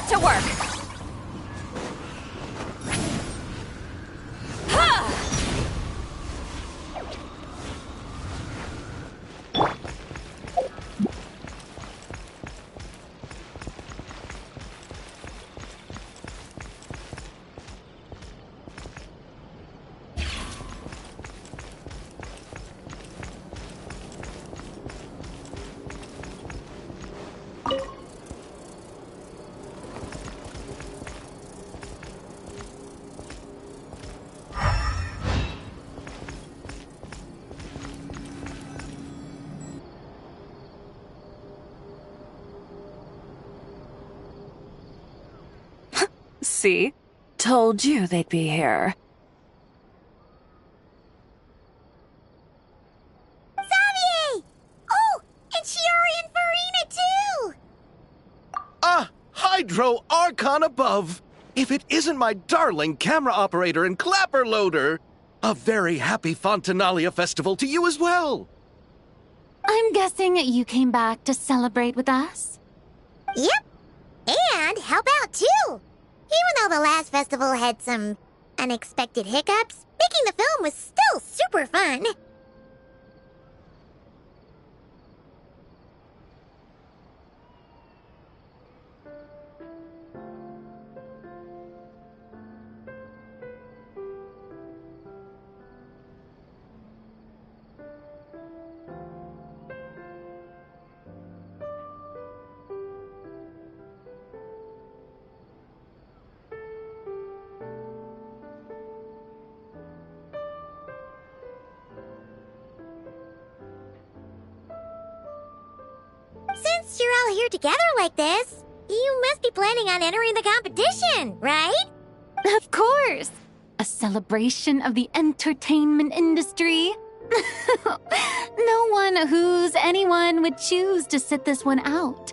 Get to work! See? Told you they'd be here. Xavier! Oh, and Shiori and Farina too! Ah, Hydro Archon above! If it isn't my darling camera operator and clapper loader! A very happy Fontanalia festival to you as well! I'm guessing you came back to celebrate with us? Yep. And help out too! Even though the last festival had some unexpected hiccups, making the film was still super fun. Since you're all here together like this, you must be planning on entering the competition, right? Of course! A celebration of the entertainment industry. No one who's anyone would choose to sit this one out.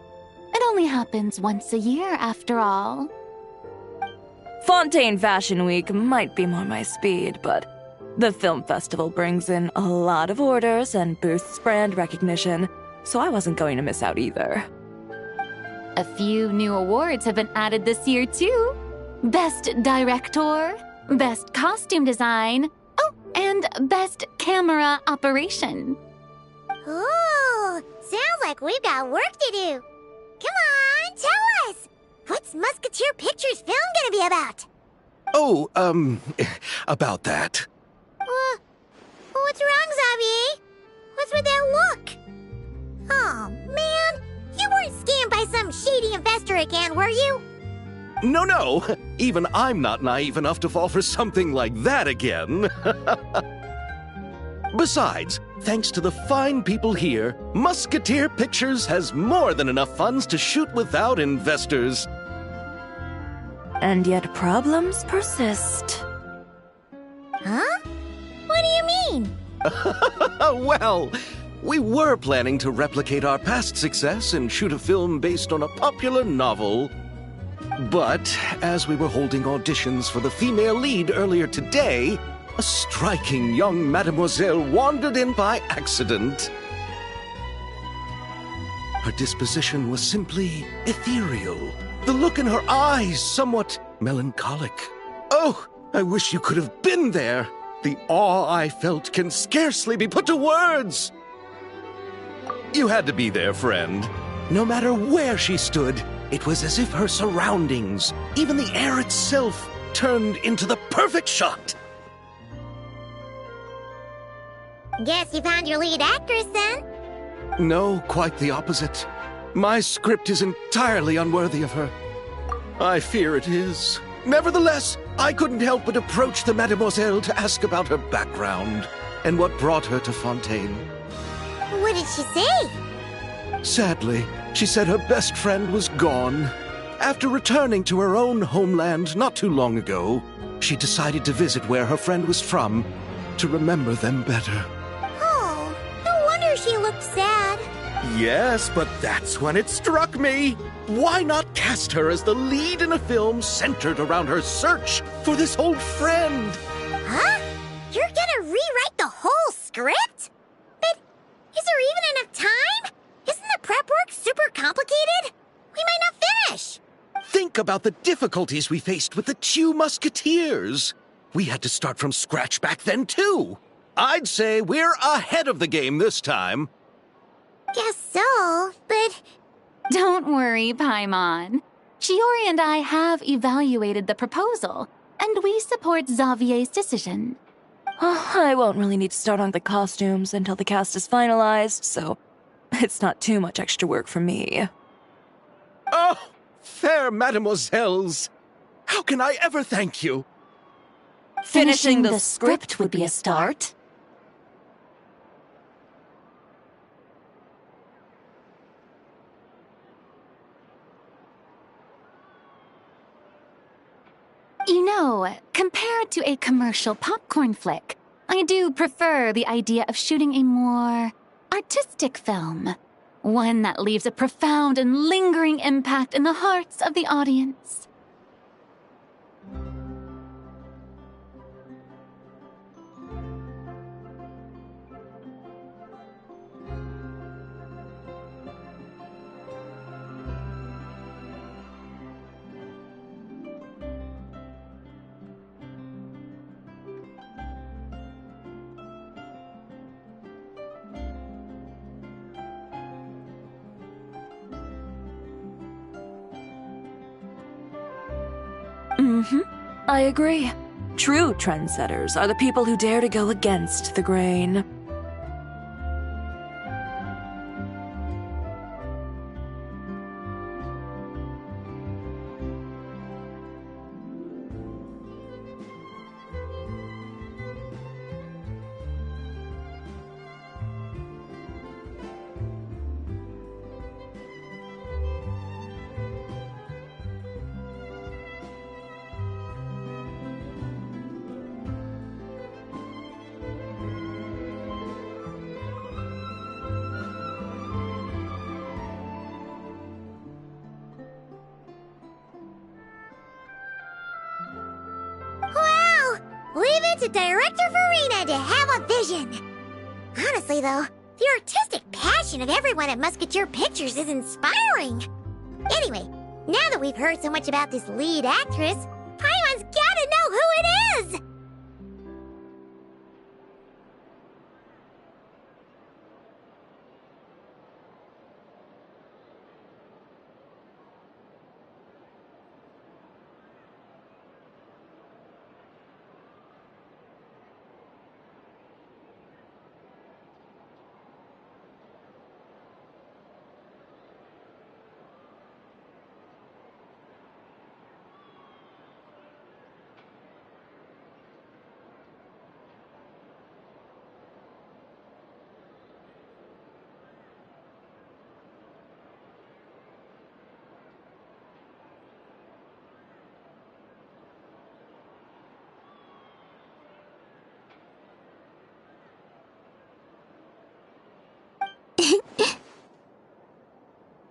It only happens once a year, after all. Fontaine Fashion Week might be more my speed, but the film festival brings in a lot of orders and boosts brand recognition, so I wasn't going to miss out either. A few new awards have been added this year, too. Best Director, Best Costume Design, oh, and Best Camera Operation. Ooh, sounds like we've got work to do. Come on, tell us! What's Musketeer Pictures film gonna be about? Oh, about that. What's wrong, Xavier? What's with that look? Oh, man, you weren't scammed by some shady investor again, were you? No, even I'm not naive enough to fall for something like that again. Besides, thanks to the fine people here, Musketeer Pictures has more than enough funds to shoot without investors. And yet problems persist. Huh? What do you mean? Well, we were planning to replicate our past success and shoot a film based on a popular novel. But as we were holding auditions for the female lead earlier today, a striking young mademoiselle wandered in by accident. Her disposition was simply ethereal. The look in her eyes somewhat melancholic. Oh, I wish you could have been there. The awe I felt can scarcely be put to words. You had to be there, friend. No matter where she stood, it was as if her surroundings, even the air itself, turned into the perfect shot. Guess you found your lead actress, then? No, quite the opposite. My script is entirely unworthy of her. I fear it is. Nevertheless, I couldn't help but approach the mademoiselle to ask about her background and what brought her to Fontaine. What did she say? Sadly, she said her best friend was gone. After returning to her own homeland not too long ago, she decided to visit where her friend was from to remember them better. Oh, no wonder she looked sad. Yes, but that's when it struck me. Why not cast her as the lead in a film centered around her search for this old friend? Huh? You're gonna rewrite the whole script? But is there even enough time? Isn't the prep work super complicated? We might not finish. Think think about the difficulties we faced with the Two Musketeers. We had to start from scratch back then, too. I'd say we're ahead of the game this time. Guess so, but... Don't worry, Paimon. Chiori and I have evaluated the proposal, and we support Xavier's decision. Oh, I won't really need to start on the costumes until the cast is finalized, so it's not too much extra work for me. Oh, fair mademoiselles. How can I ever thank you? Finishing the script would be a start. You know, compared to a commercial popcorn flick, I do prefer the idea of shooting a more artistic film. One that leaves a profound and lingering impact in the hearts of the audience. I agree. True trendsetters are the people who dare to go against the grain. Wow! Leave it to Director Farina to have a vision. Honestly, though, the artistic passion of everyone at Musketeer Pictures is inspiring. Anyway, now that we've heard so much about this lead actress, Paimon's gotta know who it is!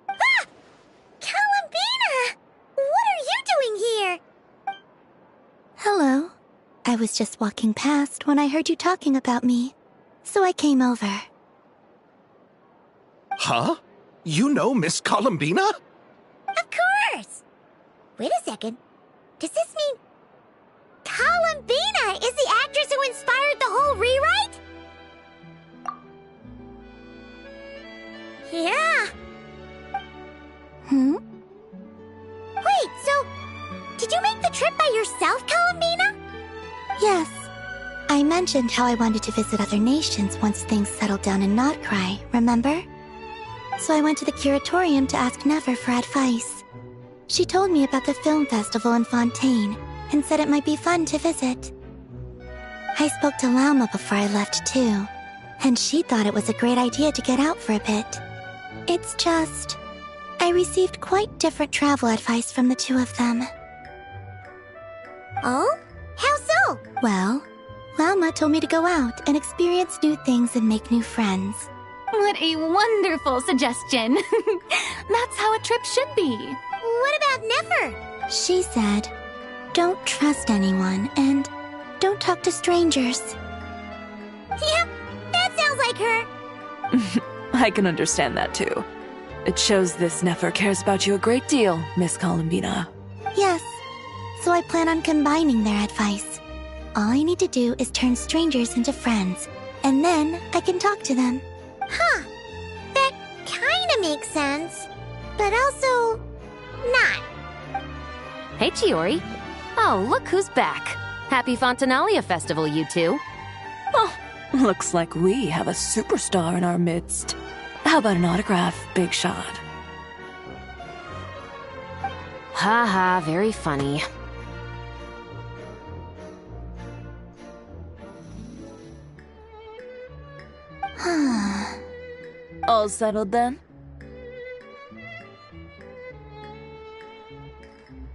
Ah! Columbina! What are you doing here? Hello. I was just walking past when I heard you talking about me, so I came over. Huh? You know Miss Columbina? Of course! Wait a second. Does this mean Columbina is the actress who inspired the whole rewrite? Yeah. Wait, so did you make the trip by yourself, Columbina? Yes. I mentioned how I wanted to visit other nations once things settled down in Notcry, remember? So I went to the curatorium to ask Never for advice. She told me about the film festival in Fontaine and said it might be fun to visit. I spoke to Lauma before I left too, and she thought it was a great idea to get out for a bit. It's just, I received quite different travel advice from the two of them. Oh? How so? Well, Lauma told me to go out and experience new things and make new friends. What a wonderful suggestion. That's how a trip should be. What about Nefer? She said, don't trust anyone and don't talk to strangers. Yep, that sounds like her. I can understand that too. It shows this Nefer cares about you a great deal, Miss Columbina. Yes. So I plan on combining their advice. All I need to do is turn strangers into friends, and then I can talk to them. Huh. That kinda makes sense. But also... not. Hey, Chiori. Oh, look who's back. Happy Fontanalia Festival, you two. Oh, looks like we have a superstar in our midst. How about an autograph, Big Shot? Ha, very funny. All settled then?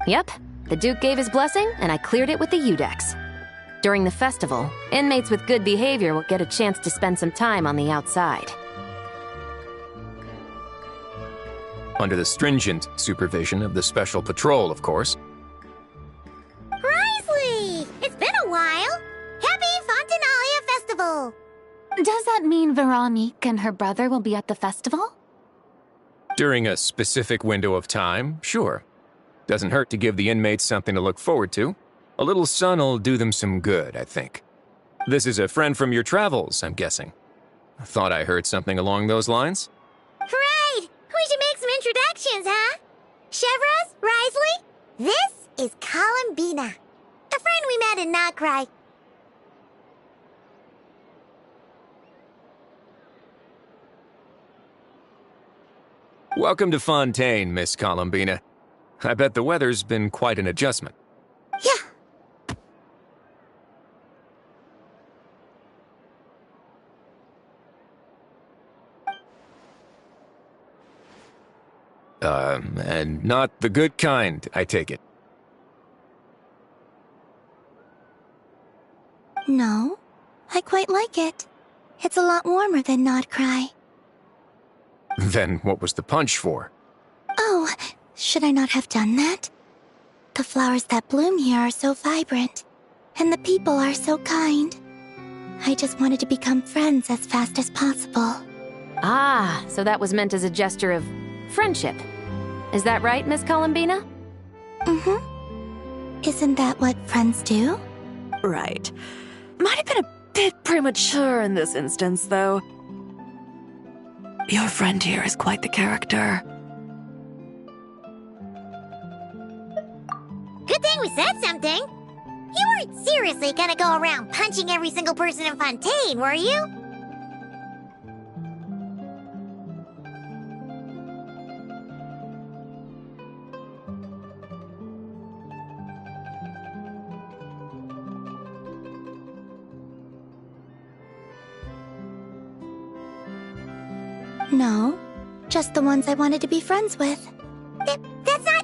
Yep, the Duke gave his blessing, and I cleared it with the Udex. During the festival, inmates with good behavior will get a chance to spend some time on the outside. Under the stringent supervision of the Special Patrol, of course. Risley! It's been a while! Happy Fontanalia Festival! Does that mean Veronique and her brother will be at the festival? During a specific window of time, sure. Doesn't hurt to give the inmates something to look forward to. A little sun'll do them some good, I think. This is a friend from your travels, I'm guessing. I thought I heard something along those lines. Right! We should make some introductions, huh? Chevros, Risley, this is Columbina, a friend we met in Notcry. Welcome to Fontaine, Miss Columbina. I bet the weather's been quite an adjustment. Yeah. And not the good kind, I take it. No, I quite like it. It's a lot warmer than Notcry. Then what was the punch for? Oh, should I not have done that? The flowers that bloom here are so vibrant, and the people are so kind. I just wanted to become friends as fast as possible. Ah, so that was meant as a gesture of friendship. Is that right, Miss Columbina? Mm-hmm. Isn't that what friends do? Right. Might have been a bit premature in this instance, though. Your friend here is quite the character. Good thing we said something. You weren't seriously gonna go around punching every single person in Fontaine, were you? No, just the ones I wanted to be friends with. That's not...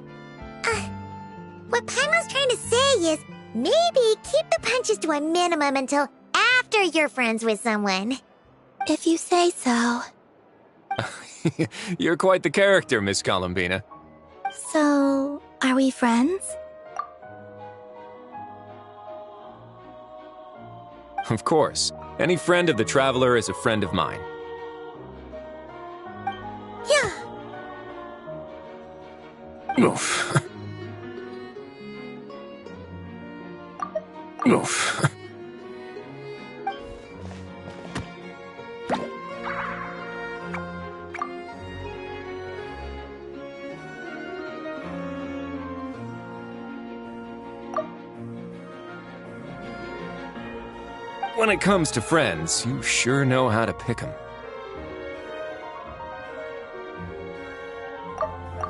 what Paimon's trying to say is, maybe keep the punches to a minimum until after you're friends with someone. If you say so. You're quite the character, Miss Columbina. So, are we friends? Of course. Any friend of the Traveler is a friend of mine. Yeah. Oof. Oof. When it comes to friends, you sure know how to pick 'em.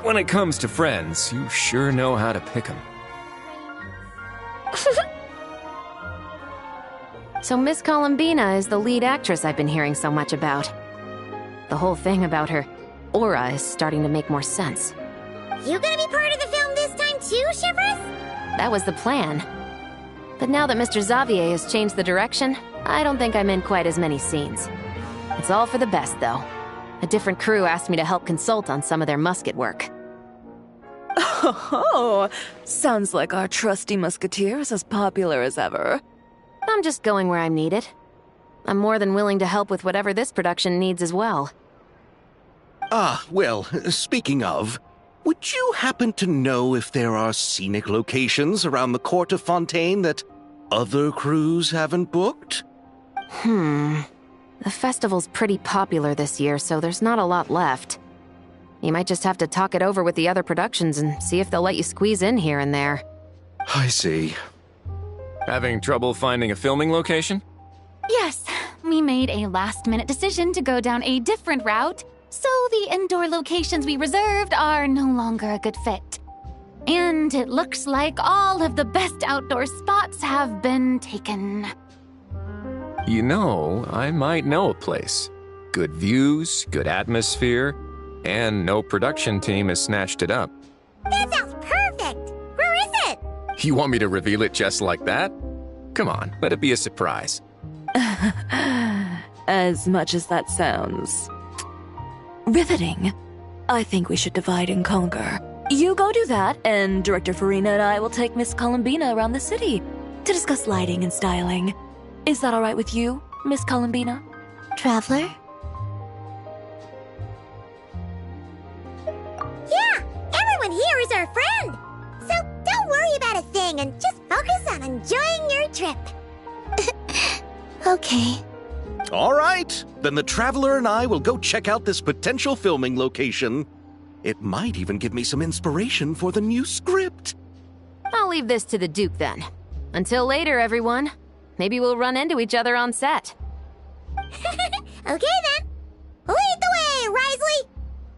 When it comes to friends, you sure know how to pick 'em. So Miss Columbina is the lead actress I've been hearing so much about. The whole thing about her aura is starting to make more sense. You gonna be part of the film this time too, Shivers? That was the plan. But now that Mr. Xavier has changed the direction, I don't think I'm in quite as many scenes. It's all for the best, though. A different crew asked me to help consult on some of their musket work. Oh, sounds like our trusty musketeer is as popular as ever. I'm just going where I'm needed. I'm more than willing to help with whatever this production needs as well. Ah, well, speaking of, would you happen to know if there are scenic locations around the court of Fontaine that other crews haven't booked? The festival's pretty popular this year, so there's not a lot left. You might just have to talk it over with the other productions and see if they'll let you squeeze in here and there. I see. Having trouble finding a filming location? Yes, we made a last-minute decision to go down a different route, so the indoor locations we reserved are no longer a good fit. And it looks like all of the best outdoor spots have been taken. You know, I might know a place. Good views, good atmosphere, and no production team has snatched it up. That sounds perfect! Where is it? You want me to reveal it just like that? Come on, let it be a surprise. As much as that sounds riveting, I think we should divide and conquer. You go do that, and Director Farina and I will take Miss Columbina around the city to discuss lighting and styling. Is that all right with you, Miss Columbina? Traveler? Yeah, everyone here is our friend. So don't worry about a thing and just focus on enjoying your trip. Okay. All right, then the Traveler and I will go check out this potential filming location. It might even give me some inspiration for the new script. I'll leave this to the Duke then. Until later, everyone. Maybe we'll run into each other on set. Okay then. Lead the way, Risley.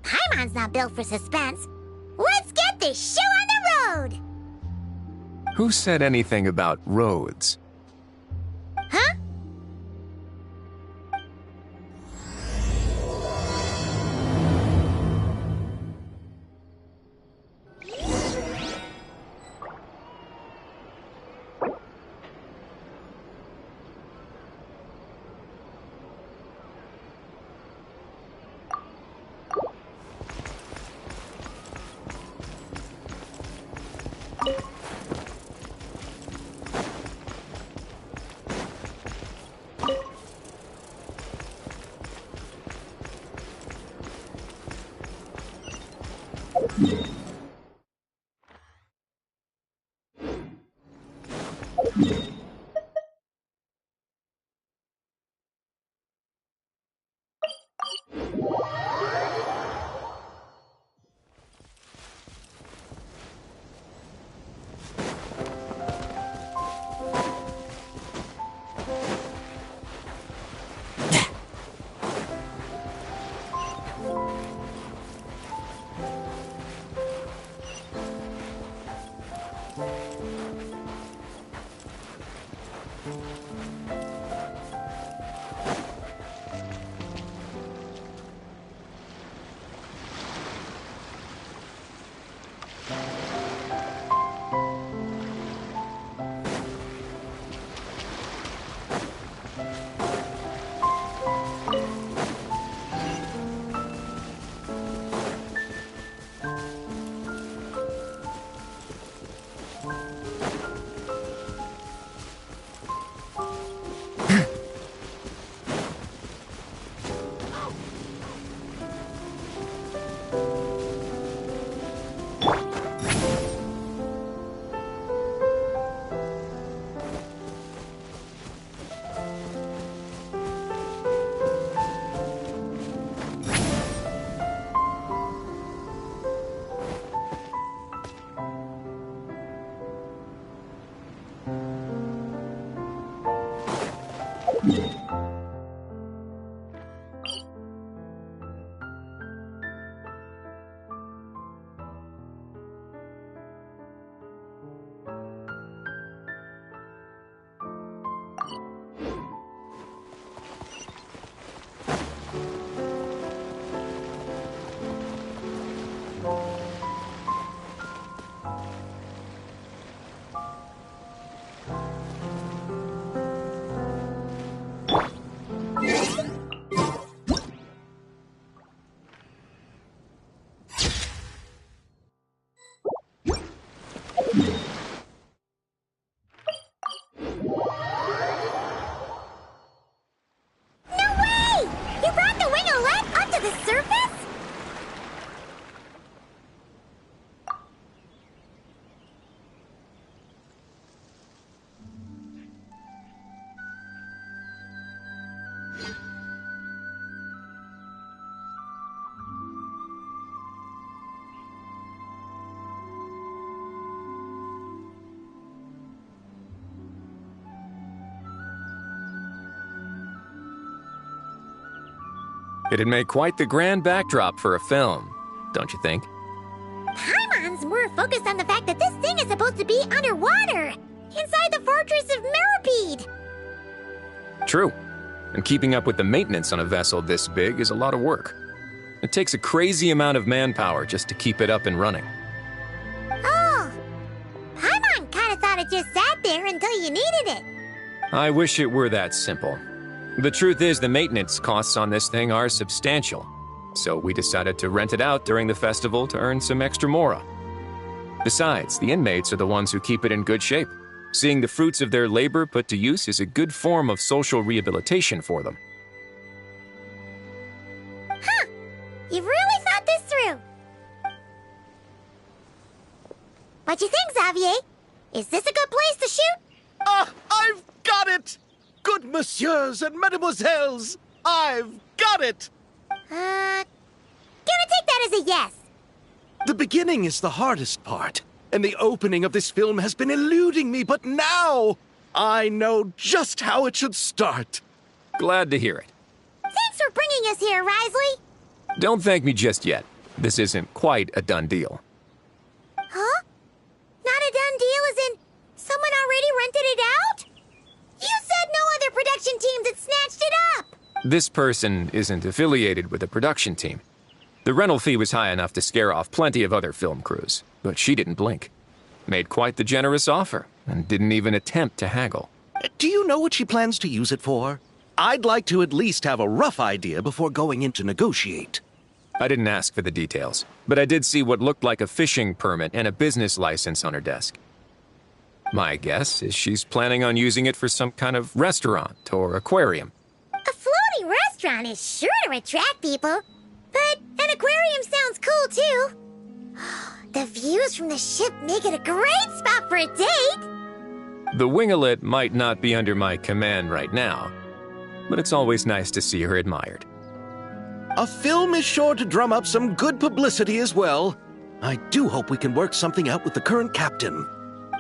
Paimon's not built for suspense. Let's get this show on the road. Who said anything about roads? Huh? It'd make quite the grand backdrop for a film, don't you think? Paimon's more focused on the fact that this thing is supposed to be underwater, inside the fortress of Mirapede. True. And keeping up with the maintenance on a vessel this big is a lot of work. It takes a crazy amount of manpower just to keep it up and running. Oh, Paimon kinda thought it just sat there until you needed it. I wish it were that simple. The truth is, the maintenance costs on this thing are substantial. So we decided to rent it out during the festival to earn some extra mora. Besides, the inmates are the ones who keep it in good shape. Seeing the fruits of their labor put to use is a good form of social rehabilitation for them. Huh. You've really thought this through. What you think, Xavier? Is this a good place to shoot? Ah, I've got it! Good messieurs and mesdemoiselles, I've got it! Gonna take that as a yes. The beginning is the hardest part, and the opening of this film has been eluding me, but now I know just how it should start. Glad to hear it. Thanks for bringing us here, Risley. Don't thank me just yet. This isn't quite a done deal. Huh? Not a done deal as in someone already rented it out? You said no other production teams had snatched it up! This person isn't affiliated with a production team. The rental fee was high enough to scare off plenty of other film crews, but she didn't blink. Made quite the generous offer, and didn't even attempt to haggle. Do you know what she plans to use it for? I'd like to at least have a rough idea before going in to negotiate. I didn't ask for the details, but I did see what looked like a fishing permit and a business license on her desk. My guess is she's planning on using it for some kind of restaurant or aquarium. A floating restaurant is sure to attract people, but an aquarium sounds cool too. The views from the ship make it a great spot for a date. The winglet might not be under my command right now, but it's always nice to see her admired. A film is sure to drum up some good publicity as well. I do hope we can work something out with the current captain.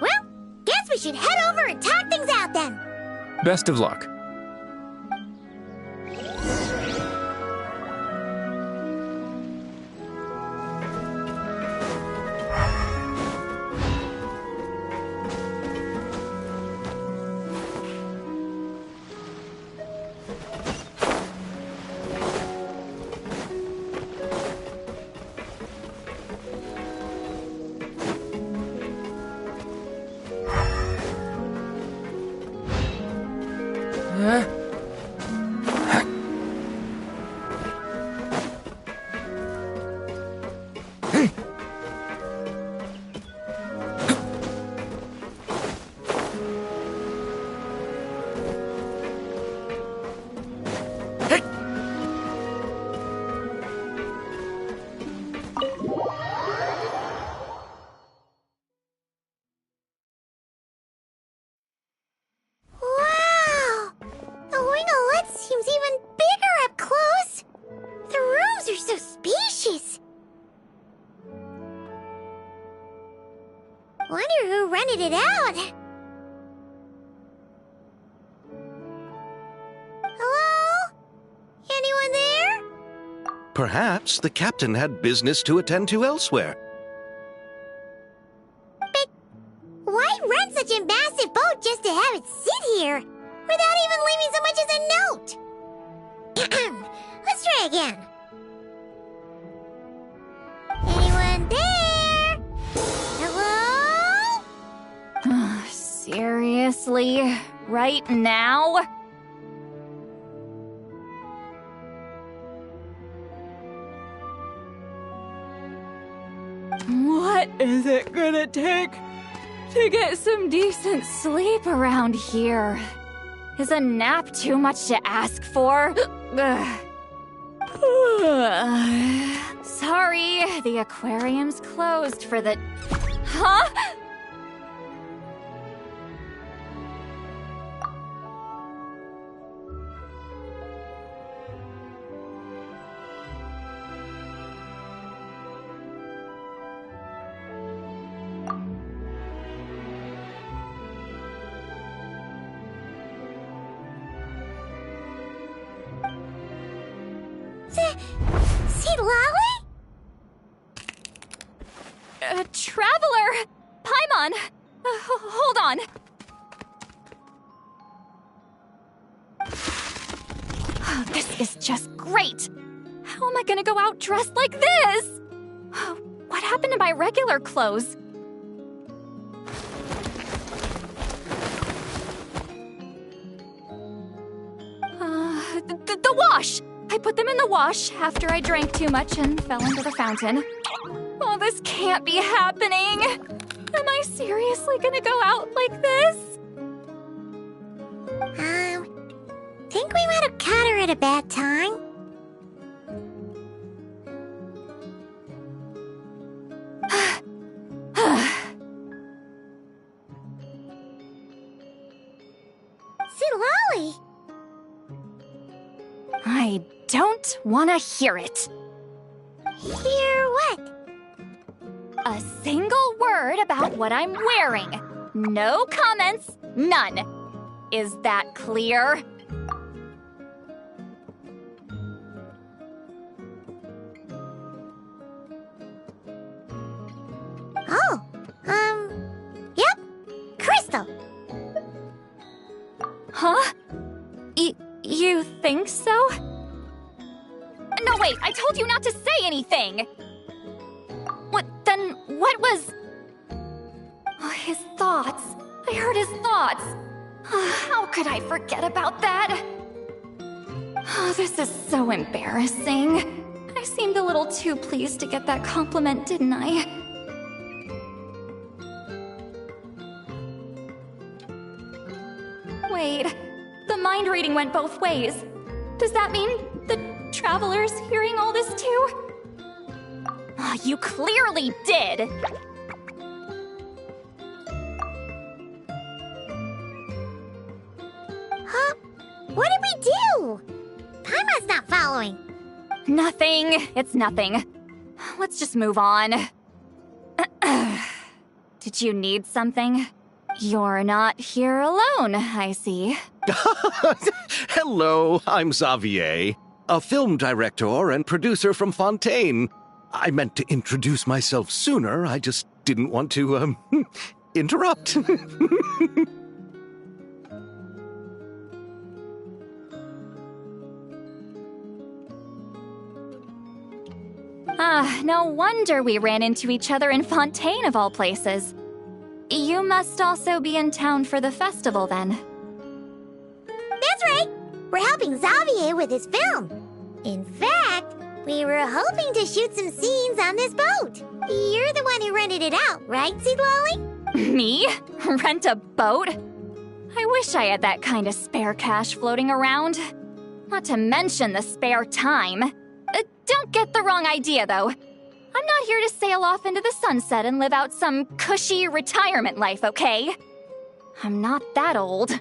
Well, guess we should head over and talk things out then. Best of luck. Wow! The winglet seems even bigger up close. The rooms are so spacious. Wonder who rented it out. Hello? Anyone there? Perhaps the captain had business to attend to elsewhere. But why rent such a massive boat just to have it sit here, without even leaving so much as a note? Let's try again. Anyone there? Hello? Seriously? Right now? What is it gonna take to get some decent sleep around here? Is a nap too much to ask for? Sorry, the aquarium's closed for the... Huh? Sweet Lolly? Traveler! Paimon! Hold on. Oh, this is just great! How am I gonna go out dressed like this? What happened to my regular clothes? The wash! I put them in the wash after I drank too much and fell into the fountain. Oh, this can't be happening! Am I seriously gonna go out like this? Think we might have caught her at a bad time. Sweet Lolly! I don't want to hear it. Hear what? A single word about what I'm wearing. No comments, none. Is that clear? Oh, yep, Crystal. Huh? You think so? No, wait, I told you not to say anything! What was... Oh, his thoughts. I heard his thoughts. How could I forget about that? Oh, this is so embarrassing. I seemed a little too pleased to get that compliment, didn't I? Wait, the mind reading went both ways. Does that mean the Traveler's hearing all this too? Oh, you clearly did! Huh? What did we do? Paimon's not following. Nothing. It's nothing. Let's just move on. Did you need something? You're not here alone, I see. Hello, I'm Xavier, a film director and producer from Fontaine. I meant to introduce myself sooner, I just didn't want to, interrupt. No wonder we ran into each other in Fontaine of all places. You must also be in town for the festival, then. That's right. We're helping Xavier with his film. In fact, we were hoping to shoot some scenes on this boat. You're the one who rented it out, right, Sweet Lolly? Me? Rent a boat? I wish I had that kind of spare cash floating around. Not to mention the spare time. Don't get the wrong idea, though. I'm not here to sail off into the sunset and live out some cushy retirement life, okay? I'm not that old.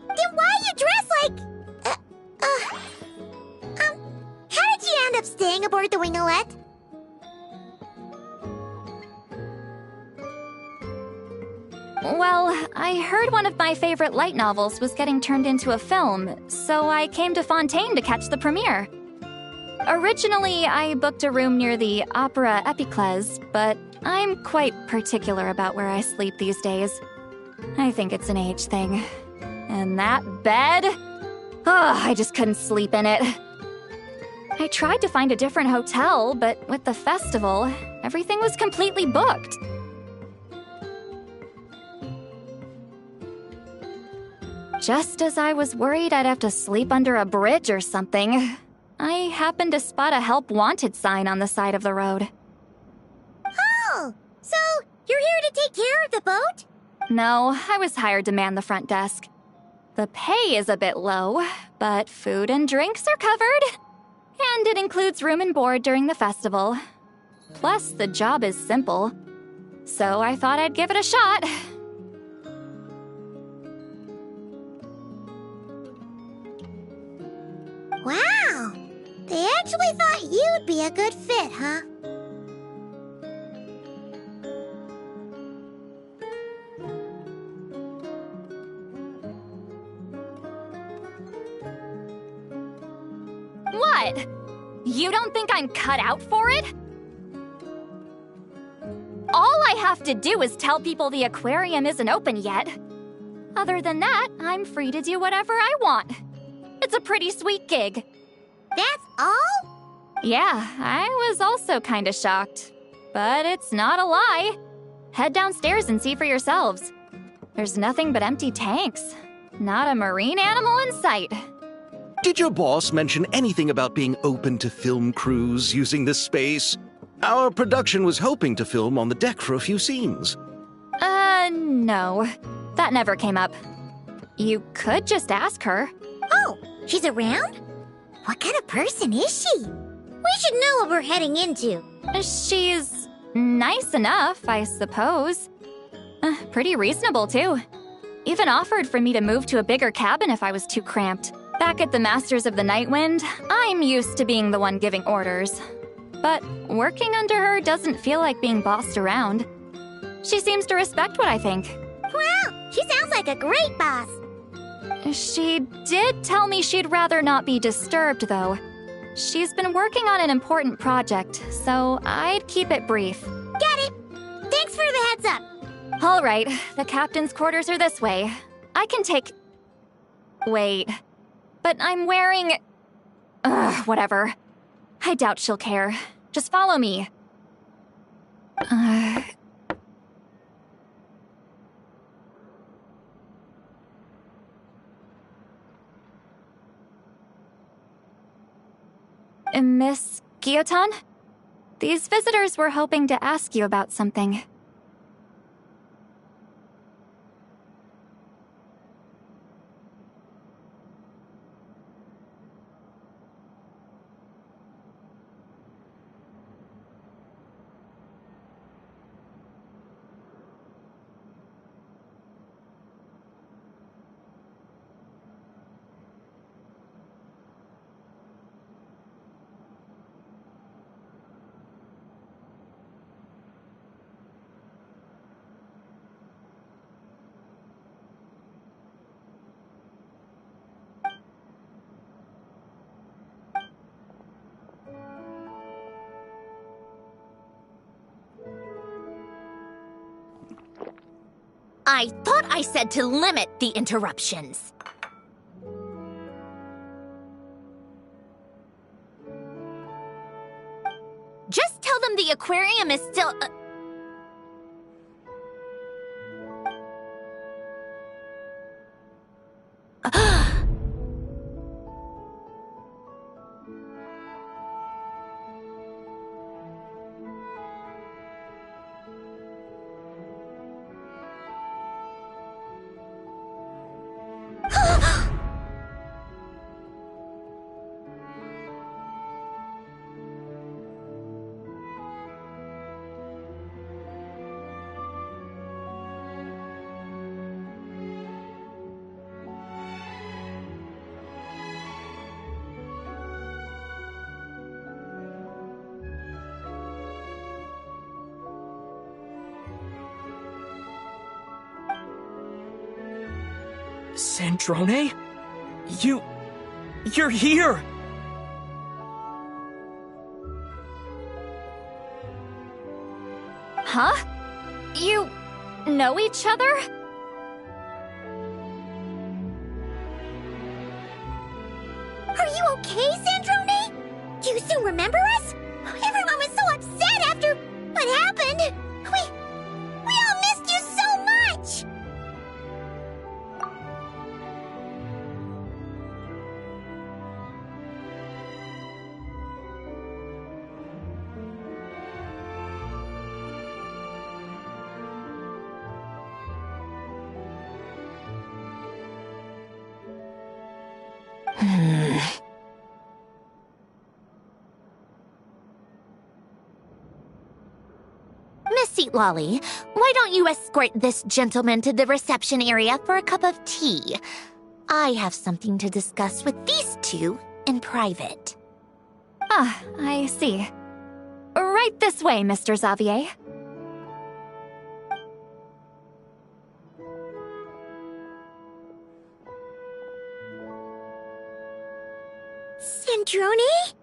Then why are you dressed like... how did you end up staying aboard the Winglet? Well, I heard one of my favorite light novels was getting turned into a film, so I came to Fontaine to catch the premiere. Originally, I booked a room near the Opera Epicles, but I'm quite particular about where I sleep these days. I think it's an age thing. And that bed? Oh, I just couldn't sleep in it. I tried to find a different hotel, but with the festival, everything was completely booked. Just as I was worried I'd have to sleep under a bridge or something, I happened to spot a help wanted sign on the side of the road. Oh, so you're here to take care of the boat? No, I was hired to man the front desk. The pay is a bit low, but food and drinks are covered. And it includes room and board during the festival. Plus, the job is simple. So I thought I'd give it a shot. Wow! They actually thought you'd be a good fit, huh? What? You don't think I'm cut out for it? All I have to do is tell people the aquarium isn't open yet. Other than that, I'm free to do whatever I want. It's a pretty sweet gig. That's all? Yeah, I was also kinda shocked. But it's not a lie. Head downstairs and see for yourselves. There's nothing but empty tanks. Not a marine animal in sight. Did your boss mention anything about being open to film crews using this space? Our production was hoping to film on the deck for a few scenes. No. That never came up. You could just ask her. Oh, she's around? What kind of person is she? We should know what we're heading into. She's nice enough, I suppose. Pretty reasonable, too. Even offered for me to move to a bigger cabin if I was too cramped. Back at the Masters of the Night Wind, I'm used to being the one giving orders. But working under her doesn't feel like being bossed around. She seems to respect what I think. Wow, she sounds like a great boss. She did tell me she'd rather not be disturbed, though. She's been working on an important project, so I'd keep it brief. Got it. Thanks for the heads up. All right, the captain's quarters are this way. I can take... Wait. But I'm wearing... whatever. I doubt she'll care. Just follow me. Miss Guillotin? These visitors were hoping to ask you about something. I thought I said to limit the interruptions. Just tell them the aquarium is still... Sandrone? You're here! Huh? You know each other? Are you okay, Sandrone? Do you still remember us? Everyone was so upset after what happened. We all missed you so much! Sweet Lolly, why don't you escort this gentleman to the reception area for a cup of tea? I have something to discuss with these two in private. Ah, I see. Right this way, Mr. Xavier. Centrone?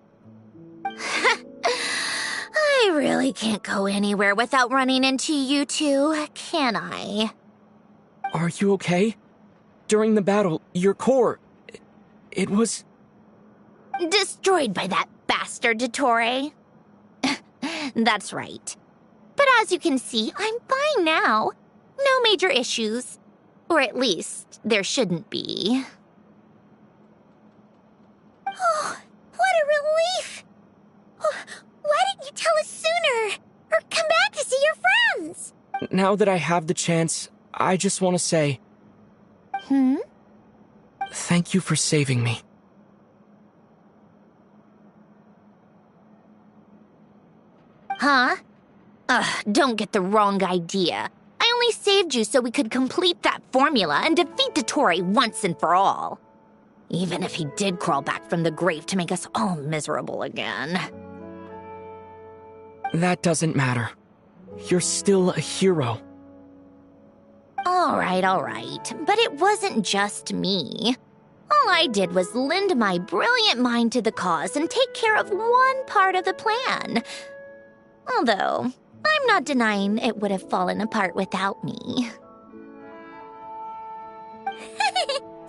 I really can't go anywhere without running into you two, can I? Are you okay? During the battle, your core... It was... Destroyed by that bastard Dottore. That's right. But as you can see, I'm fine now. No major issues. Or at least, there shouldn't be. Oh, what a relief! Oh, why didn't you tell us sooner? Or come back to see your friends? Now that I have the chance, I just want to say... Thank you for saving me. Huh? Don't get the wrong idea. I only saved you so we could complete that formula and defeat Dottore once and for all. Even if he did crawl back from the grave to make us all miserable again. That doesn't matter. You're still a hero. All right. But it wasn't just me. All I did was lend my brilliant mind to the cause and take care of one part of the plan. Although, I'm not denying it would have fallen apart without me.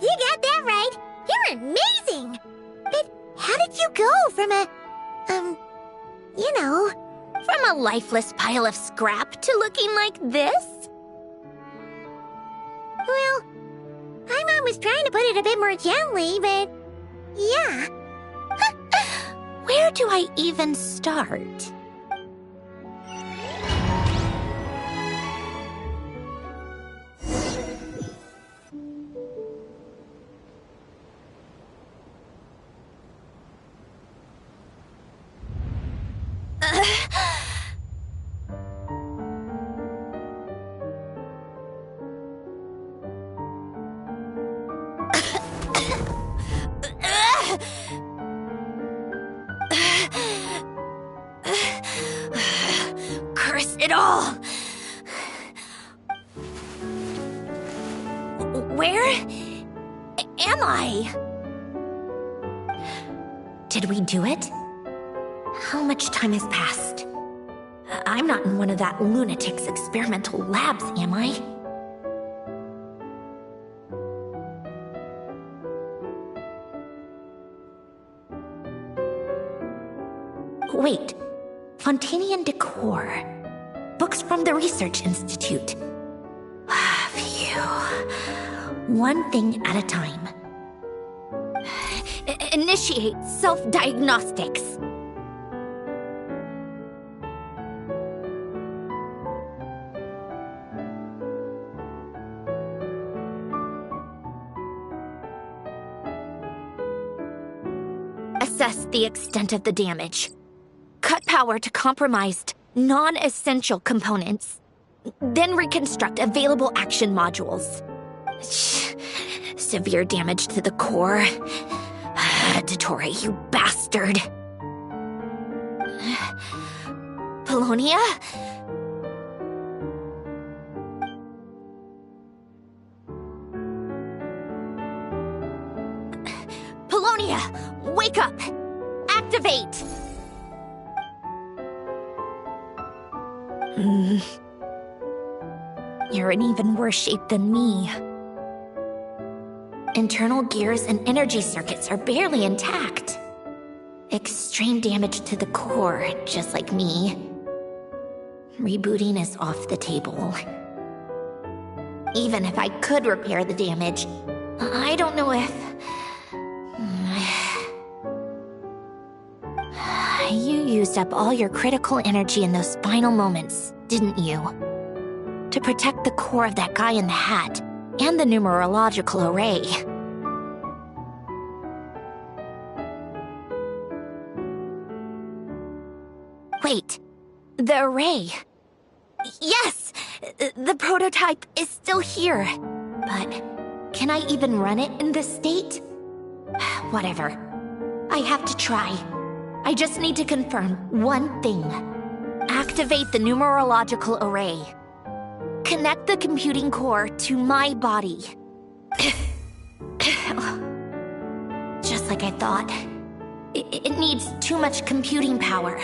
You got that right. You're amazing. But how did you go from From a lifeless pile of scrap to looking like this? Well, my mom was trying to put it a bit more gently, but yeah. Where do I even start? Curse it all! Where am I? Did we do it? How much time has passed? I'm not in one of that lunatic's experimental labs, am I? Wait, Fontanian decor. Books from the Research Institute. Phew. One thing at a time. Initiate self-diagnostics. Assess the extent of the damage. Cut power to compromised, non-essential components. Then reconstruct available action modules. Severe damage to the core. Dottore, you bastard. Polonia? Polonia, wake up! Activate! You're in even worse shape than me. Internal gears and energy circuits are barely intact. Extreme damage to the core, just like me. Rebooting is off the table. Even if I could repair the damage, I don't know if... You used up all your critical energy in those final moments, didn't you? To protect the core of that guy in the hat, and the numerological array. Wait, the array. Yes! The prototype is still here. But can I even run it in this state? Whatever. I have to try. I just need to confirm one thing. Activate the numerological array. Connect the computing core to my body. Just like I thought. It needs too much computing power.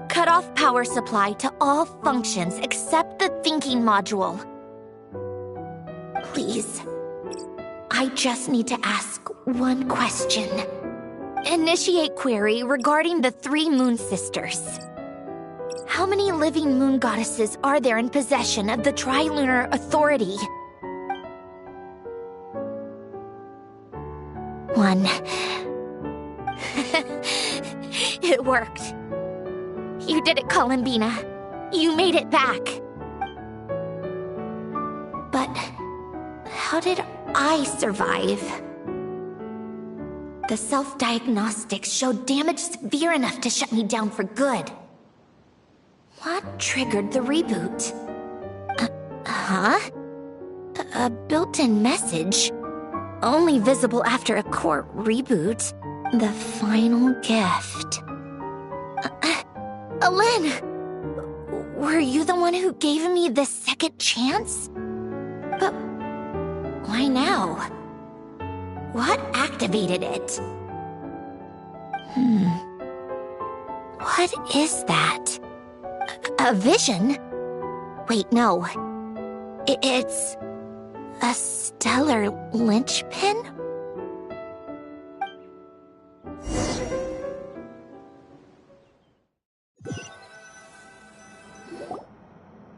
Cut off power supply to all functions except the thinking module. Please. I just need to ask one question. Initiate query regarding the 3 moon sisters. How many living moon goddesses are there in possession of the Trilunar Authority? 1. It worked. You did it, Columbina. You made it back. But how did I survive? The self-diagnostics showed damage severe enough to shut me down for good. What triggered the reboot? A built-in message? Only visible after a core reboot. The final gift. Lynn! Were you the one who gave me the second chance? But why now? What activated it? What is that? A vision? Wait, no. It's a stellar linchpin?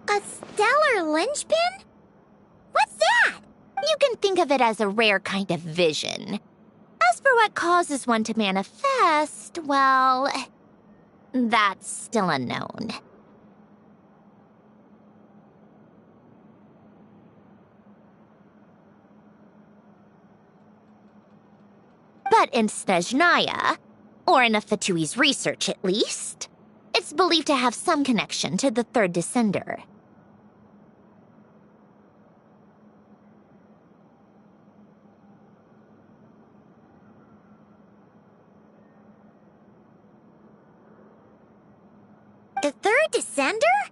A stellar linchpin? What's that? You can think of it as a rare kind of vision. As for what causes one to manifest, well, that's still unknown. But in Snezhnaya, or in Afatui's research at least, it's believed to have some connection to the third descender. The third descender?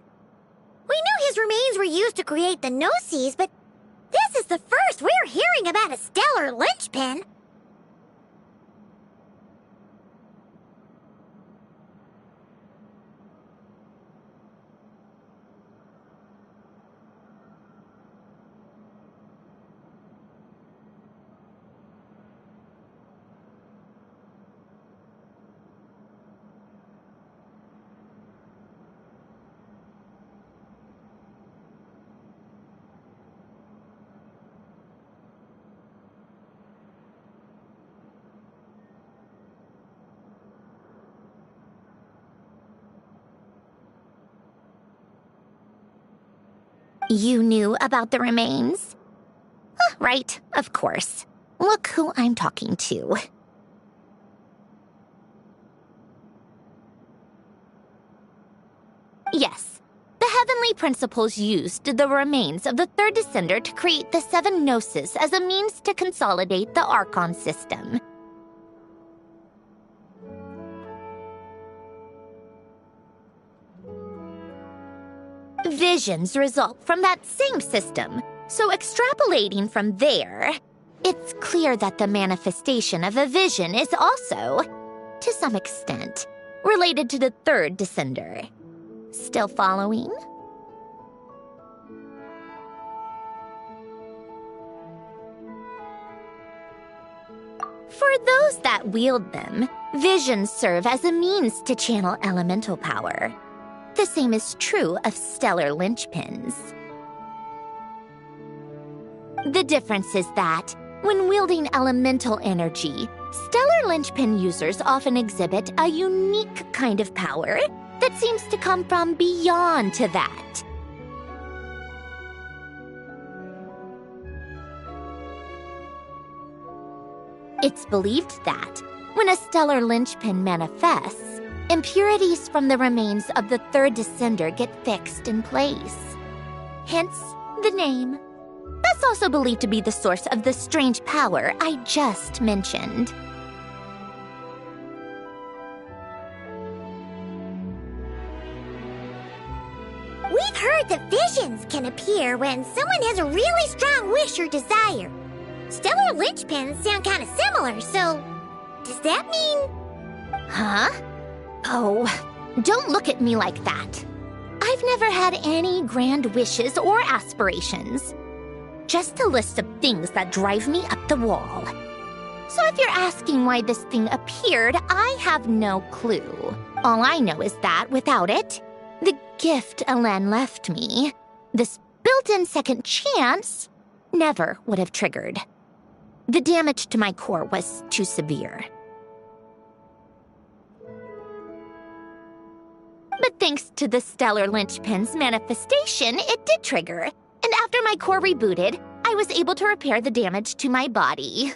We knew his remains were used to create the Gnosis, but this is the first we're hearing about a stellar linchpin. You knew about the remains? Right, of course. Look who I'm talking to. Yes, the Heavenly Principles used the remains of the third descender to create the 7 Gnosis as a means to consolidate the Archon system. Visions result from that same system, so extrapolating from there, it's clear that the manifestation of a vision is also, to some extent, related to the third descender. Still following? For those that wield them, visions serve as a means to channel elemental power. The same is true of stellar linchpins. The difference is that, when wielding elemental energy, stellar linchpin users often exhibit a unique kind of power that seems to come from beyond to that. It's believed that, When a stellar linchpin manifests, impurities from the remains of the third descender get fixed in place. Hence, the name. That's also believed to be the source of the strange power I just mentioned. We've heard that visions can appear when someone has a really strong wish or desire. Stellar linchpins sound kind of similar, so does that mean... Huh? Oh, don't look at me like that. I've never had any grand wishes or aspirations. Just a list of things that drive me up the wall. So if you're asking why this thing appeared, I have no clue. All I know is that without it, the gift Elen left me, this built-in second chance, never would have triggered. The damage to my core was too severe. But thanks to the stellar linchpin's manifestation, it did trigger. And after my core rebooted, I was able to repair the damage to my body.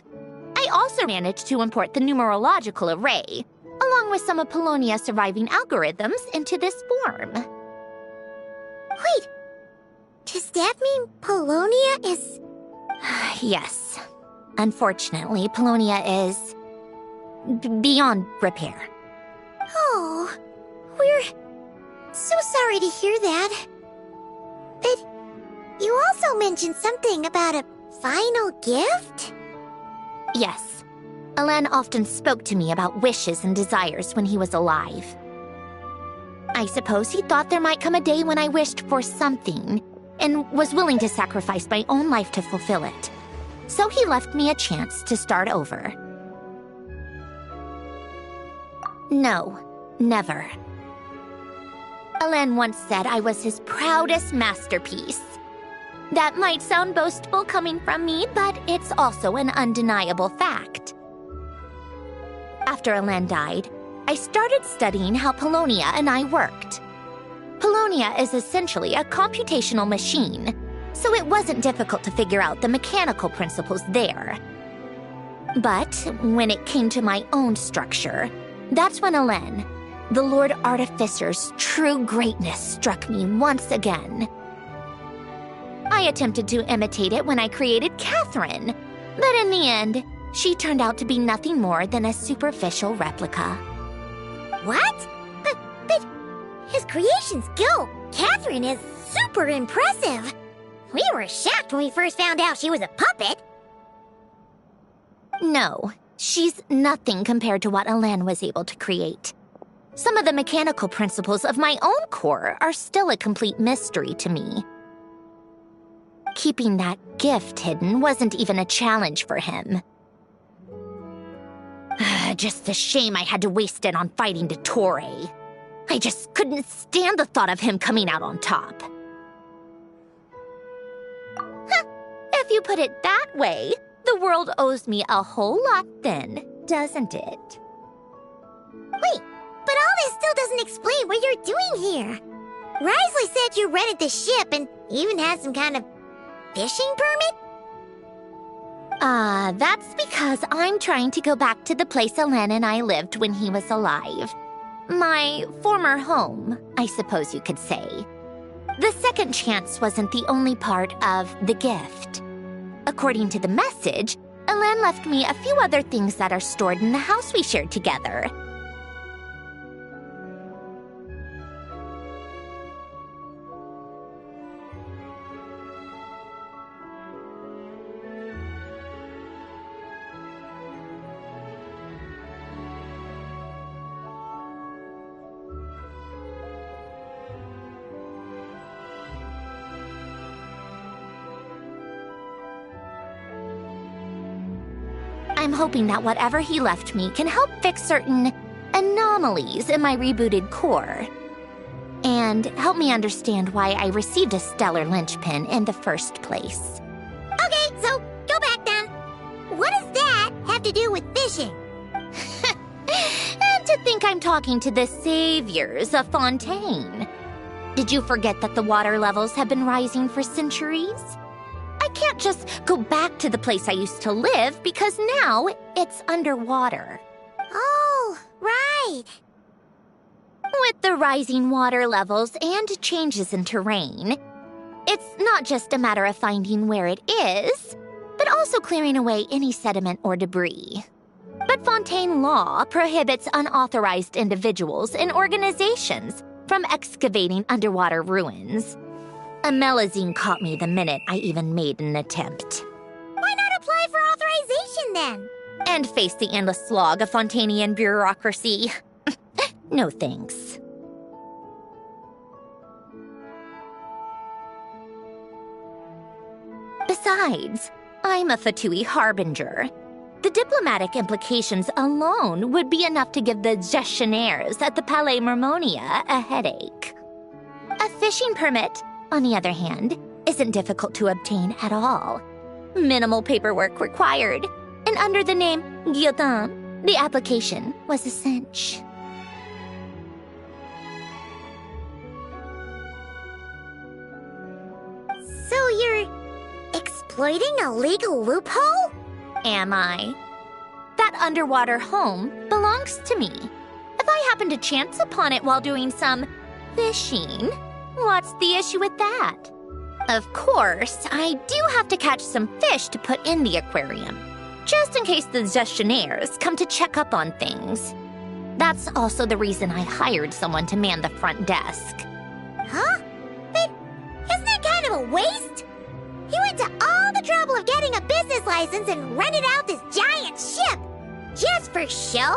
I also managed to import the numerological array, along with some of Polonia's surviving algorithms, into this form. Wait, does that mean Polonia is... Yes. Unfortunately, Polonia is... beyond repair. Oh, we're so sorry to hear that. But you also mentioned something about a final gift? Yes. Elen often spoke to me about wishes and desires when he was alive. I suppose he thought there might come a day when I wished for something, and was willing to sacrifice my own life to fulfill it. So he left me a chance to start over. No, never. Elen once said I was his proudest masterpiece. That might sound boastful coming from me, but it's also an undeniable fact. After Elen died, I started studying how Polonia and I worked. Polonia is essentially a computational machine, so it wasn't difficult to figure out the mechanical principles there. But when it came to my own structure, that's when Elen, the Lord Artificer's true greatness, struck me once again. I attempted to imitate it when I created Catherine, but in the end, she turned out to be nothing more than a superficial replica. What? But his creation skill, Catherine, is super impressive. We were shocked when we first found out she was a puppet. No, she's nothing compared to what Elen was able to create. Some of the mechanical principles of my own core are still a complete mystery to me. Keeping that gift hidden wasn't even a challenge for him. Just a shame I had to waste it on fighting Dottore. I just couldn't stand the thought of him coming out on top. If you put it that way, the world owes me a whole lot then, doesn't it? Wait, but all this still doesn't explain what you're doing here. Risley said you rented the ship and even had some kind of fishing permit? That's because I'm trying to go back to the place Elen and I lived when he was alive. My former home, I suppose you could say. The second chance wasn't the only part of the gift. According to the message, Elen left me a few other things that are stored in the house we shared together. I'm hoping that whatever he left me can help fix certain anomalies in my rebooted core. And help me understand why I received a stellar linchpin in the first place. Okay, so go back then. What does that have to do with fishing? And to think I'm talking to the saviors of Fontaine. Did you forget that the water levels have been rising for centuries? I can't just go back to the place I used to live because now it's underwater. right. With the rising water levels and changes in terrain, it's not just a matter of finding where it is, but also clearing away any sediment or debris. But Fontaine law prohibits unauthorized individuals and organizations from excavating underwater ruins. Amelazine caught me the minute I even made an attempt. Why not apply for authorization then? And face the endless slog of Fontainian bureaucracy. No thanks. Besides, I'm a Fatui harbinger. The diplomatic implications alone would be enough to give the gestionnaires at the Palais Mermonia a headache. A fishing permit, on the other hand, isn't difficult to obtain at all. Minimal paperwork required, and under the name Guillotin, the application was a cinch. So you're exploiting a legal loophole? Am I? That underwater home belongs to me. If I happen to chance upon it while doing some fishing, what's the issue with that? Of course, I do have to catch some fish to put in the aquarium, just in case the gestionnaires come to check up on things. That's also the reason I hired someone to man the front desk. Huh? But isn't that kind of a waste? You went to all the trouble of getting a business license and rented out this giant ship, just for show?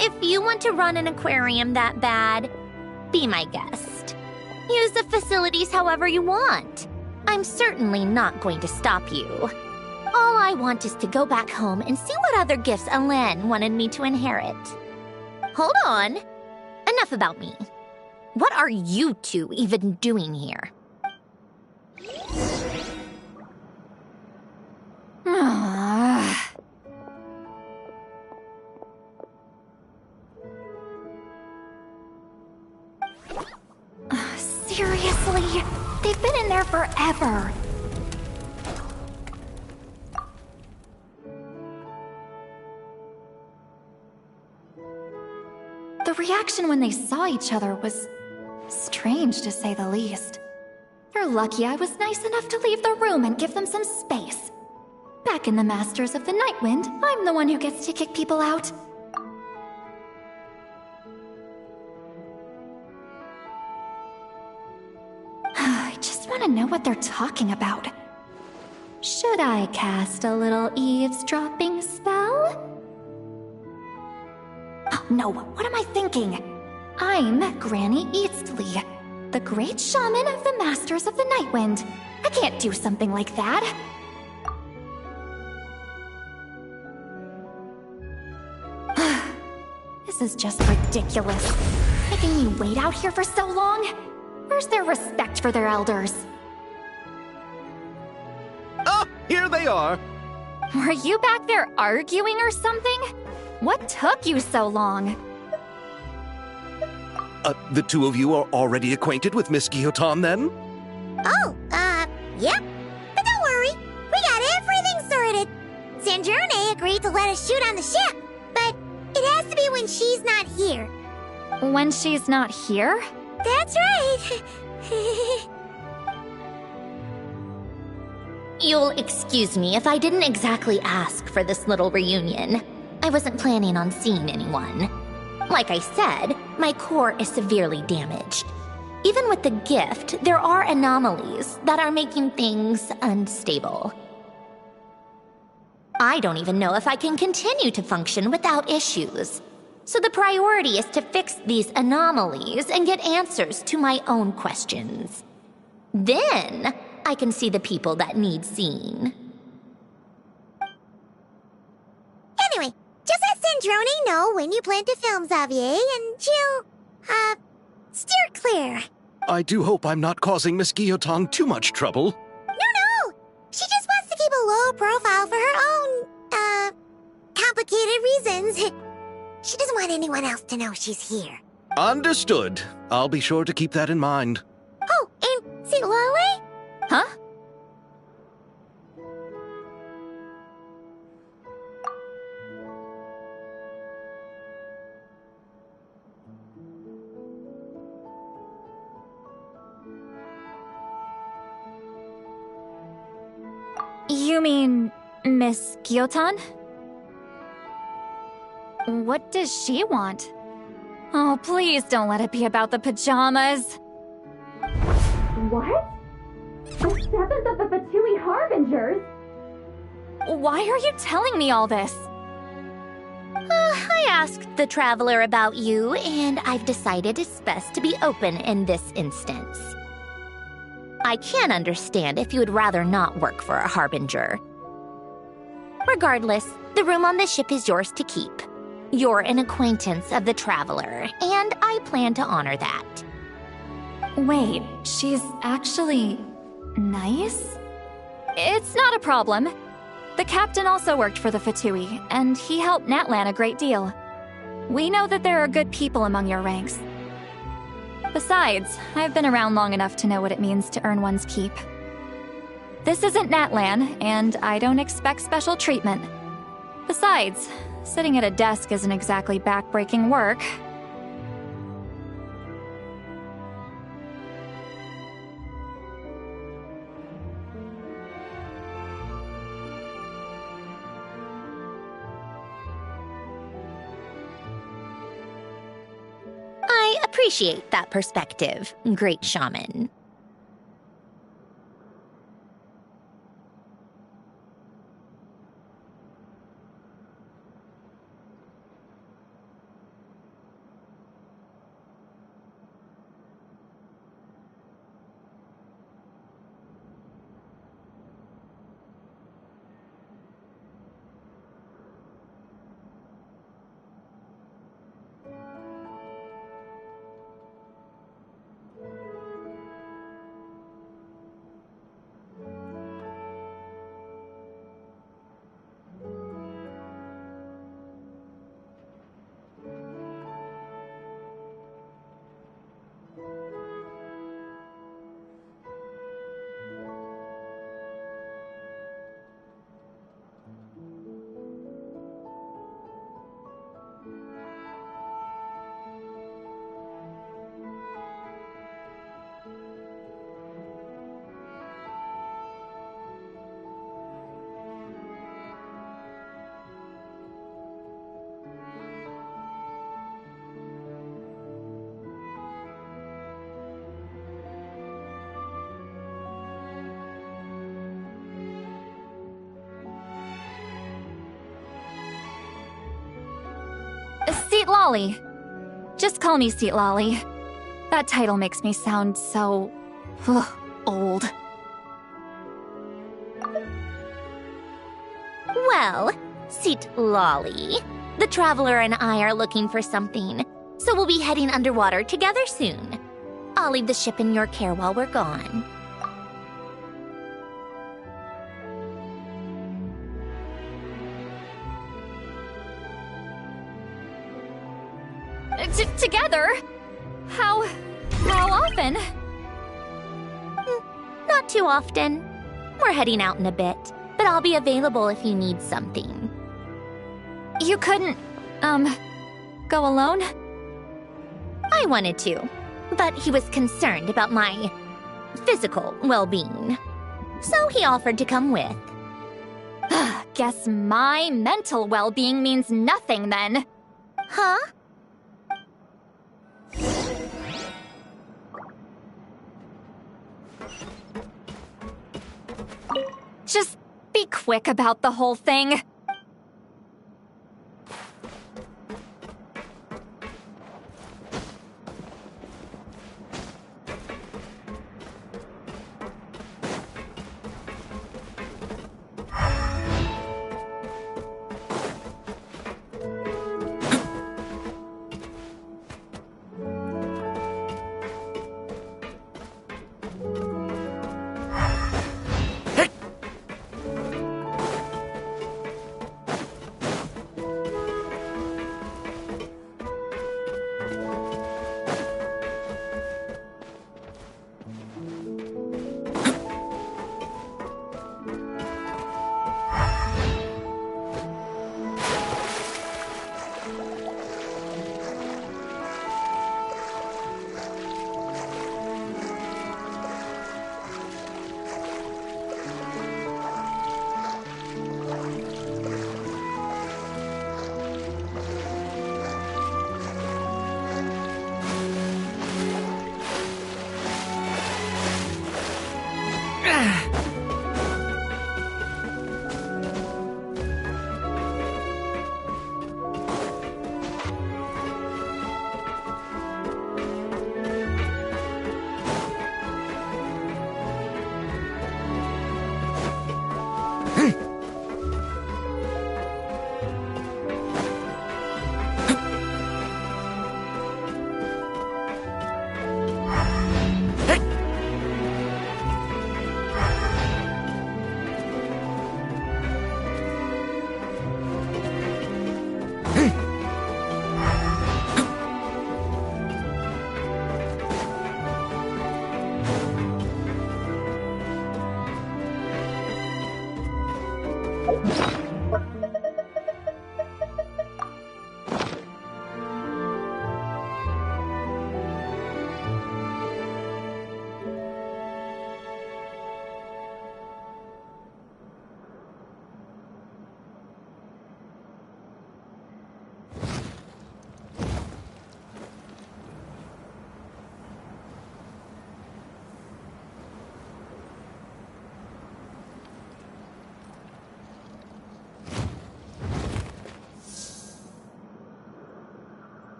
If you want to run an aquarium that bad, be my guest. Use the facilities however you want. I'm certainly not going to stop you. All I want is to go back home and see what other gifts Alain wanted me to inherit. Hold on. Enough about me. What are you two even doing here? Seriously? They've been in there forever. The reaction when they saw each other was strange, to say the least. They're lucky I was nice enough to leave the room and give them some space. Back in the Masters of the Nightwind, I'm the one who gets to kick people out. I just want to know what they're talking about. Should I cast a little eavesdropping spell? Oh, no, what am I thinking? I'm Granny Eastley, the great shaman of the Masters of the Nightwind. I can't do something like that. This is just ridiculous. Making me wait out here for so long? Where's their respect for their elders? Ah, here they are. Were you back there arguing or something? What took you so long? The two of you are already acquainted with Miss Guillotin, then? Oh, yep. But don't worry, we got everything sorted. Sandrone agreed to let us shoot on the ship, but it has to be when she's not here. When she's not here? That's right. You'll excuse me if I didn't exactly ask for this little reunion. I wasn't planning on seeing anyone. Like I said, my core is severely damaged. Even with the gift, there are anomalies that are making things unstable. I don't even know if I can continue to function without issues. So the priority is to fix these anomalies and get answers to my own questions. Then, I can see the people that need seeing. Anyway, just let Sandrone know when you plan to film Xavier, and she'll, steer clear. I do hope I'm not causing Miss Guillotin too much trouble. No! She just wants to keep a low profile for her own, complicated reasons. She doesn't want anyone else to know she's here. Understood. I'll be sure to keep that in mind. Oh, and see Lale? Huh? You mean Miss Gyotan? What does she want? Oh, please don't let it be about the pajamas. What? The 7th of the Fatui Harbingers? Why are you telling me all this? I asked the Traveler about you, and I've decided it's best to be open in this instance. I can understand if you would rather not work for a Harbinger. Regardless, the room on the ship is yours to keep. You're an acquaintance of the Traveler, and I plan to honor that. Wait, she's actually nice? It's not a problem. The captain also worked for the Fatui, and he helped Natlan a great deal. We know that there are good people among your ranks. Besides, I've been around long enough to know what it means to earn one's keep. This isn't Natlan, and I don't expect special treatment. Besides, sitting at a desk isn't exactly back-breaking work. I appreciate that perspective, great shaman. Seat Lolly. Just call me Seat Lolly. That title makes me sound so... old. Well, Seat Lolly, the Traveler and I are looking for something, so we'll be heading underwater together soon. I'll leave the ship in your care while we're gone. Together? How often? Not too often. We're heading out in a bit, but I'll be available if you need something. You couldn't, go alone? I wanted to, but he was concerned about my physical well-being. So he offered to come with. Guess my mental well-being means nothing then. Huh? Just be quick about the whole thing.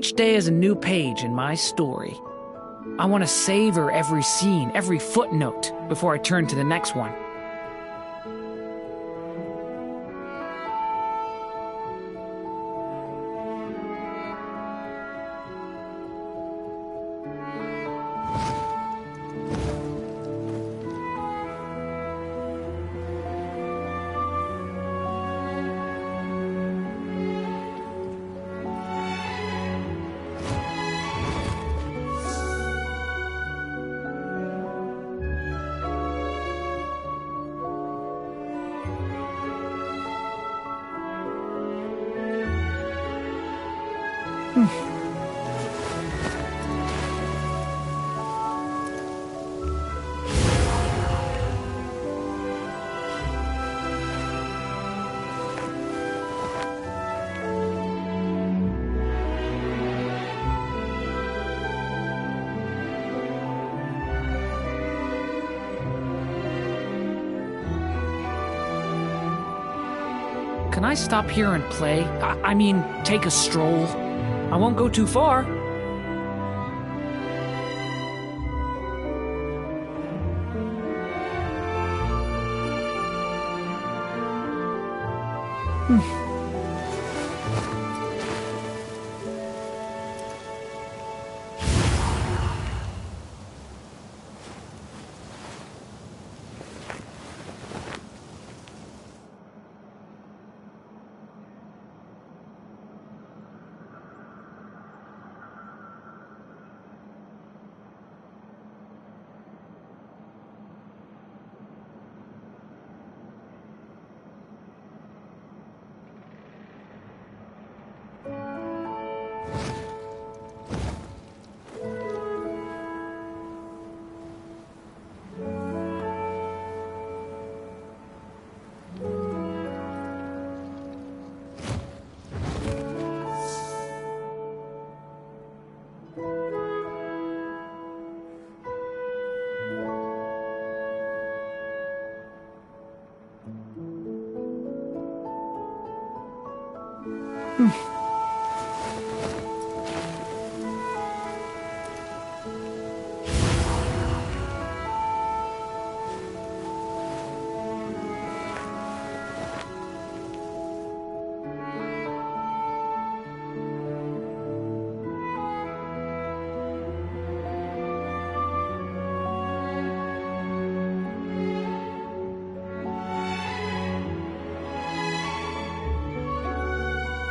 Each day is a new page in my story. I want to savor every scene, every footnote, before I turn to the next one. Can I stop here and play? I mean, take a stroll. I won't go too far.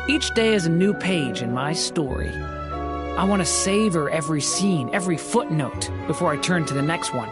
Each day is a new page in my story. I want to savor every scene, every footnote, before I turn to the next one.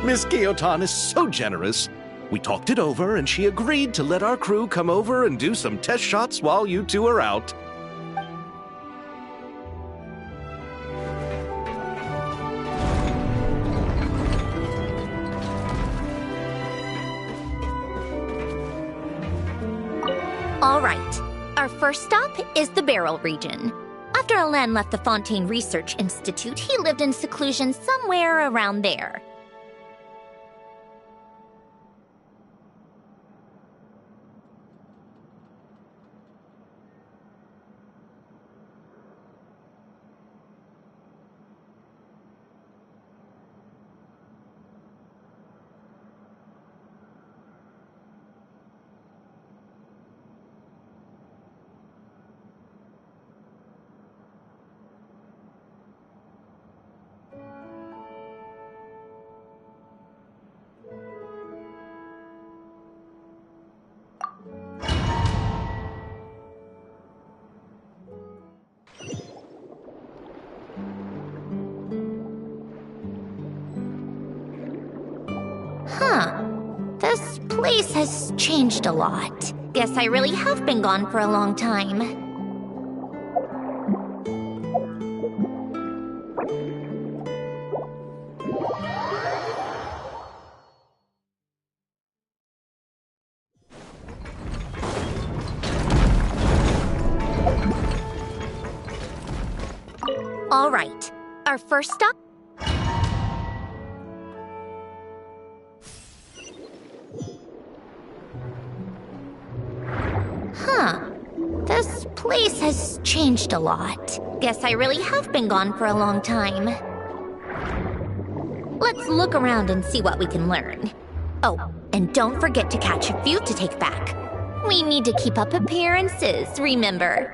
Miss Guillotin is so generous. We talked it over, and she agreed to let our crew come over and do some test shots while you two are out. All right. Our first stop is the Beryl region. After Alain left the Fontaine Research Institute, he lived in seclusion somewhere around there. Huh. This place has changed a lot. Guess I really have been gone for a long time. All right. Our first stop. Huh. This place has changed a lot. Guess I really have been gone for a long time. Let's look around and see what we can learn. Oh, and don't forget to catch a few to take back. We need to keep up appearances, remember?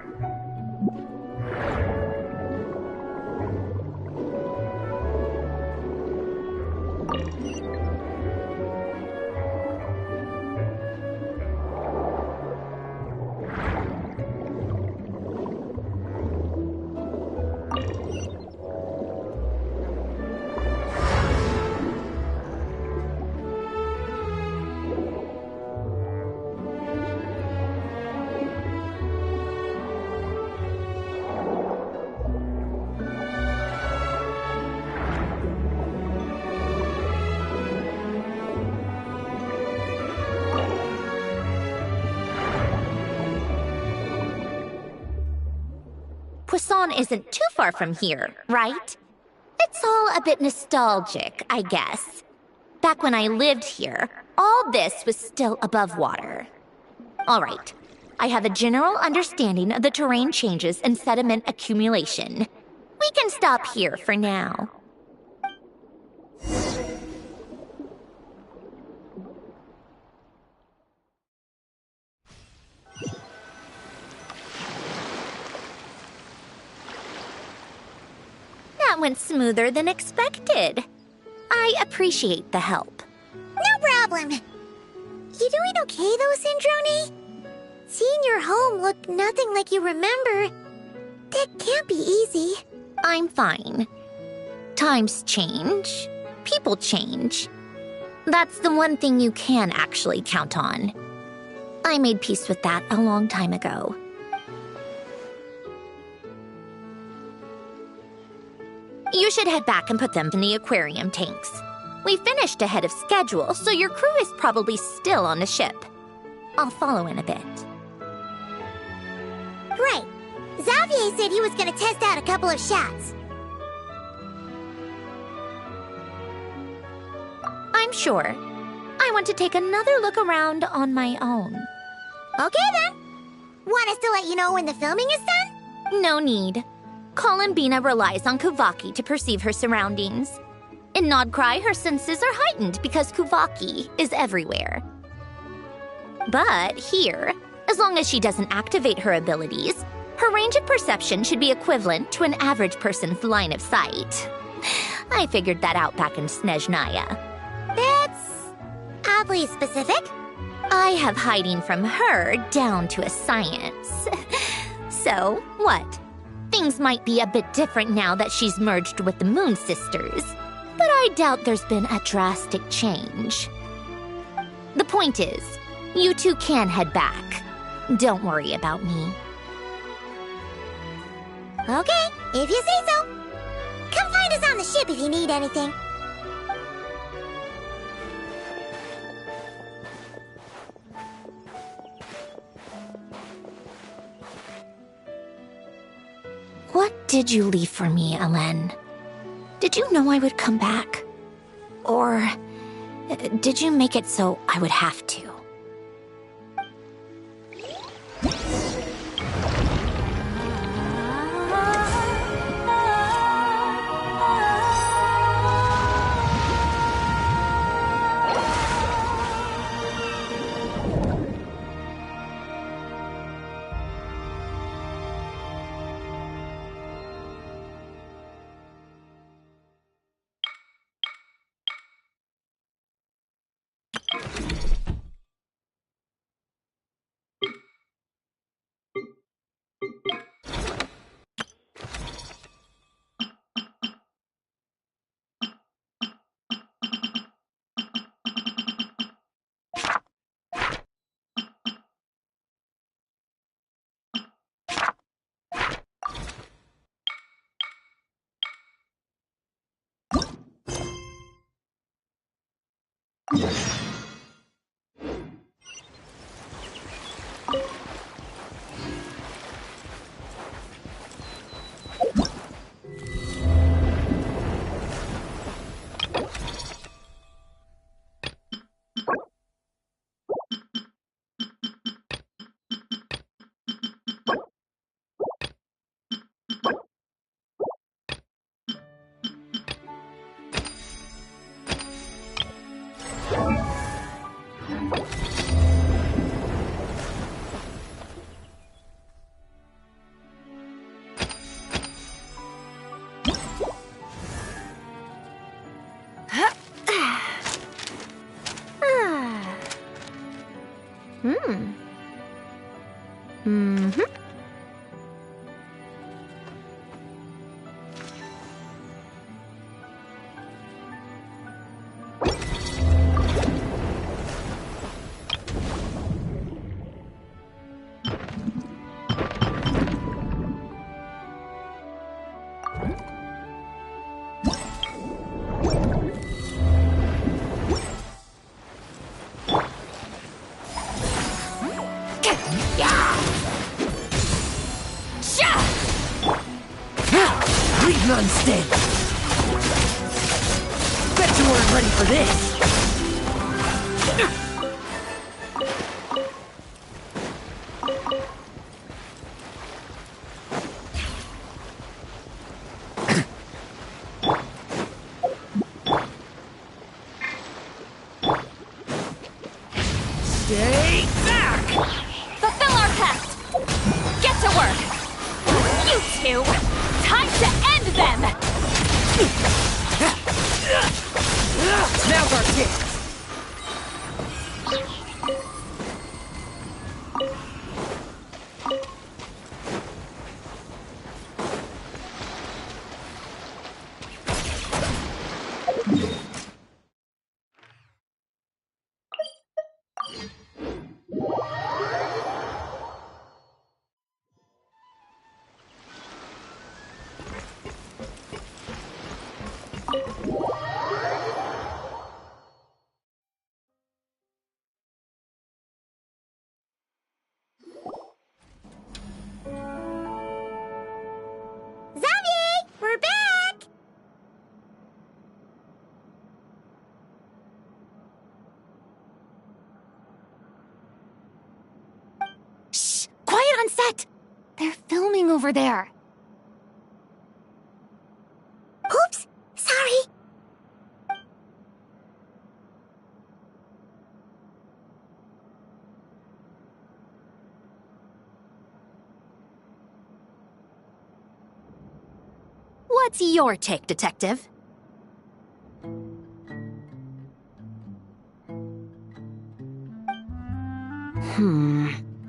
Poisson isn't too far from here, right? It's all a bit nostalgic, I guess. Back when I lived here, all this was still above water. All right, I have a general understanding of the terrain changes and sediment accumulation. We can stop here for now. That went smoother than expected. I appreciate the help. No problem. You doing okay though, Syndrome? Seeing your home look nothing like you remember, that can't be easy. I'm fine. Times change. People change. That's the one thing you can actually count on. I made peace with that a long time ago. You should head back and put them in the aquarium tanks. We finished ahead of schedule, so your crew is probably still on the ship. I'll follow in a bit. Right. Xavier said he was gonna test out a couple of shots. I'm sure. I want to take another look around on my own. Okay then. Want us to let you know when the filming is done? No need. Columbina relies on Kuvaki to perceive her surroundings. In Nodcry, her senses are heightened because Kuvaki is everywhere. But here, as long as she doesn't activate her abilities, her range of perception should be equivalent to an average person's line of sight. I figured that out back in Snezhnaya. That's oddly specific. I have hiding from her down to a science. So, what? Things might be a bit different now that she's merged with the Moon Sisters. but I doubt there's been a drastic change. The point is, you two can head back. Don't worry about me. Okay, if you say so. Come find us on the ship if you need anything. What did you leave for me, Ellen? Did you know I would come back? Or did you make it so I would have to? Unsteady. Bet you weren't ready for this. Stay back! Fulfill our pact! Get to work! You two! Time to end them! Now's our chance! We're back! Shh! Quiet on set! They're filming over there. Oops! Sorry! What's your take, Detective?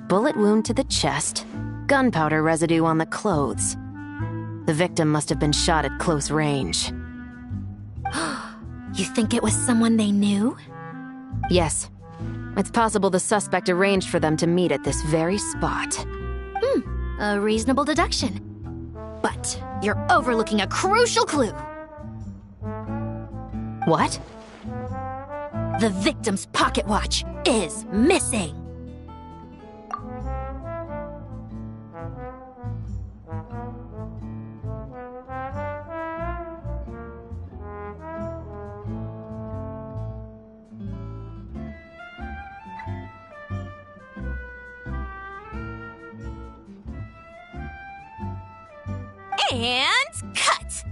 Bullet wound to the chest, gunpowder residue on the clothes. The victim must have been shot at close range. You think it was someone they knew? Yes. It's possible the suspect arranged for them to meet at this very spot. A reasonable deduction. But you're overlooking a crucial clue. What? The victim's pocket watch is missing. And cut!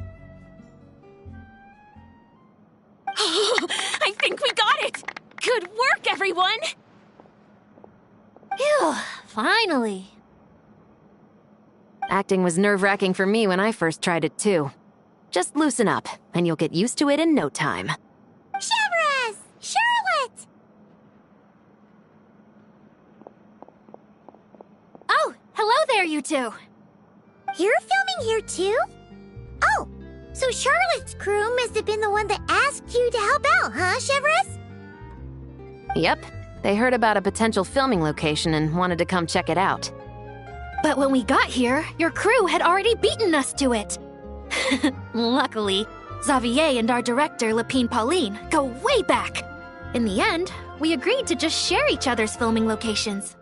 I think we got it! Good work, everyone! Phew, finally. Acting was nerve-wracking for me when I first tried it too. Just loosen up, and you'll get used to it in no time. Severus! Charlotte! Oh, hello there, you two. You're filming here too? Oh, so Charlotte's crew must have been the one that asked you to help out, huh, Severus? Yep. They heard about a potential filming location and wanted to come check it out. But when we got here, your crew had already beaten us to it. Luckily, Xavier and our director, Lapine Pauline, go way back. In the end, we agreed to just share each other's filming locations.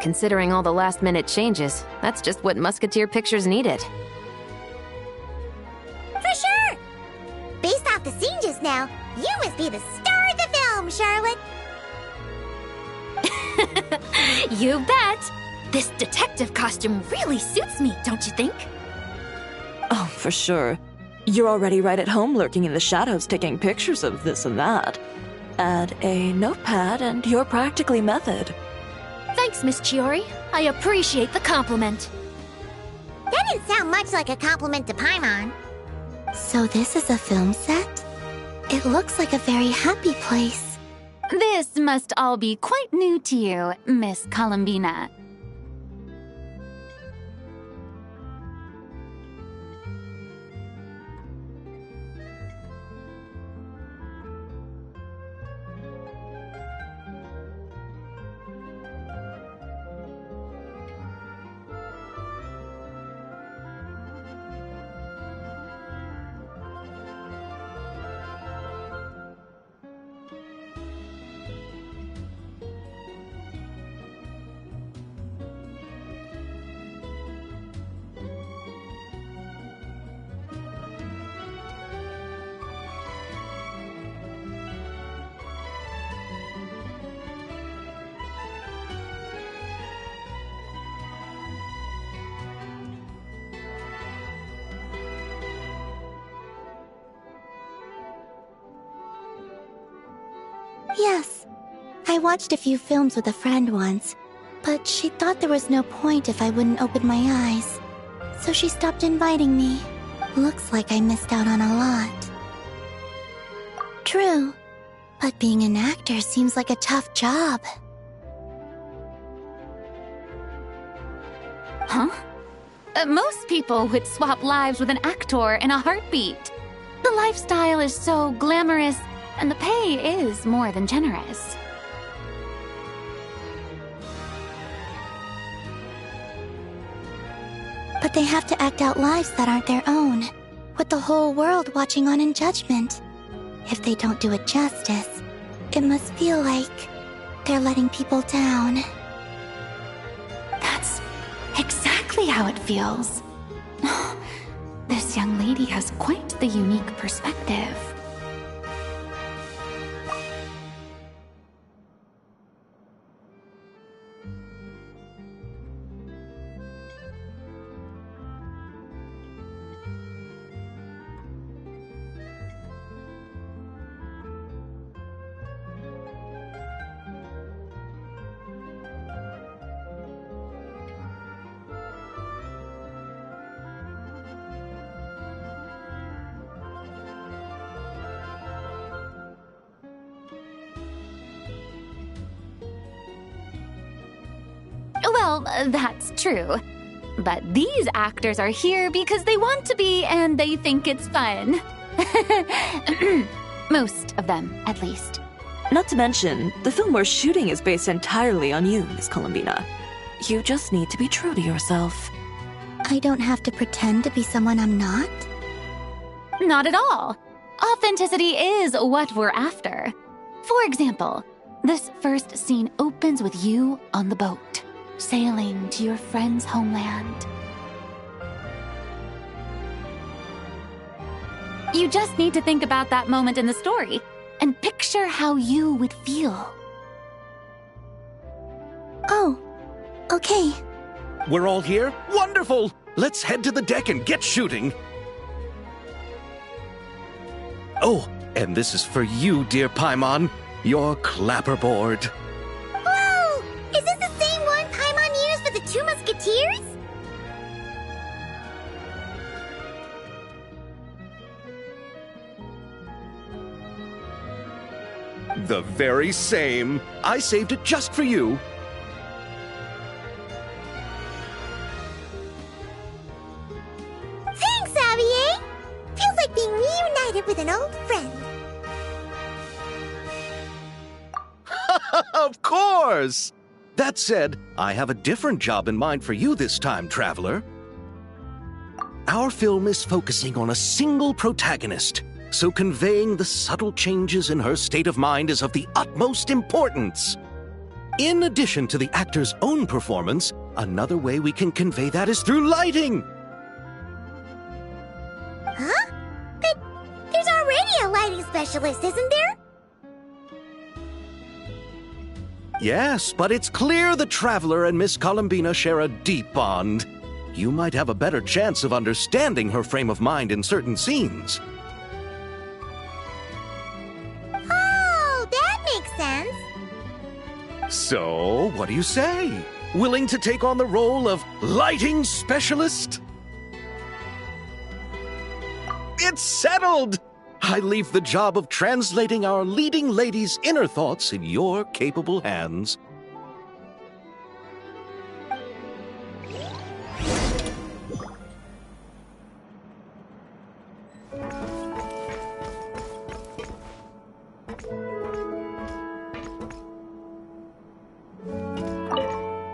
Considering all the last-minute changes, that's just what Musketeer Pictures needed. For sure! Based off the scene just now, you must be the star of the film, Charlotte! You bet! This detective costume really suits me, don't you think? Oh, for sure. You're already right at home lurking in the shadows taking pictures of this and that. Add a notepad and you're practically method. Thanks, Miss Chiori. I appreciate the compliment. That didn't sound much like a compliment to Paimon. So this is a film set? It looks like a very happy place. This must all be quite new to you, Miss Columbina. Yes. I watched a few films with a friend once, but she thought there was no point if I wouldn't open my eyes. So she stopped inviting me. Looks like I missed out on a lot. True, but being an actor seems like a tough job. Huh? Most people would swap lives with an actor in a heartbeat. The lifestyle is so glamorous, and the pay is more than generous. But they have to act out lives that aren't their own, with the whole world watching on in judgment. If they don't do it justice, it must feel like they're letting people down. That's exactly how it feels. This young lady has quite the unique perspective. Well, that's true. But these actors are here because they want to be and they think it's fun. Most of them, at least. Not to mention, the film we're shooting is based entirely on you, Miss Columbina. You just need to be true to yourself. I don't have to pretend to be someone I'm not? Not at all. Authenticity is what we're after. For example, this first scene opens with you on the boat, sailing to your friend's homeland. You just need to think about that moment in the story and picture how you would feel. Oh, okay. We're all here? Wonderful! Let's head to the deck and get shooting. Oh, and this is for you, dear Paimon, your clapperboard. Whoa! Is this the same one Paimon used for the Two Musketeers? The very same. I saved it just for you. Thanks, Xavier! Feels like being reunited with an old friend. Of course! That said, I have a different job in mind for you this time, Traveler. Our film is focusing on a single protagonist, so conveying the subtle changes in her state of mind is of the utmost importance. In addition to the actor's own performance, another way we can convey that is through lighting. Huh? But there's already a lighting specialist, isn't there? Yes, but it's clear the Traveler and Miss Columbina share a deep bond. You might have a better chance of understanding her frame of mind in certain scenes. Oh, that makes sense. So, what do you say? Willing to take on the role of lighting specialist? It's settled! I leave the job of translating our leading lady's inner thoughts in your capable hands.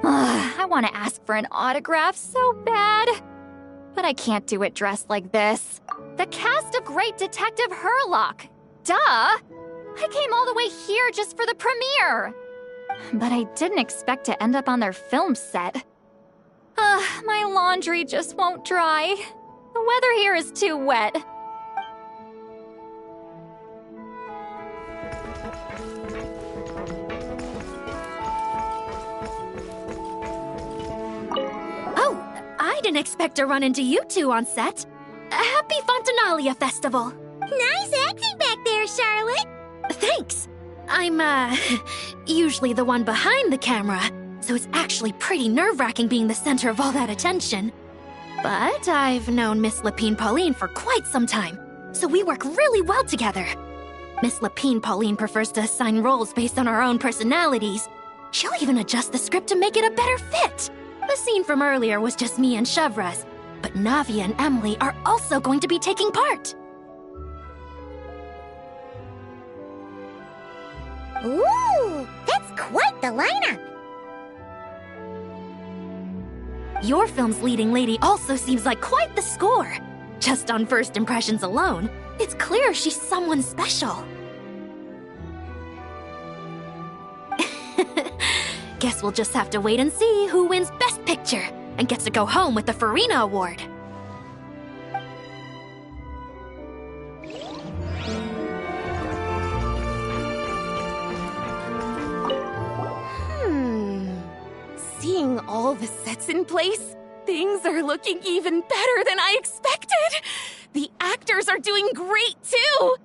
I want to ask for an autograph so bad. But I can't do it dressed like this. The cast of Great Detective Herlock. Duh! I came all the way here just for the premiere. But I didn't expect to end up on their film set. My laundry just won't dry. The weather here is too wet. Oh, I didn't expect to run into you two on set. Happy Fontanalia Festival! Nice acting back there, Charlotte! Thanks! I'm, usually the one behind the camera, so it's actually pretty nerve-wracking being the center of all that attention. But I've known Miss Lapine Pauline for quite some time, so we work really well together. Miss Lapine Pauline prefers to assign roles based on our own personalities. She'll even adjust the script to make it a better fit. The scene from earlier was just me and Chevres, but Navia and Emily are also going to be taking part. Ooh, that's quite the lineup! Your film's leading lady also seems like quite the score. Just on first impressions alone, it's clear she's someone special. Guess we'll just have to wait and see who wins Best Picture and gets to go home with the Farina Award. all the sets in place, things are looking even better than I expected. The actors are doing great, too.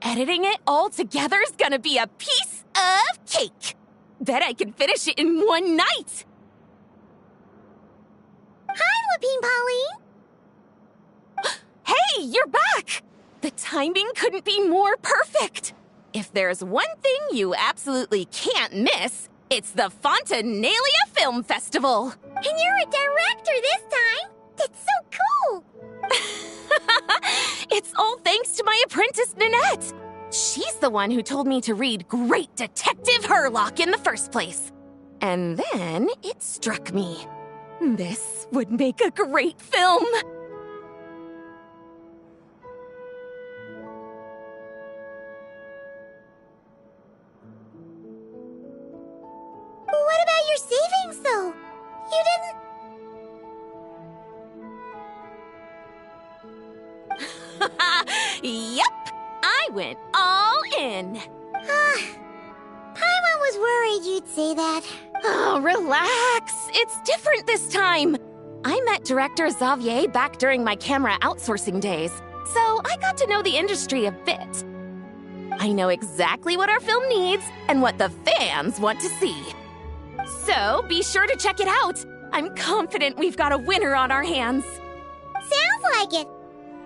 Editing it all together is gonna be a piece of cake. Bet I can finish it in one night. Hi, Lupine Pauline. Hey, you're back! The timing couldn't be more perfect. If there's one thing you absolutely can't miss, it's the Fontanalia Film Festival. And you're a director this time. That's so cool. It's all thanks to my apprentice, Nanette. She's the one who told me to read Great Detective Herlock in the first place. And then it struck me. This would make a great film. What about your savings, though? You didn't... Yep, I went all in. Paimon was worried you'd say that. Oh, relax. It's different this time. I met director Xavier back during my camera outsourcing days, so I got to know the industry a bit. I know exactly what our film needs and what the fans want to see. So be sure to check it out. I'm confident we've got a winner on our hands. Sounds like it.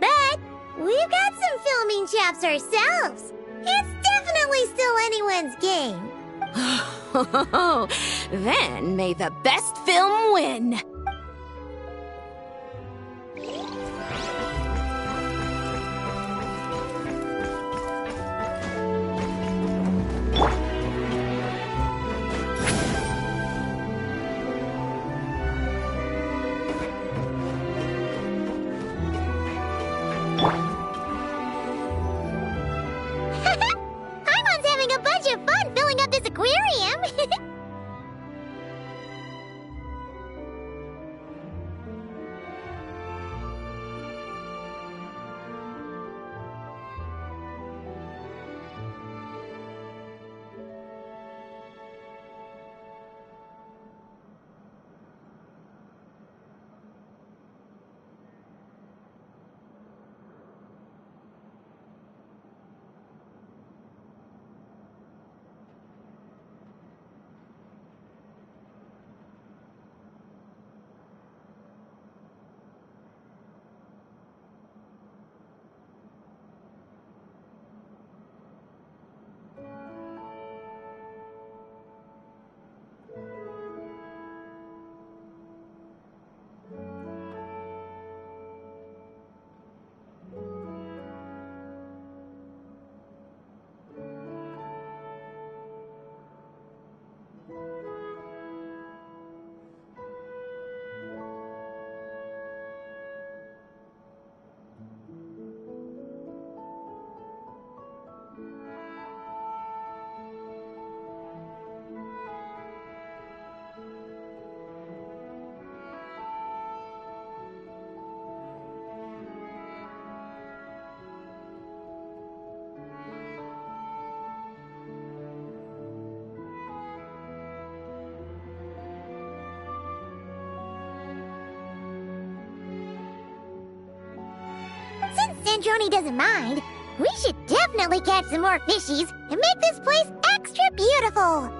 But we've got some filming chops ourselves. It's definitely still anyone's game. Then may the best film win. Paimon's having a bunch of fun filling up this aquarium. Since Sandrone doesn't mind, we should definitely catch some more fishies and make this place extra beautiful.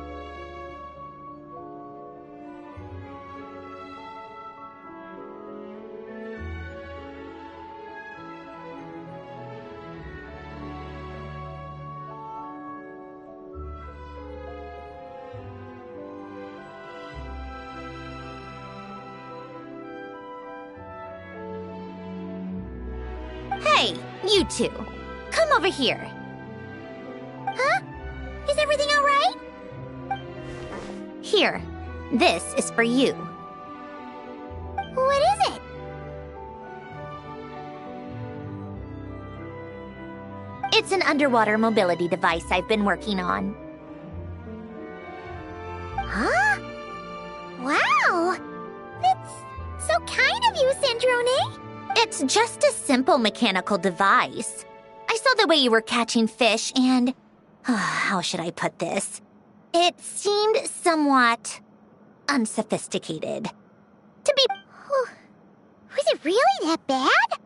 Hey, you two. Come over here. Huh? Is everything all right? Here. This is for you. What is it? It's an underwater mobility device I've been working on. Huh? Wow! That's so kind of you, Sandrone. It's just a simple mechanical device. I saw the way you were catching fish and... how should I put this? It seemed somewhat... unsophisticated. To be... Was it really that bad?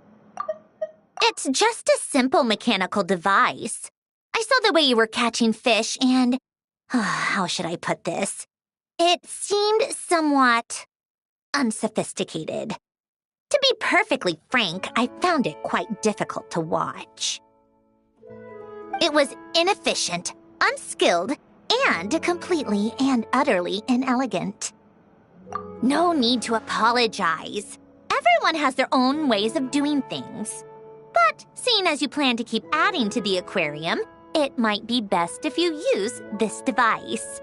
It's just a simple mechanical device. I saw the way you were catching fish and... how should I put this? It seemed somewhat unsophisticated. To be perfectly frank, I found it quite difficult to watch. It was inefficient, unskilled, and completely and utterly inelegant. No need to apologize. Everyone has their own ways of doing things. But seeing as you plan to keep adding to the aquarium, it might be best if you use this device.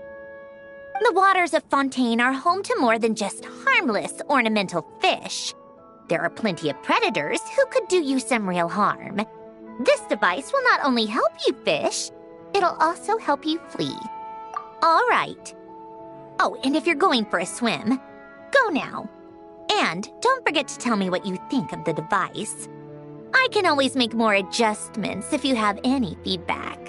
The waters of Fontaine are home to more than just harmless ornamental fish. There are plenty of predators who could do you some real harm. This device will not only help you fish, it'll also help you flee. All right. Oh, and if you're going for a swim, go now. And don't forget to tell me what you think of the device. I can always make more adjustments if you have any feedback.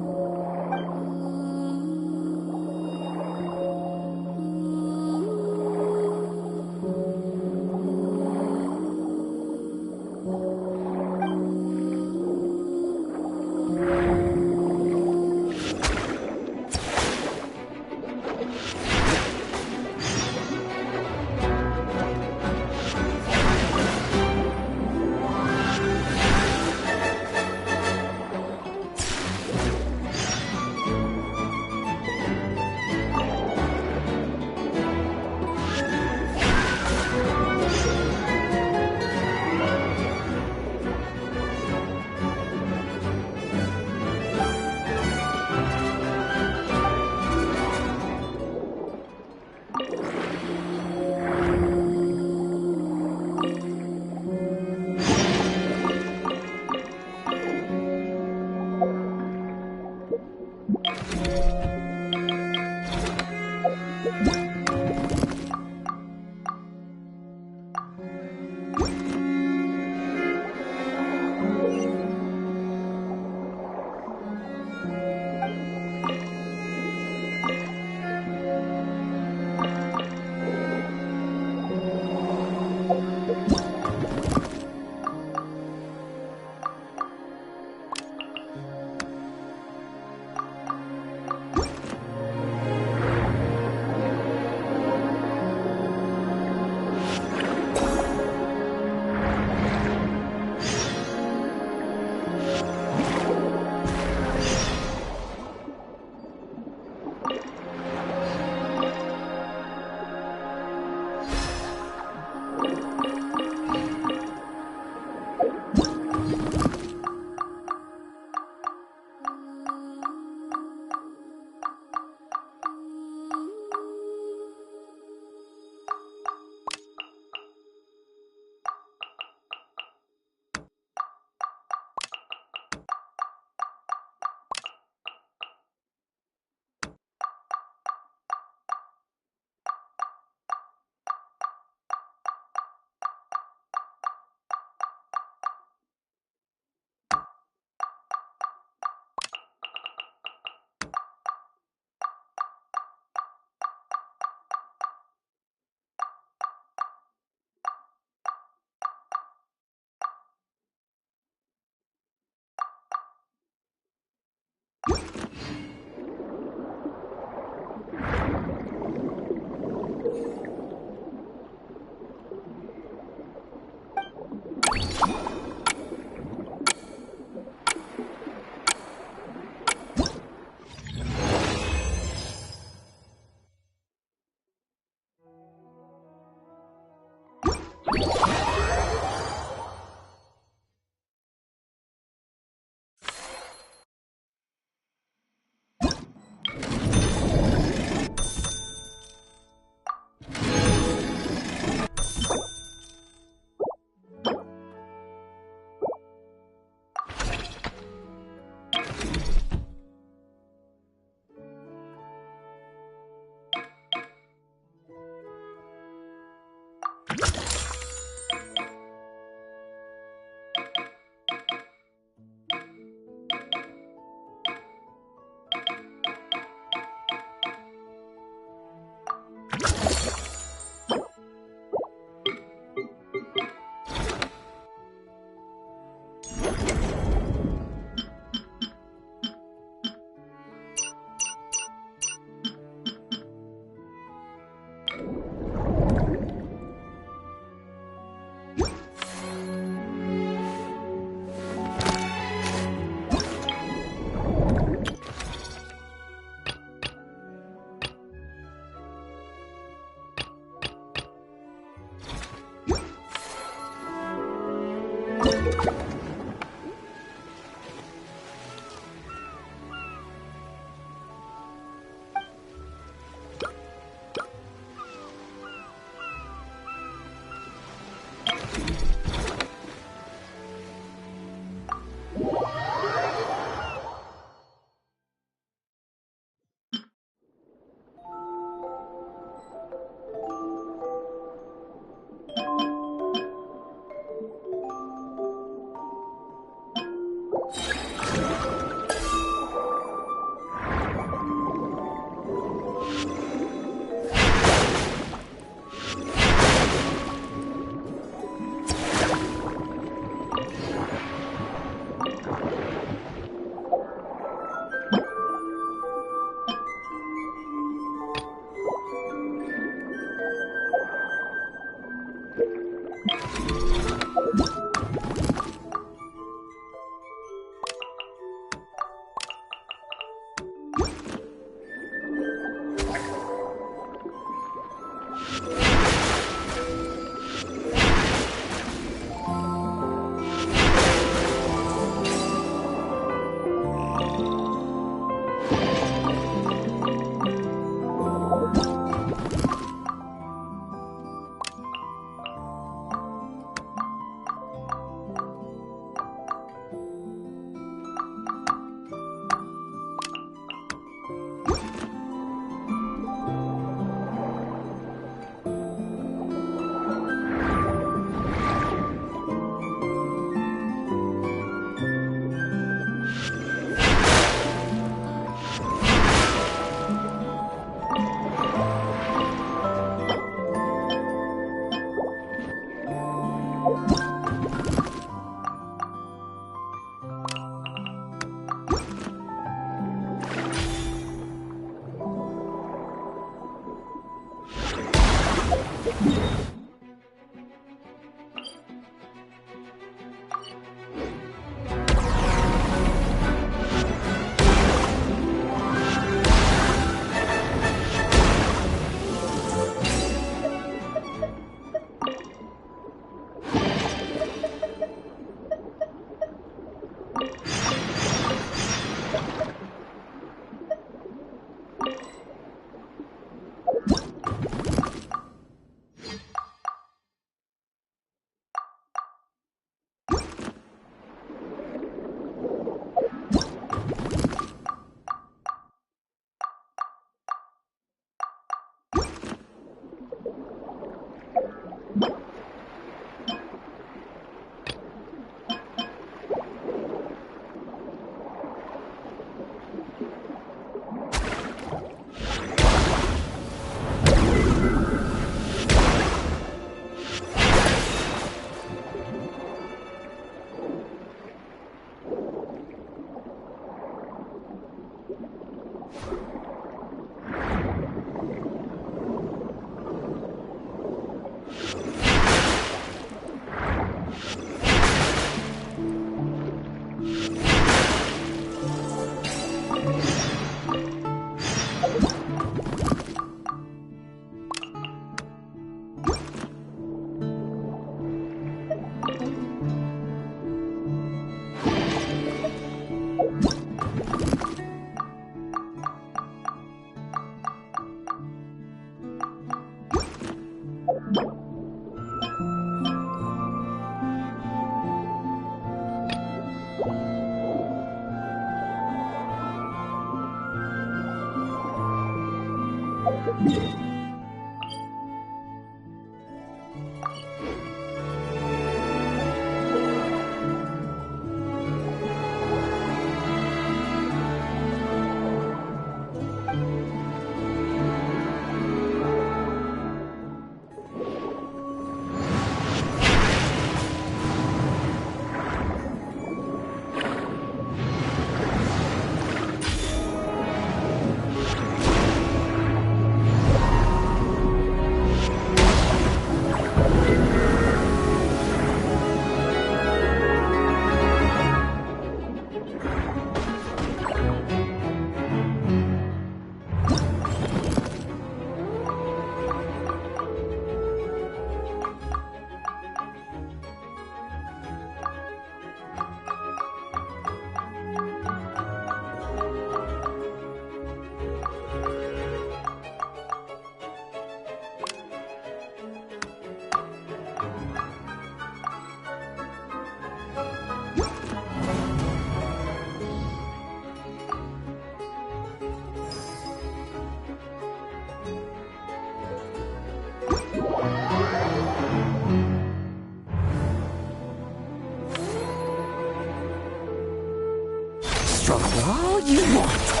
Struggle all you want.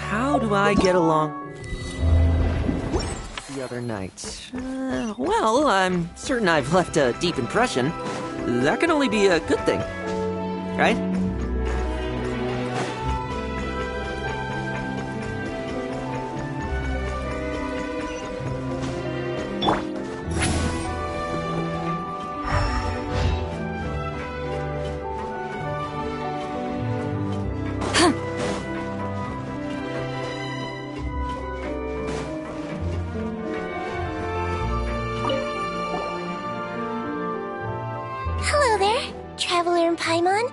How do I get along the other night? Well, I'm certain I've left a deep impression. That can only be a good thing, right? Hello there, Traveler in Paimon.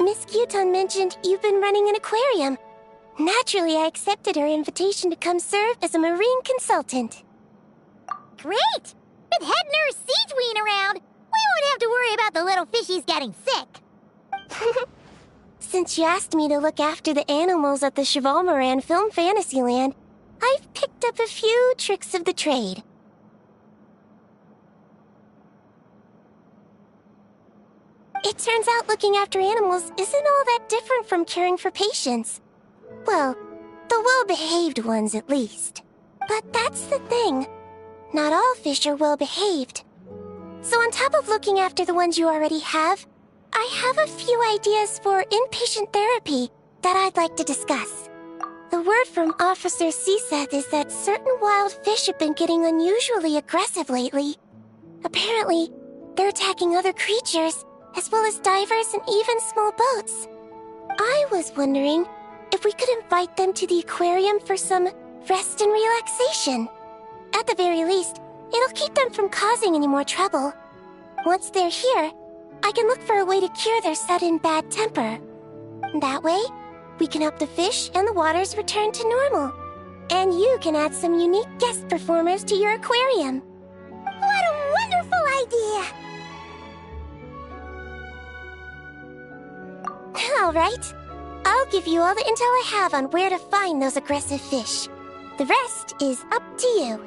Miss Gyuton mentioned you've been running an aquarium. Naturally, I accepted her invitation to come serve as a marine consultant. Great! With head nurse Siegeween around, we won't have to worry about the little fishies getting sick. Since you asked me to look after the animals at the Chevalmoran Film Fantasyland, I've picked up a few tricks of the trade. It turns out looking after animals isn't all that different from caring for patients. Well, the well-behaved ones at least. But that's the thing. Not all fish are well-behaved. So on top of looking after the ones you already have, I have a few ideas for inpatient therapy that I'd like to discuss. The word from Officer Ceseth is that certain wild fish have been getting unusually aggressive lately. Apparently, they're attacking other creatures, as well as divers and even small boats. I was wondering if we could invite them to the aquarium for some rest and relaxation. At the very least, it'll keep them from causing any more trouble. Once they're here, I can look for a way to cure their sudden bad temper. That way, we can help the fish and the waters return to normal. And you can add some unique guest performers to your aquarium. What a wonderful idea! All right. I'll give you all the intel I have on where to find those aggressive fish. The rest is up to you.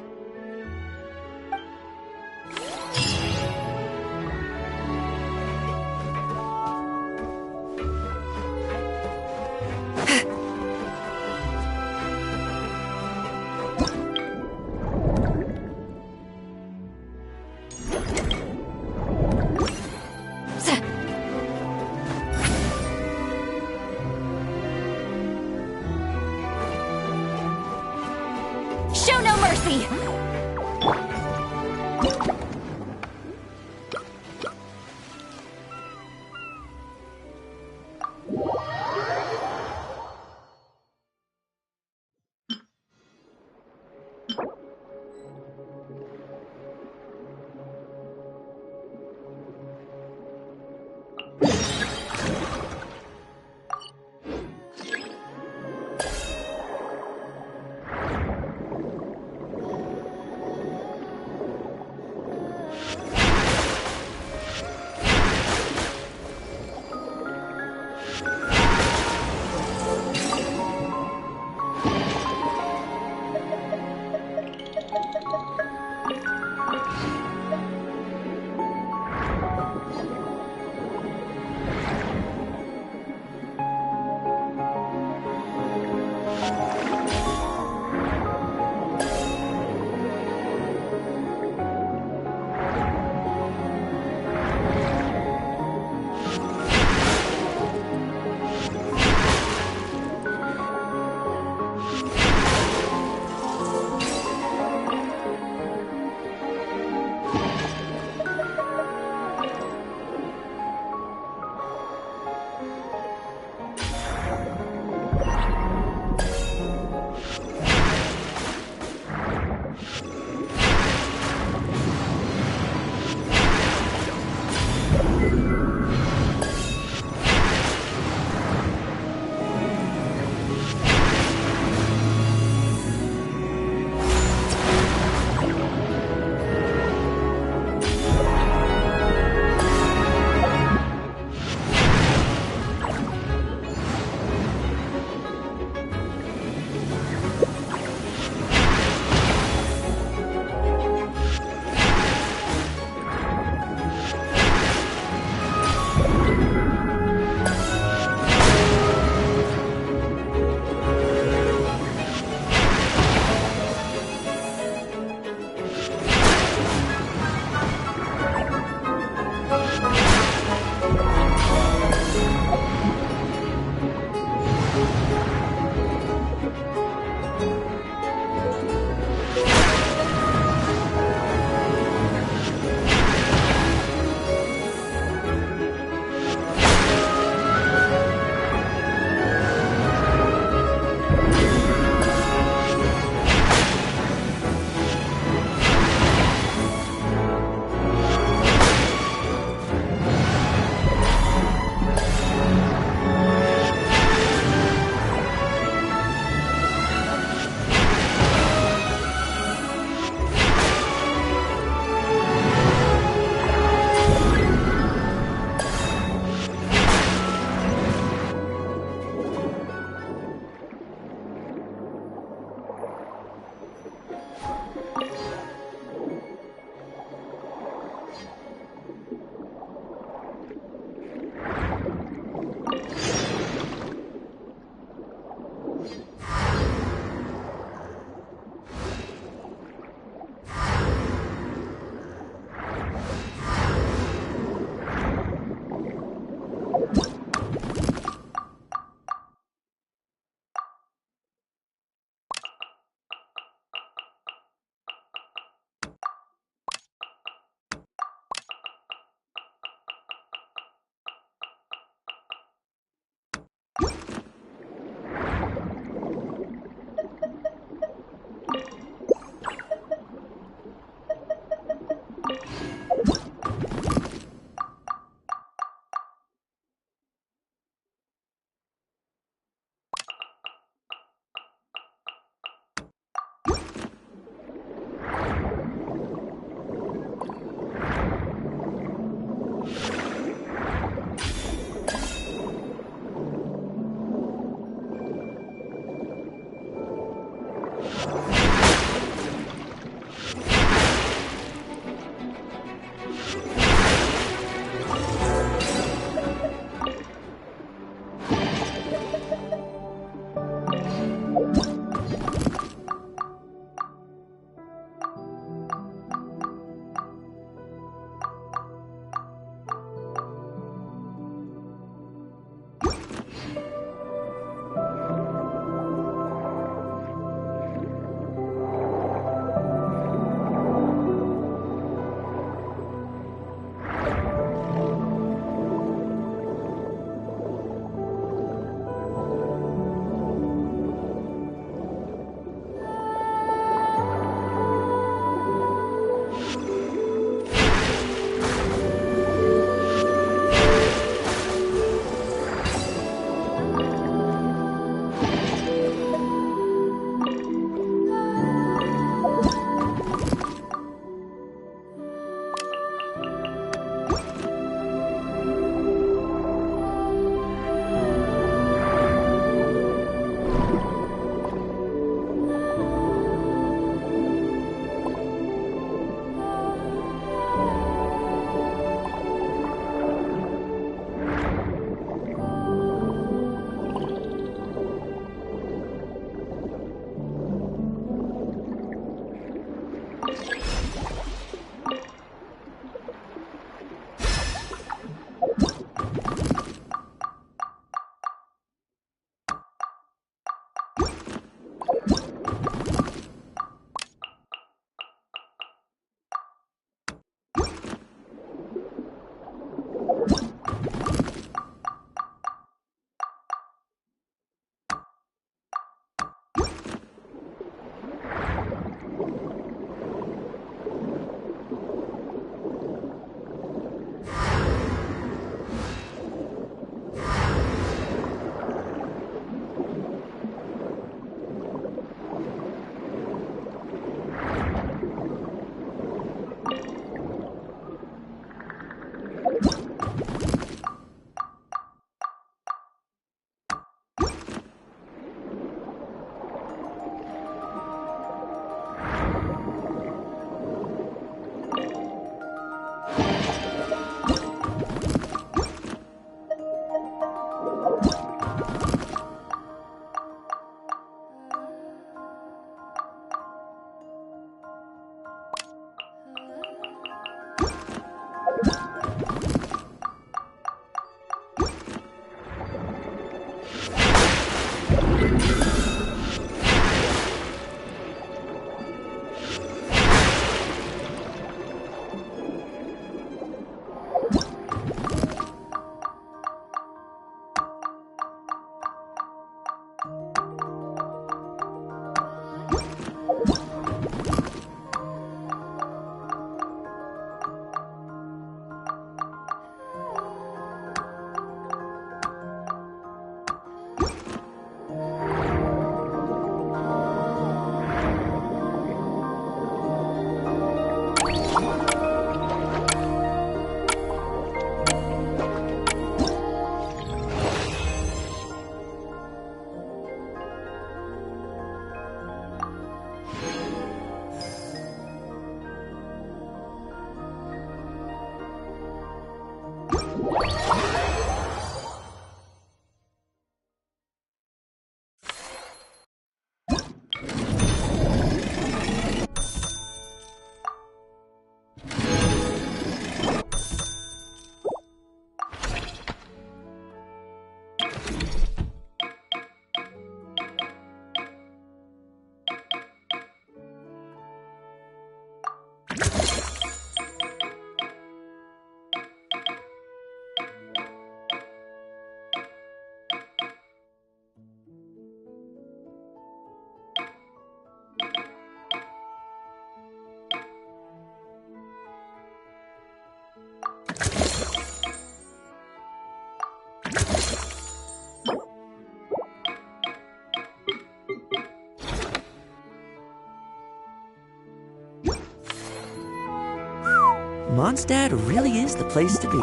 Mondstadt really is the place to be.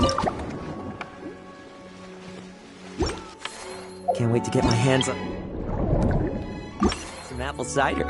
Can't wait to get my hands on some apple cider.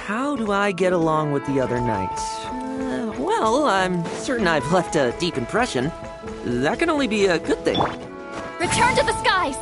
how do I get along with the other knights? Well, I'm certain I've left a deep impression. That can only be a good thing. Return to the skies!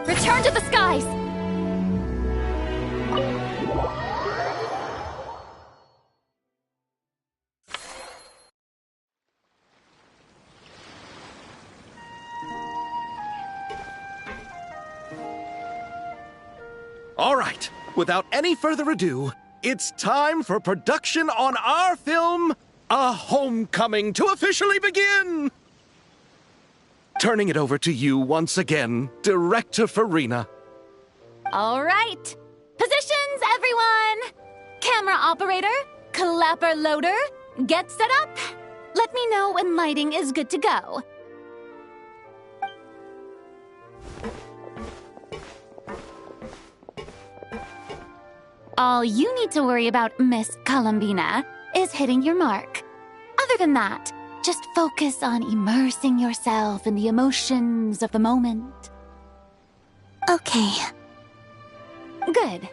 Return to the skies! All right, without any further ado, it's time for production on our film, A Homecoming, to officially begin! Turning it over to you once again, Director Farina. All right. Positions, everyone! Camera operator, clapper loader, get set up. Let me know when lighting is good to go. All you need to worry about, Miss Columbina, is hitting your mark. Other than that, just focus on immersing yourself in the emotions of the moment. Okay. Good.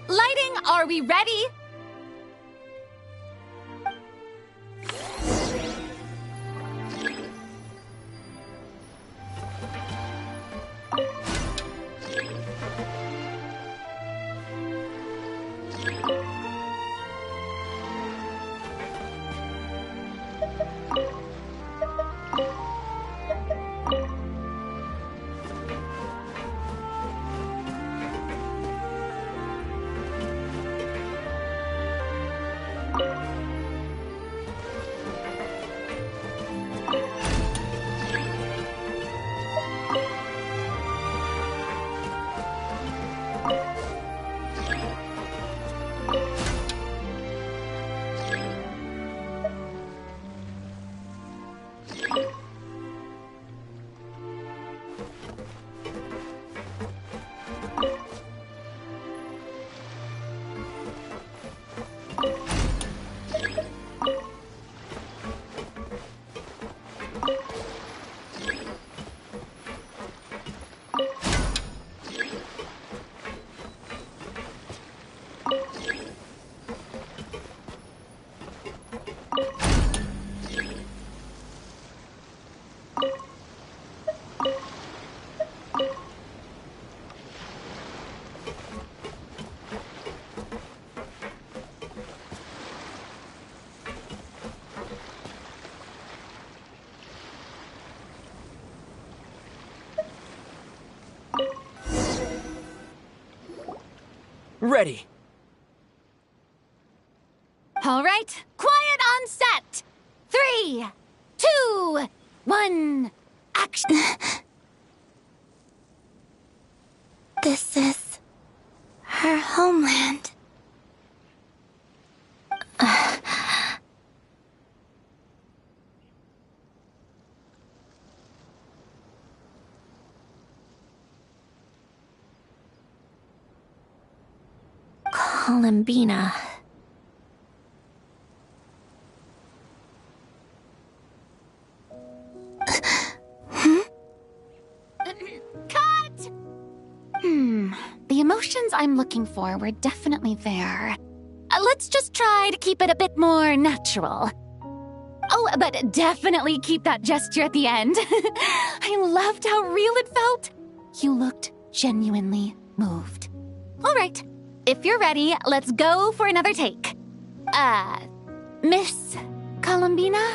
Lighting, are we ready? Ready. All right, quiet on set. 3, 2, 1, action. This is her homeland. Columbina. Cut! The emotions I'm looking for were definitely there. Let's just try to keep it a bit more natural. Oh, but definitely keep that gesture at the end. I loved how real it felt. You looked genuinely moved. All right, if you're ready, let's go for another take. Miss Columbina?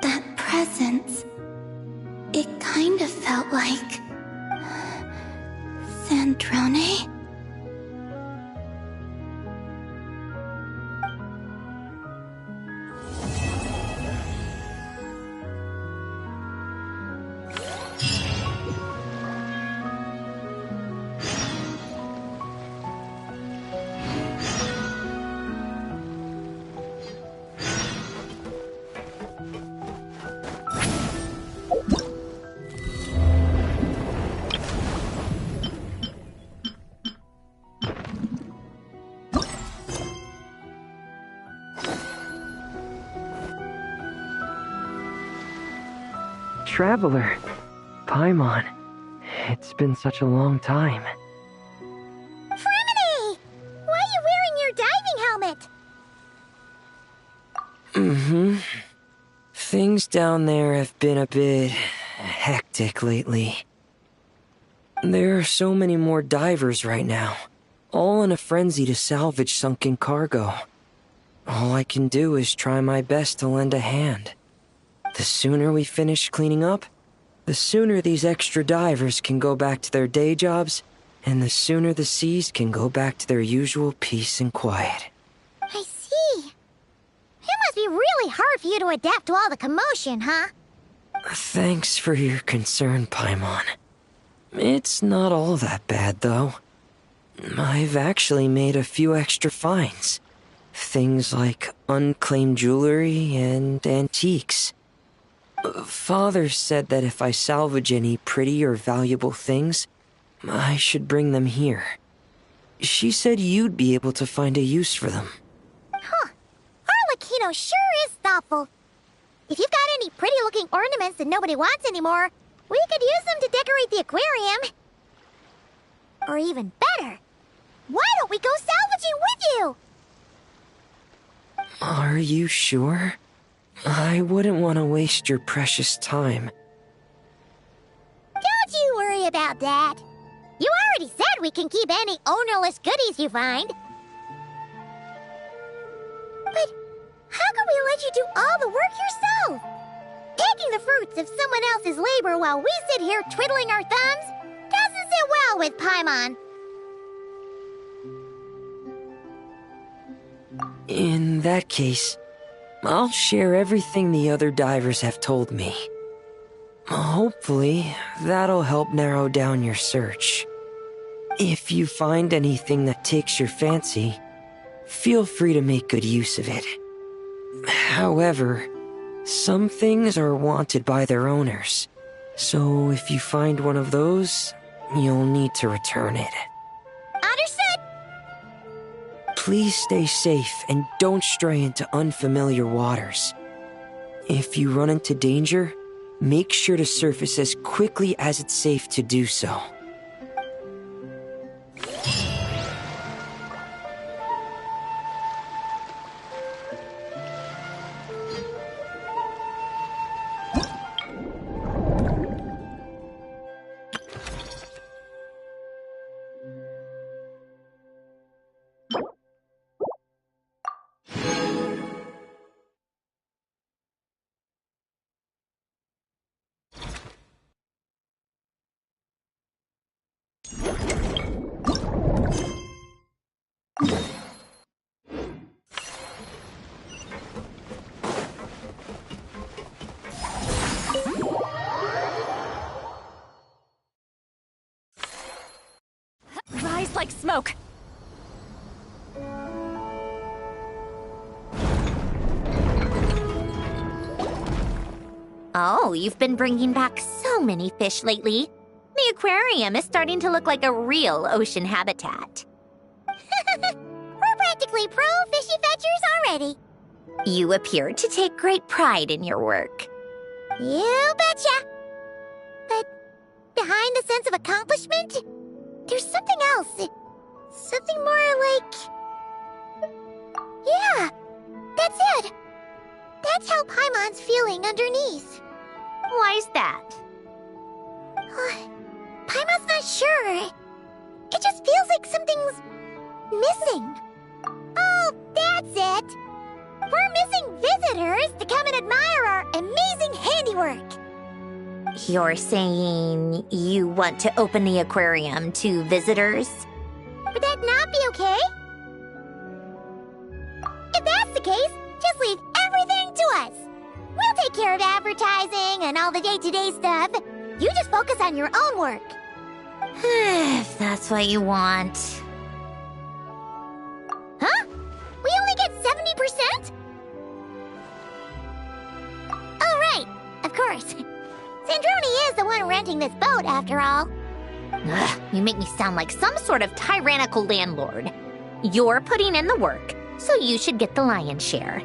That presence. It kind of felt like... Sandrone? Traveler, Paimon, it's been such a long time. Fremini! Why are you wearing your diving helmet? Things down there have been a bit hectic lately. There are so many more divers right now, all in a frenzy to salvage sunken cargo. All I can do is try my best to lend a hand. The sooner we finish cleaning up, the sooner these extra divers can go back to their day jobs, and the sooner the seas can go back to their usual peace and quiet. I see. It must be really hard for you to adapt to all the commotion, huh? Thanks for your concern, Paimon. It's not all that bad, though. I've actually made a few extra finds. Things like unclaimed jewelry and antiques. Father said that if I salvage any pretty or valuable things, I should bring them here. She said you'd be able to find a use for them. Huh. Arlecchino sure is thoughtful. If you've got any pretty-looking ornaments that nobody wants anymore, we could use them to decorate the aquarium. Or even better, why don't we go salvaging with you? Are you sure? I wouldn't want to waste your precious time. Don't you worry about that. You already said we can keep any ownerless goodies you find. But how can we let you do all the work yourself? Taking the fruits of someone else's labor while we sit here twiddling our thumbs doesn't sit well with Paimon. In that case, I'll share everything the other divers have told me. Hopefully, that'll help narrow down your search. If you find anything that takes your fancy, feel free to make good use of it. However, some things are wanted by their owners, so if you find one of those, you'll need to return it. Understood! Please stay safe and don't stray into unfamiliar waters. If you run into danger, make sure to surface as quickly as it's safe to do so. Rise like smoke! Oh, you've been bringing back so many fish lately. The aquarium is starting to look like a real ocean habitat. We're practically pro fishy fetchers already. You appear to take great pride in your work. You betcha. But behind the sense of accomplishment, there's something else. Something more like... Yeah, that's it. That's how Paimon's feeling underneath. Why's that? Paimon's not sure. It just feels like something's missing. Oh, that's it. We're missing visitors to come and admire our amazing handiwork. You're saying you want to open the aquarium to visitors? Would that not be okay? If that's the case, just leave everything to us. We'll take care of advertising and all the day-to-day stuff. You just focus on your own work. If that's what you want. Huh? We only get 70%? Oh, right. Of course. Sandroni is the one renting this boat, after all. Ugh, you make me sound like some sort of tyrannical landlord. You're putting in the work, so you should get the lion's share.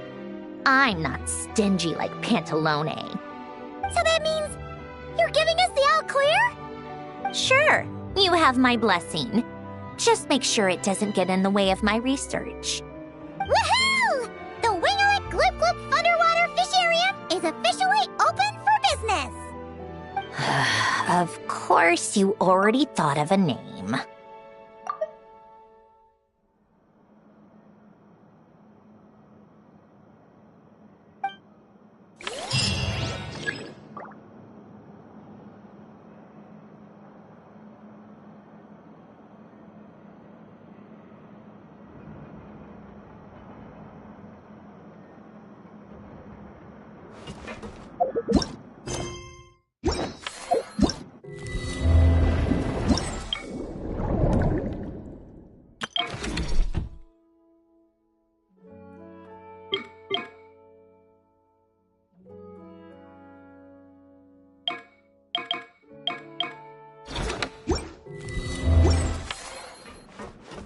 I'm not stingy like Pantalone. So that means you're giving us the all clear? Sure, you have my blessing. Just make sure it doesn't get in the way of my research. Woohoo! The Winglet Gloop Gloop Underwater Fisharium is officially open for business! Of course, you already thought of a name.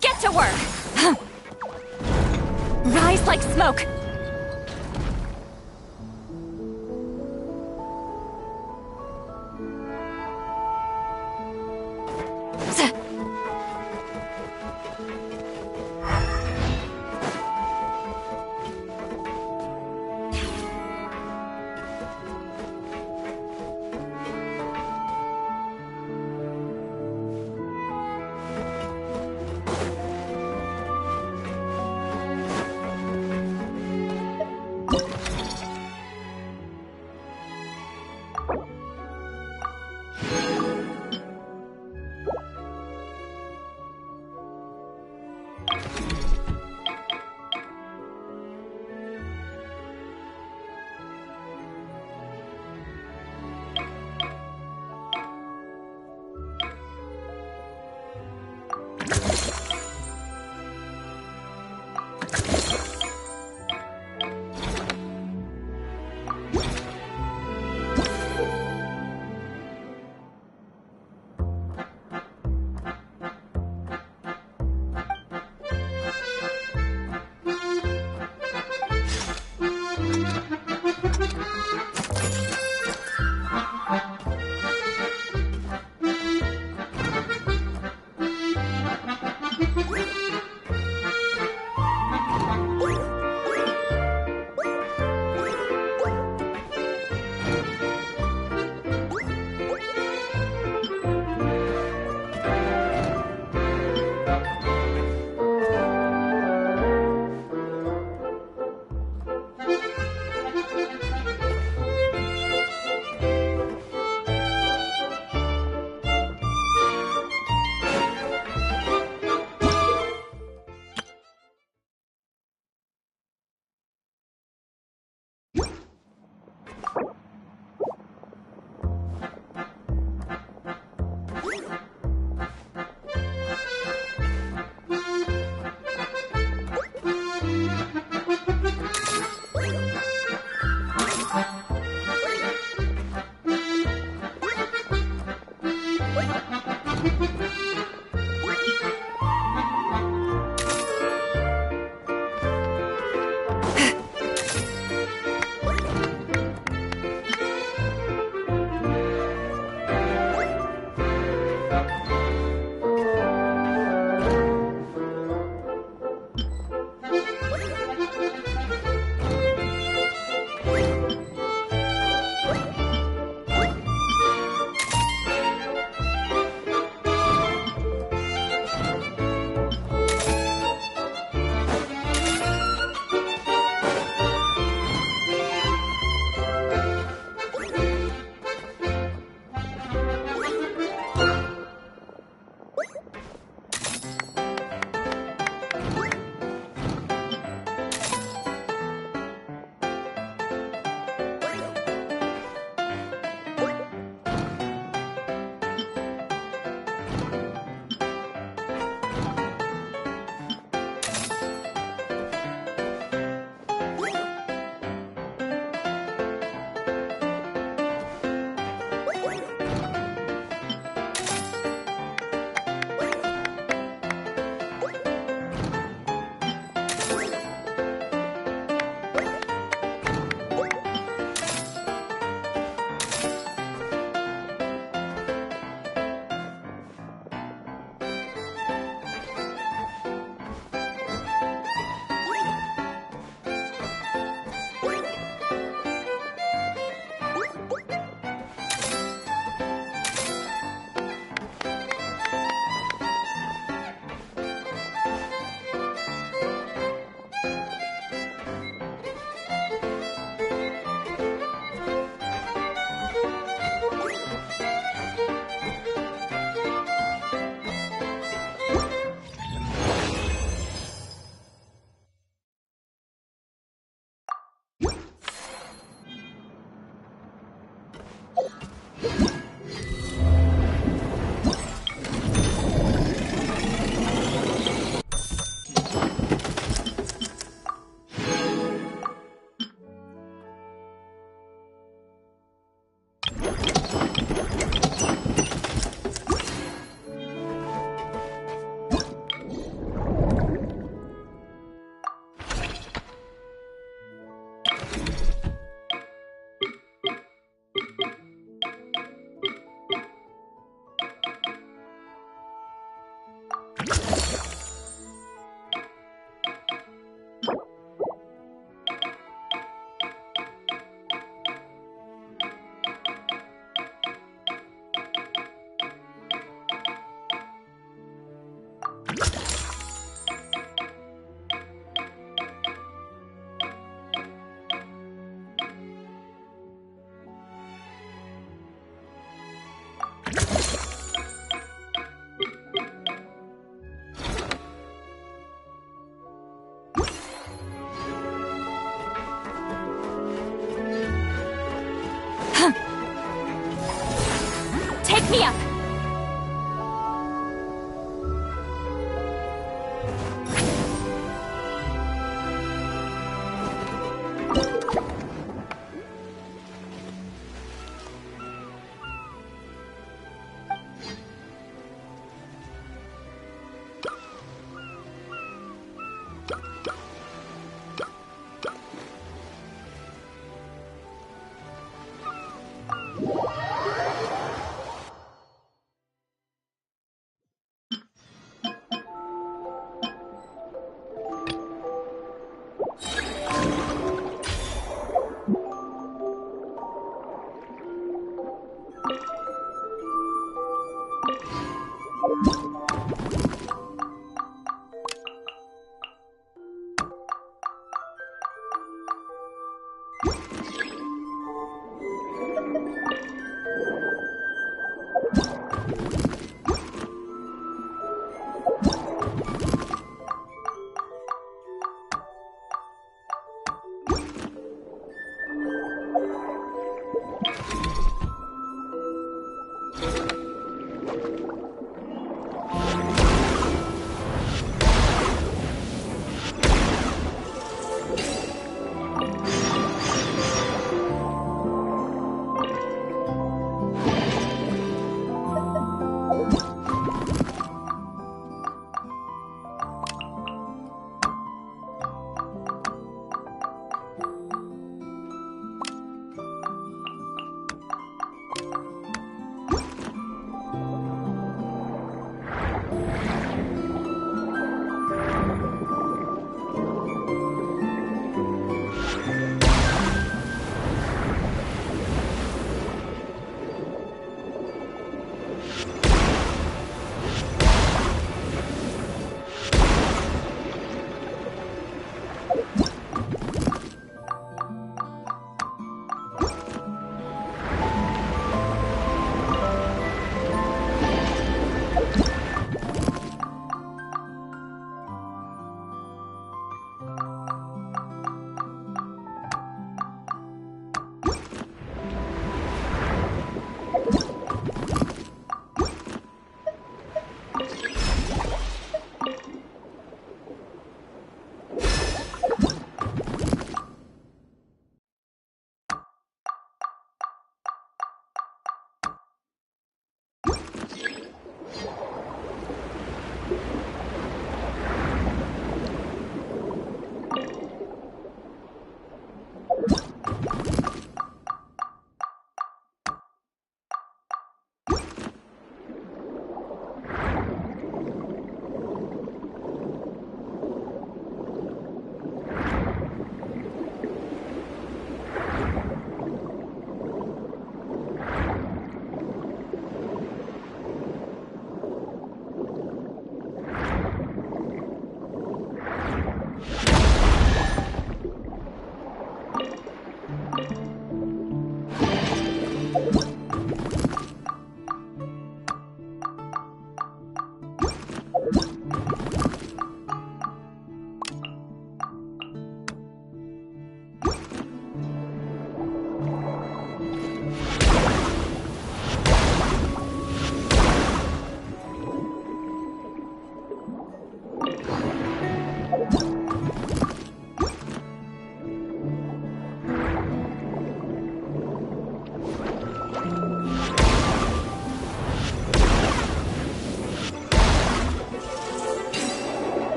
Get to work! Rise like smoke! Back me up!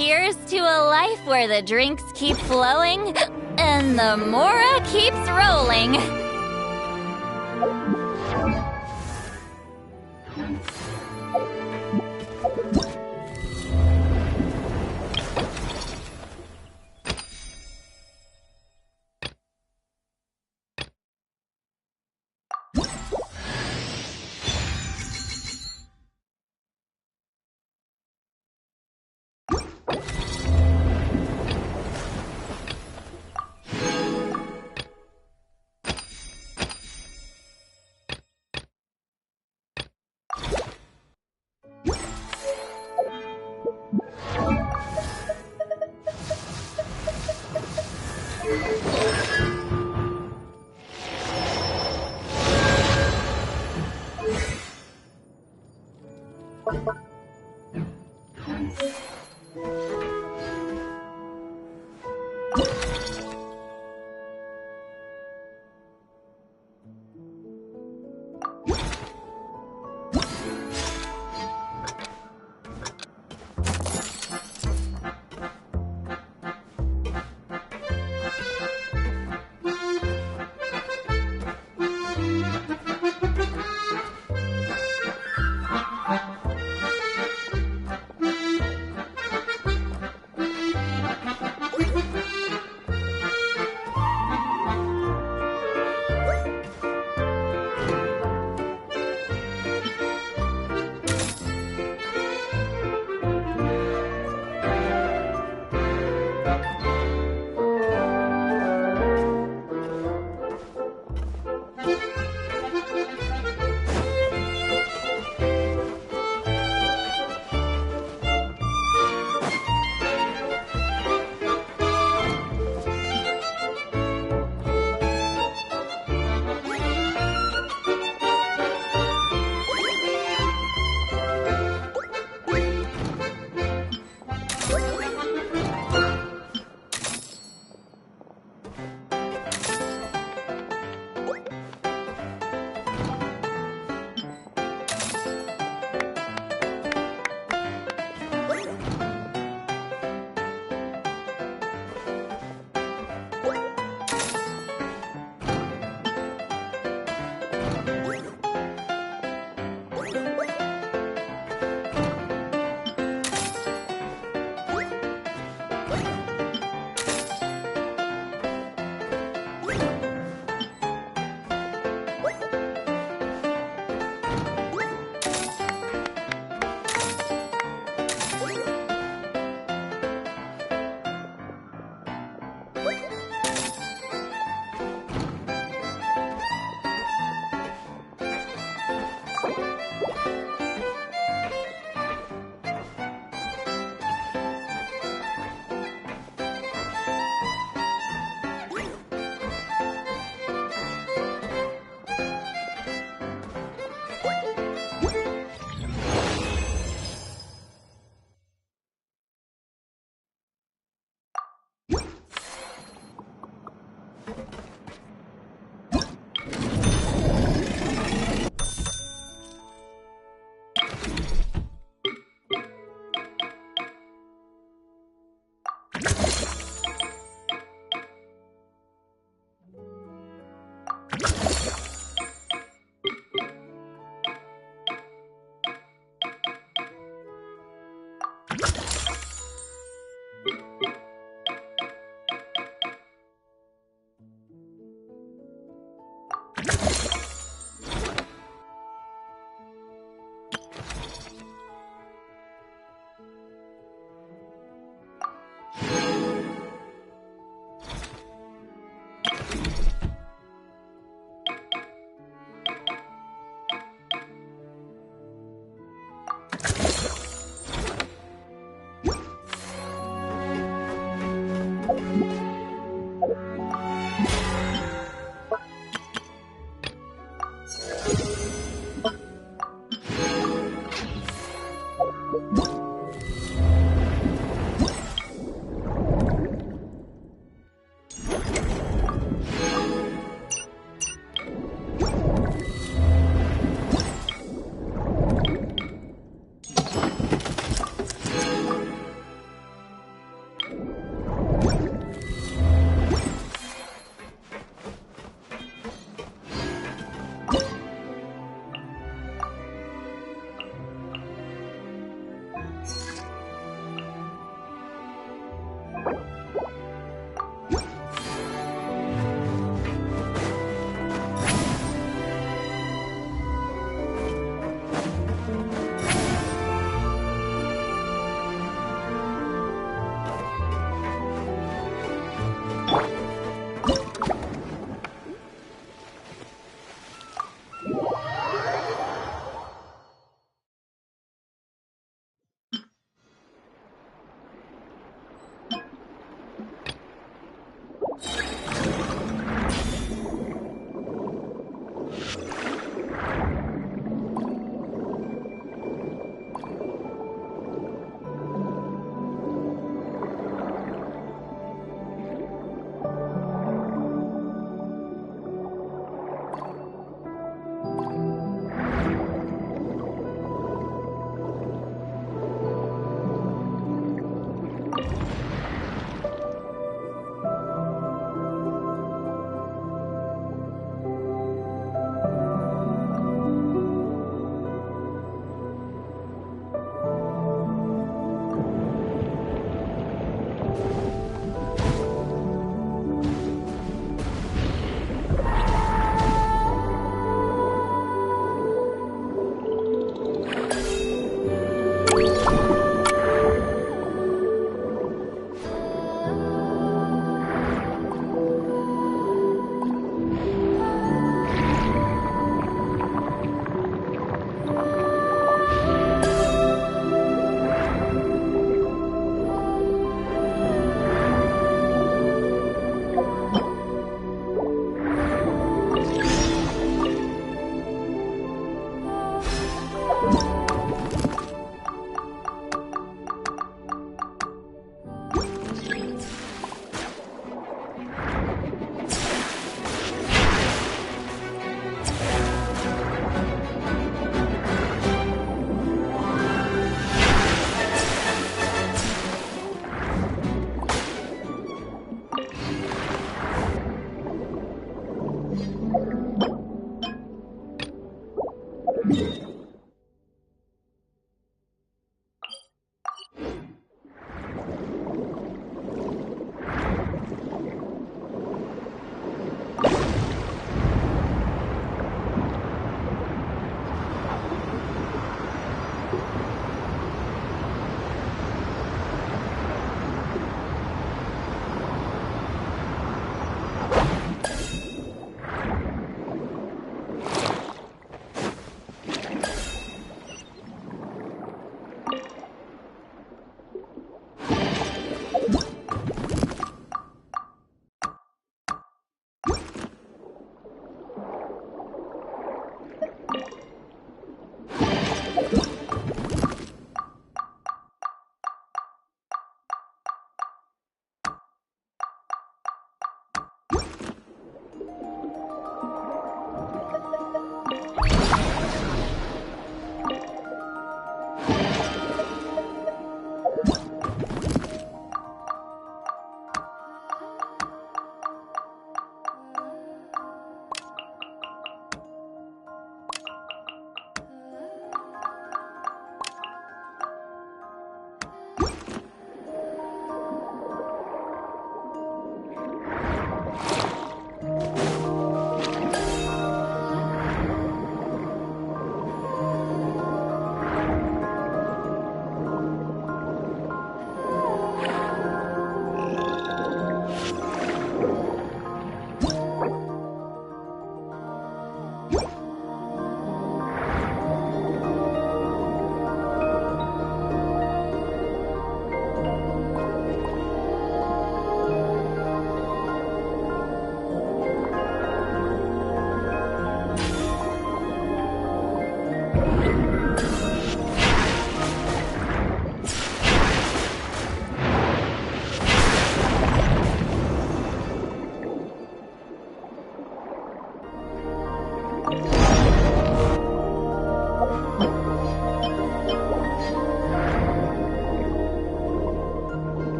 Here's to a life where the drinks keep flowing and the Mora keeps rolling.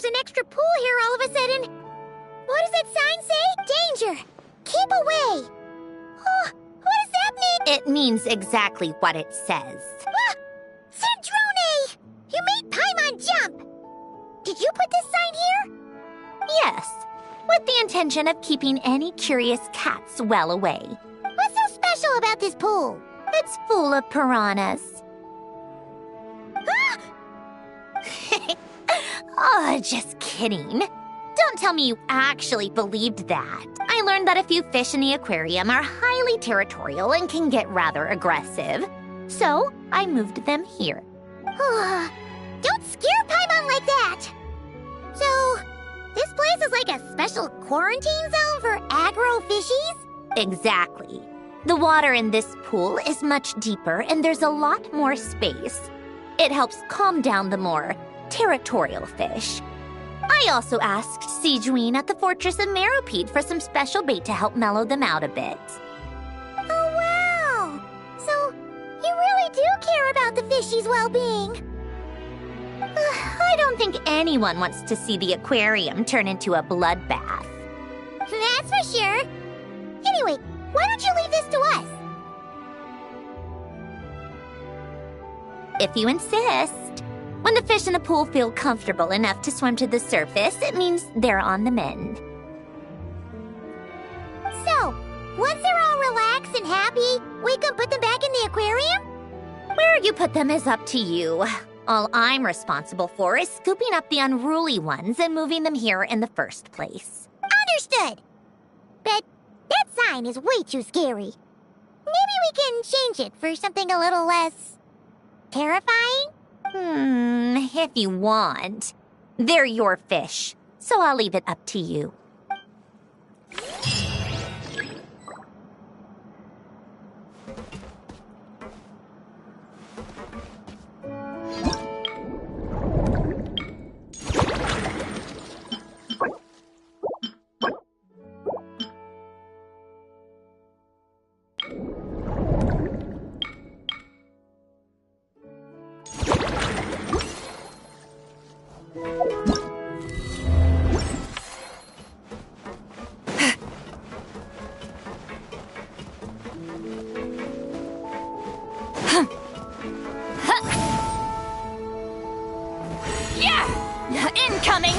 there's an extra pool here all of a sudden. What does that sign say? Danger! Keep away! Oh, what does that mean? It means exactly what it says. Ah! Cedrone! You made Paimon jump! Did you put this sign here? Yes, with the intention of keeping any curious cats well away. What's so special about this pool? It's full of piranhas. Ah! Oh, just kidding. Don't tell me you actually believed that. I learned that a few fish in the aquarium are highly territorial and can get rather aggressive. So, I moved them here. Don't scare Paimon like that! So, this place is like a special quarantine zone for aggro fishies? Exactly. The water in this pool is much deeper and there's a lot more space. It helps calm down the more territorial fish. I also asked Sijuin at the Fortress of Meropede for some special bait to help mellow them out a bit. Oh, wow! So, you really do care about the fishies' well-being. I don't think anyone wants to see the aquarium turn into a bloodbath. That's for sure. Anyway, why don't you leave this to us? If you insist. When the fish in the pool feel comfortable enough to swim to the surface, it means they're on the mend. So, once they're all relaxed and happy, we can put them back in the aquarium? Where you put them is up to you. All I'm responsible for is scooping up the unruly ones and moving them here in the first place. Understood. But that sign is way too scary. Maybe we can change it for something a little less terrifying? If you want. They're your fish, so I'll leave it up to you. Incoming!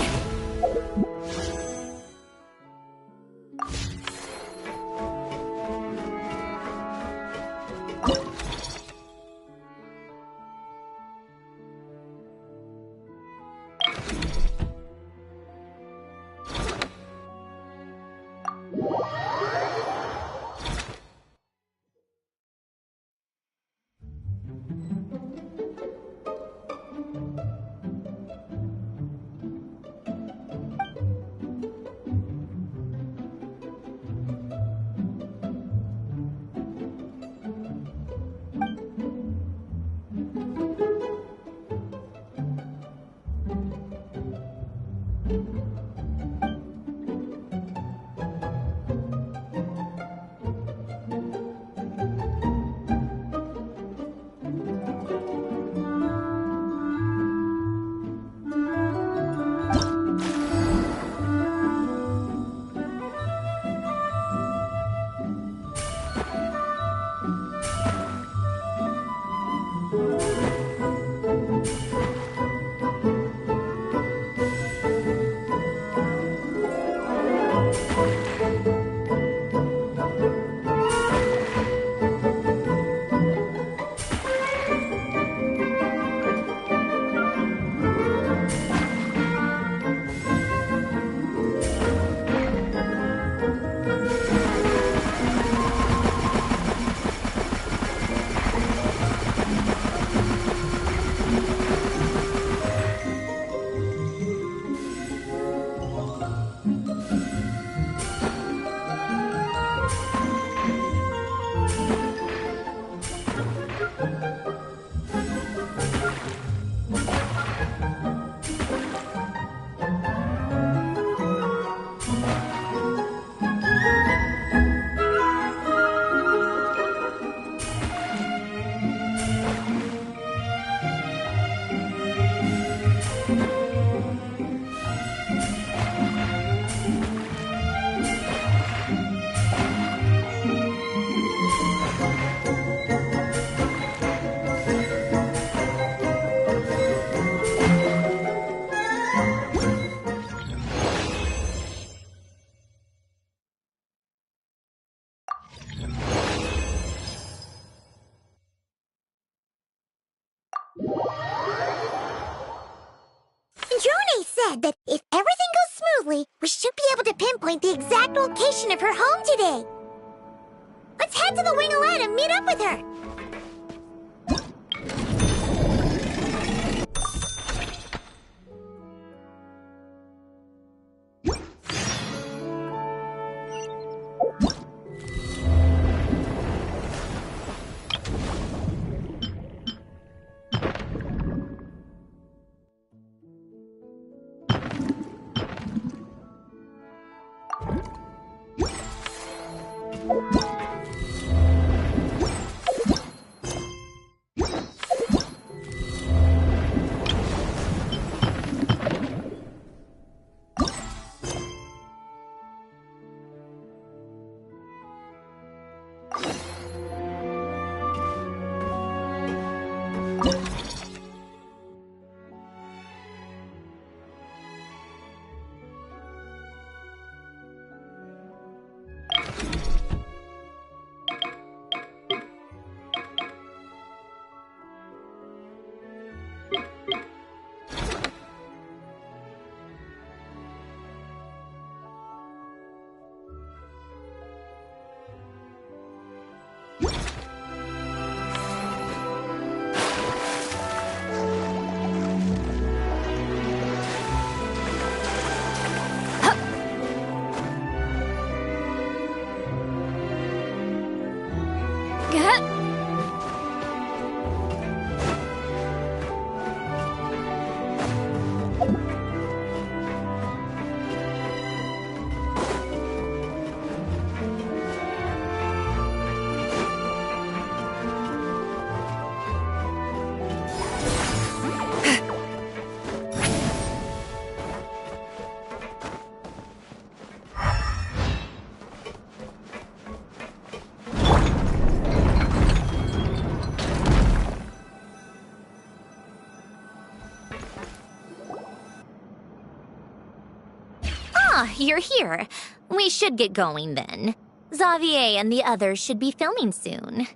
said that if everything goes smoothly, we should be able to pinpoint the exact location of her home today. Let's head to the winglet and meet up with her. Ah, you're here. We should get going then. Xavier and the others should be filming soon.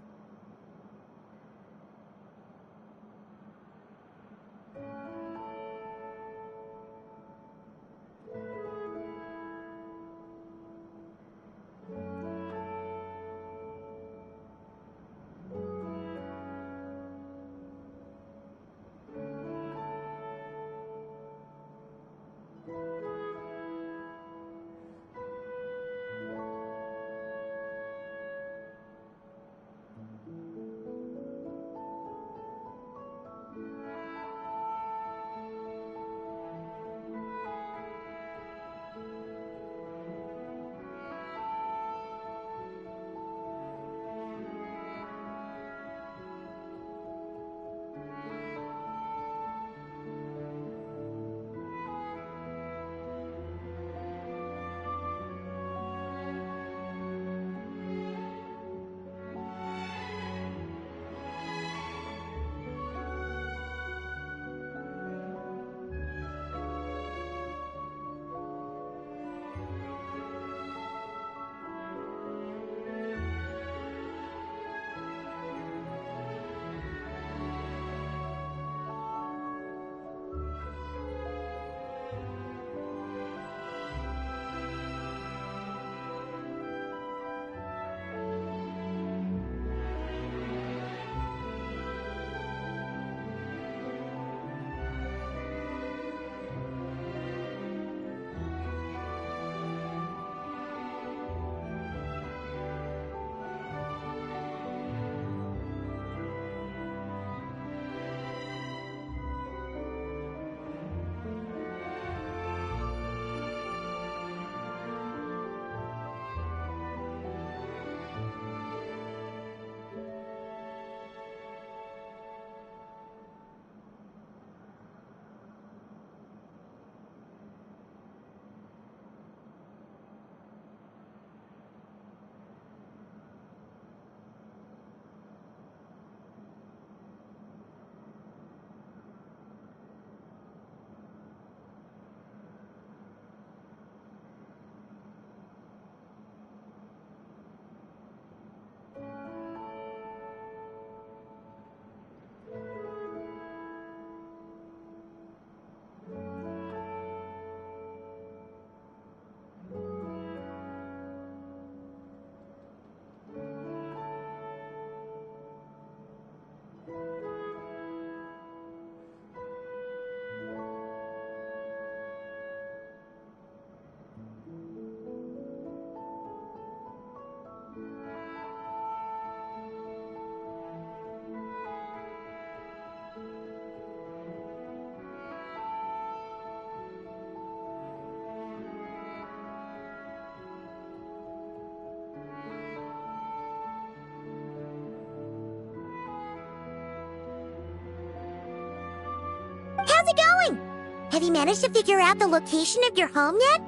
Have you managed to figure out the location of your home yet?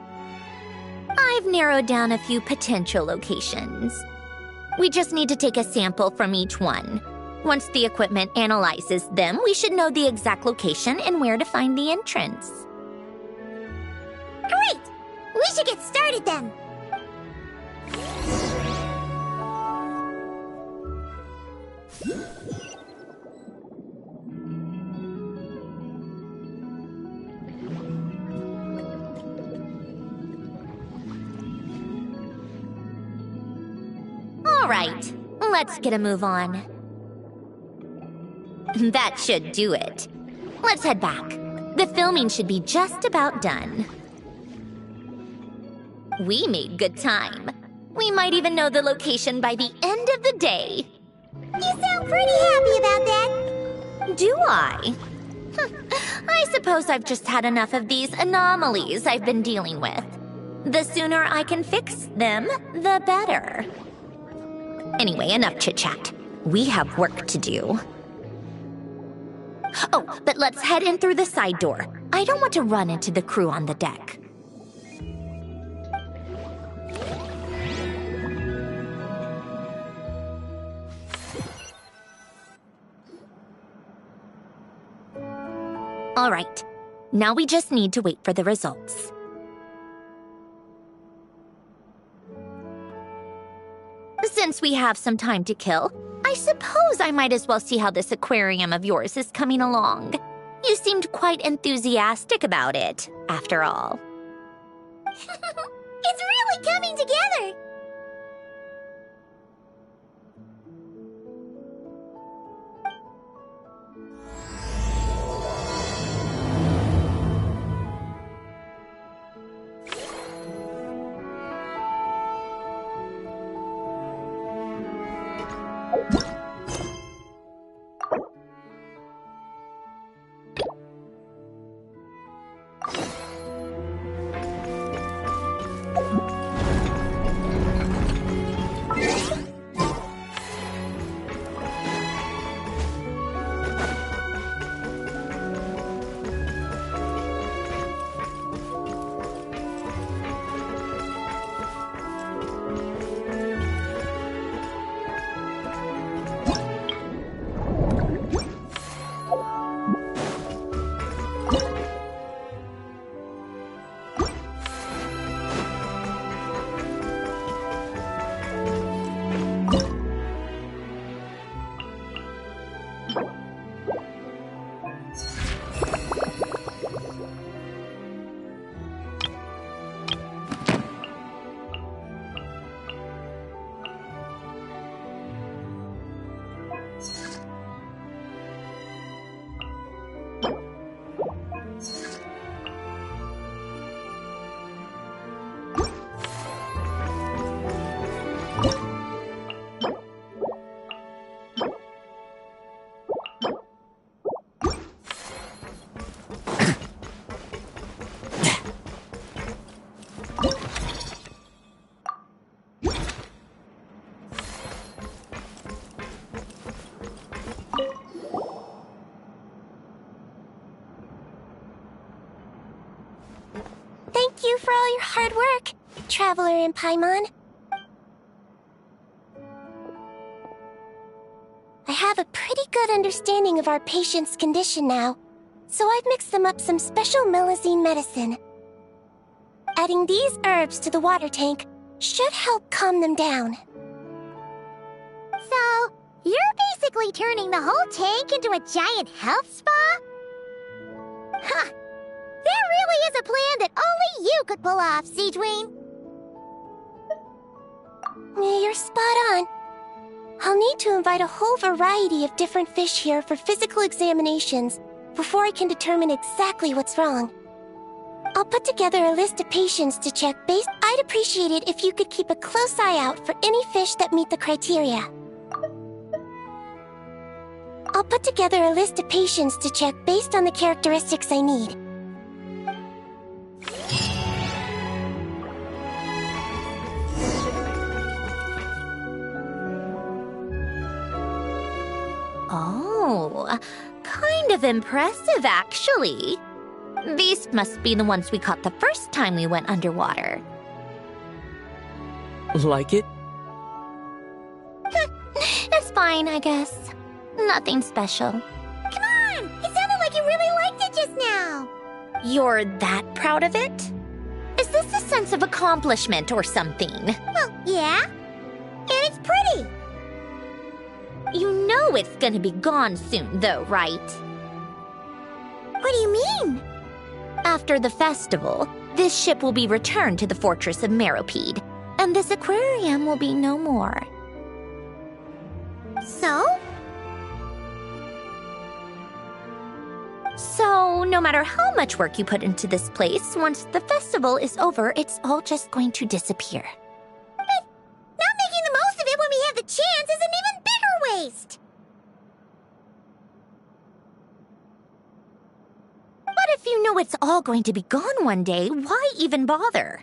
I've narrowed down a few potential locations. We just need to take a sample from each one. Once the equipment analyzes them, we should know the exact location and where to find the entrance. Great! We should get started then! All right, let's get a move on. That should do it. Let's head back. The filming should be just about done. We made good time. We might even know the location by the end of the day. You sound pretty happy about that. Do I? I suppose I've just had enough of these anomalies I've been dealing with. The sooner I can fix them, the better. Anyway, enough chit-chat. We have work to do. Oh, but let's head in through the side door. I don't want to run into the crew on the deck. All right, now we just need to wait for the results. Since we have some time to kill, I suppose I might as well see how this aquarium of yours is coming along. You seemed quite enthusiastic about it, after all. It's really coming together! Thank you for all your hard work, Traveler in Paimon. I have a pretty good understanding of our patient's condition now, so I've mixed them up some special melazine medicine. Adding these herbs to the water tank should help calm them down. So, you're basically turning the whole tank into a giant health spa? Huh. That really is a plan that only you could pull off, Siegeween. You're spot on. I'll need to invite a whole variety of different fish here for physical examinations before I can determine exactly what's wrong. I'll put together a list of patients to check based. I'd appreciate it if you could keep a close eye out for any fish that meet the criteria. I'll put together a list of patients to check based on the characteristics I need. Oh, kind of impressive, actually. These must be the ones we caught the first time we went underwater. Like it? It's fine, I guess. Nothing special. Come on! It sounded like you really liked it just now. You're that proud of it? Is this a sense of accomplishment or something? Well, yeah. And it's pretty. You know it's gonna be gone soon, though, right? What do you mean? After the festival, this ship will be returned to the fortress of Meropide, and this aquarium will be no more. So? So, no matter how much work you put into this place, once the festival is over, it's all just going to disappear. But not making the most of it when we have the chance is an even bigger waste. But if you know it's all going to be gone one day, why even bother?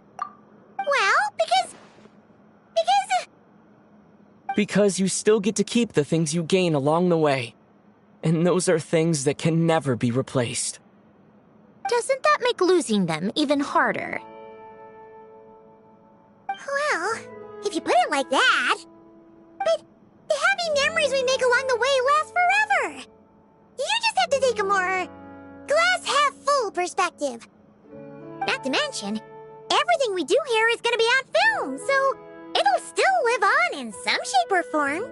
Well, because... Because you still get to keep the things you gain along the way. And those are things that can never be replaced. Doesn't that make losing them even harder? Well, if you put it like that. But the happy memories we make along the way last forever. You just have to take a more glass-half-full perspective. Not to mention, everything we do here is going to be on film, so it'll still live on in some shape or form.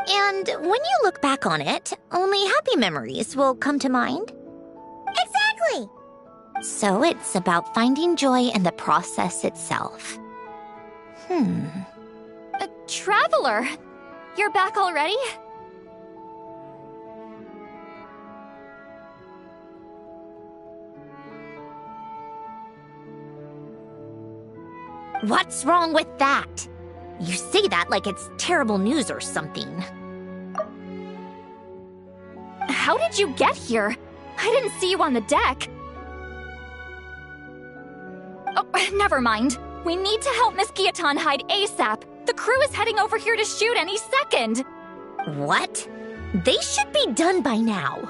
And when you look back on it, only happy memories will come to mind? Exactly! So it's about finding joy in the process itself. Traveler, you're back already? What's wrong with that? You say that like it's terrible news or something. How did you get here? I didn't see you on the deck. Oh, never mind. We need to help Miss Guillotin hide ASAP. The crew is heading over here to shoot any second. What? They should be done by now.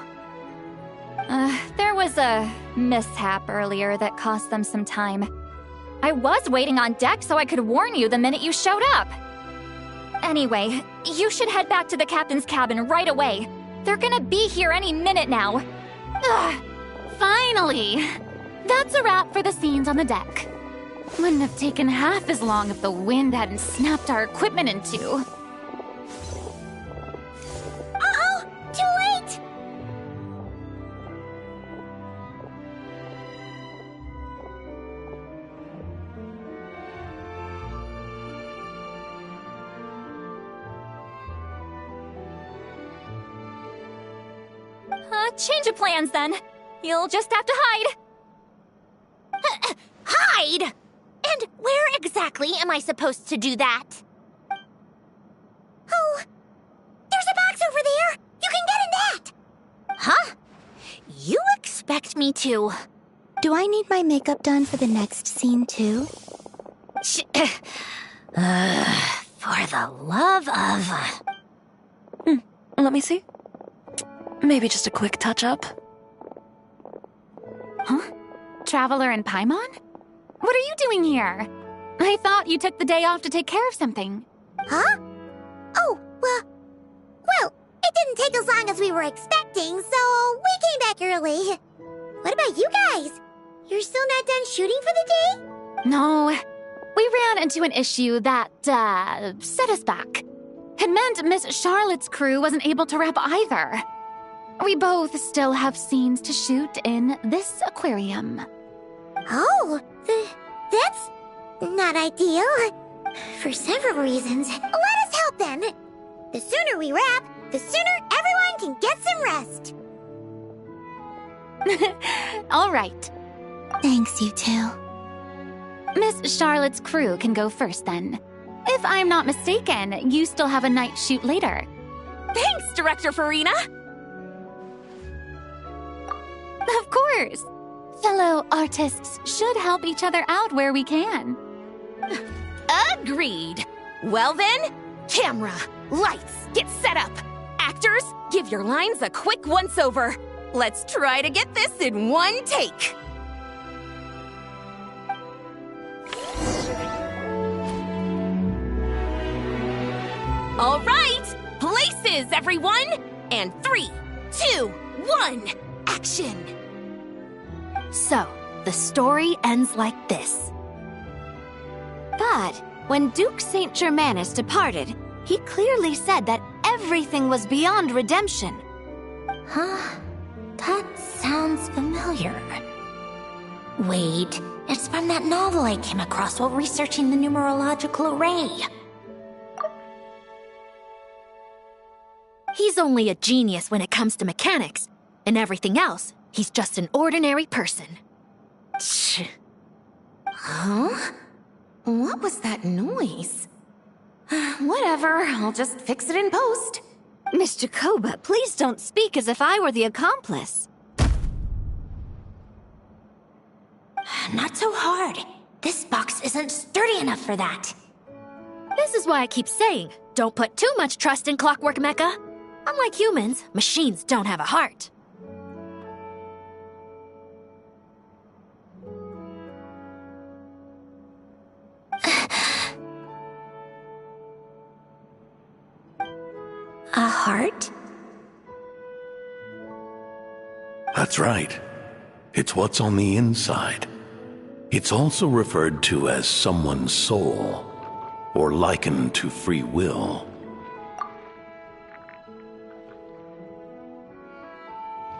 There was a mishap earlier that cost them some time. I was waiting on deck so I could warn you the minute you showed up. Anyway, you should head back to the captain's cabin right away. They're gonna be here any minute now. Finally! That's a wrap for the scenes on the deck. Wouldn't have taken half as long if the wind hadn't snapped our equipment in two. Uh-oh! Too late! Change of plans then. You'll just have to hide. Hide? And where exactly am I supposed to do that? Oh, there's a box over there. You can get in that. Huh? You expect me to... Do I need my makeup done for the next scene too? For the love of... Let me see. Maybe just a quick touch-up. Huh? Traveler and Paimon? What are you doing here? I thought you took the day off to take care of something. Huh? Oh, well, it didn't take as long as we were expecting, so we came back early. What about you guys? You're still not done shooting for the day? No. We ran into an issue that, set us back. It meant Miss Charlotte's crew wasn't able to wrap either. We both still have scenes to shoot in this aquarium. Oh, that's not ideal. For several reasons. Let us help then. The sooner we wrap, the sooner everyone can get some rest. All right. Thanks, you two. Miss Charlotte's crew can go first then. If I'm not mistaken, you still have a night shoot later. Thanks, Director Farina! Of course. Fellow artists should help each other out where we can. Agreed. Well then, camera, lights, get set up. Actors, give your lines a quick once-over. Let's try to get this in one take. All right, places, everyone! And 3, 2, 1, action! So, the story ends like this. But when Duke St. Germanus departed, he clearly said that everything was beyond redemption. Huh? That sounds familiar. Wait, it's from that novel I came across while researching the numerological array. He's only a genius when it comes to mechanics, and everything else, he's just an ordinary person. Huh? What was that noise? Whatever, I'll just fix it in post. Miss Jacoba, please don't speak as if I were the accomplice. Not so hard. This box isn't sturdy enough for that. This is why I keep saying, don't put too much trust in Clockwork Mecha. Unlike humans, machines don't have a heart. A heart? That's right. It's what's on the inside. It's also referred to as someone's soul, or likened to free will.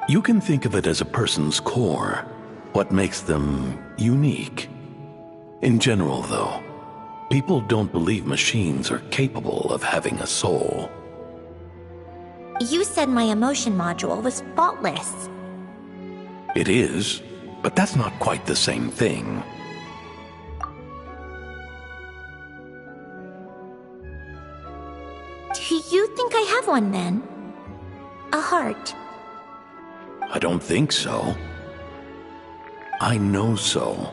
You can think of it as a person's core, what makes them unique. In general, though, people don't believe machines are capable of having a soul. You said my emotion module was faultless. It is, but that's not quite the same thing. Do you think I have one then? A heart? I don't think so. I know so.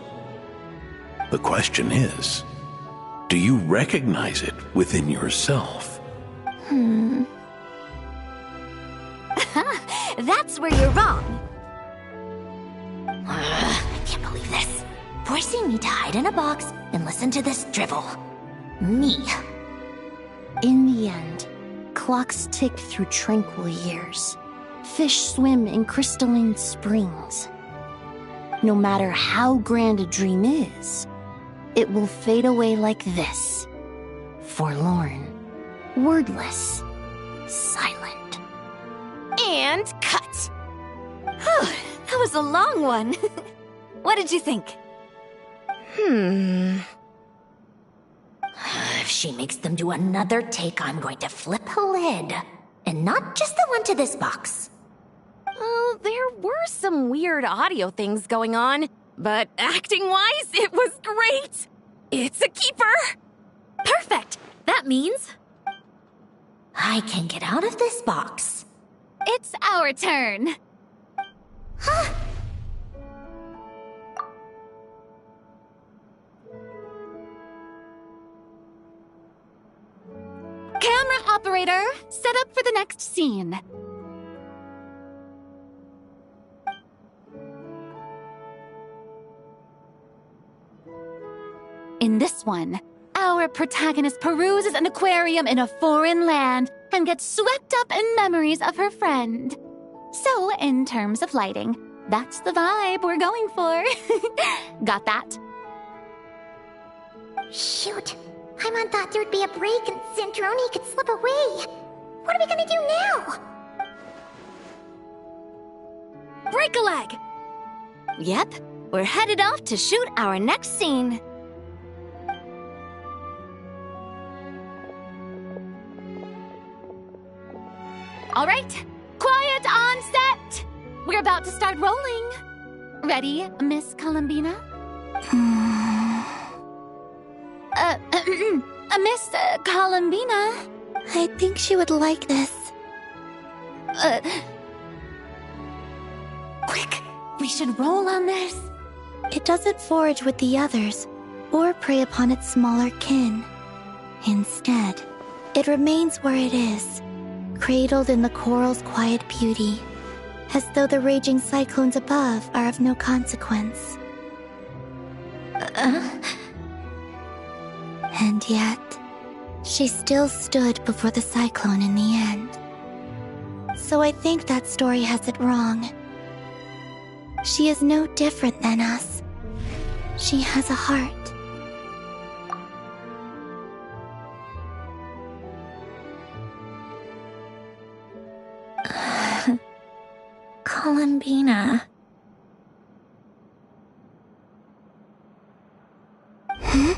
The question is, do you recognize it within yourself? That's where you're wrong. I can't believe this. Forcing me to hide in a box and listen to this drivel. Me. In the end, clocks tick through tranquil years. Fish swim in crystalline springs. No matter how grand a dream is, it will fade away like this. Forlorn, wordless, silent. And cut! That was a long one. What did you think? If she makes them do another take, I'm going to flip a lid. And not just the one to this box. Oh, there were some weird audio things going on, but acting-wise, it was great! It's a keeper! Perfect! That means... I can get out of this box. It's our turn. Huh? Camera operator, set up for the next scene. In this one, our protagonist peruses an aquarium in a foreign land and gets swept up in memories of her friend. So, in terms of lighting, that's the vibe we're going for. Got that? Shoot. Paimon thought there'd be a break and Zandroni could slip away. What are we gonna do now? Break a leg! Yep, we're headed off to shoot our next scene. All right, quiet on set! We're about to start rolling. Ready, Miss Columbina? Miss Columbina? I think she would like this. Quick, we should roll on this. It doesn't forage with the others, or prey upon its smaller kin. Instead, it remains where it is, cradled in the coral's quiet beauty, as though the raging cyclones above are of no consequence. And yet, she she still stood before the cyclone in the end. So I think that story has it wrong. She is no different than us. She has a heart. Columbina. Hmm?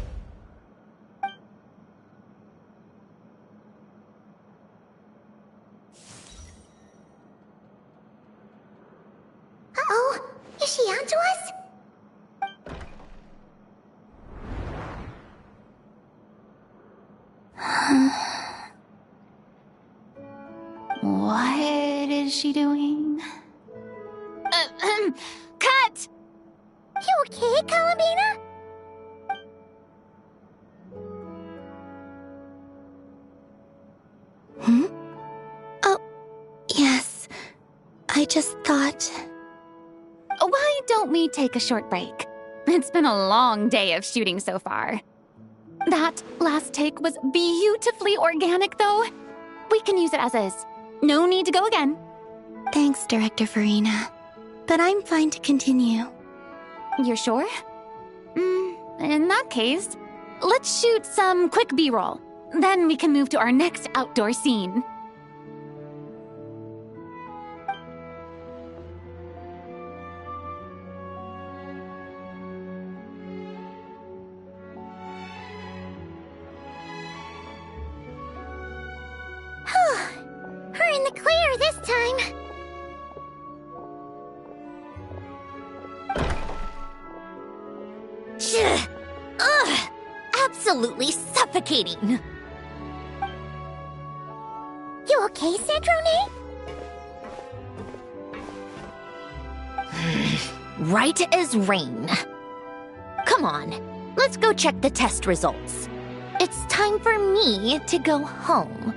Uh-oh, is she onto us? What is she doing? Cut! You okay, Columbina? Hmm? Oh, yes. I just thought... Why don't we take a short break? It's been a long day of shooting so far. That last take was beautifully organic, though. We can use it as is. No need to go again. Thanks, Director Farina. But I'm fine to continue. You're sure? In that case, let's shoot some quick B-roll. Then we can move to our next outdoor scene. We're in the clear this time. Ugh! Absolutely suffocating. You okay, Sandrone? Right as rain. Come on, let's go check the test results. It's time for me to go home.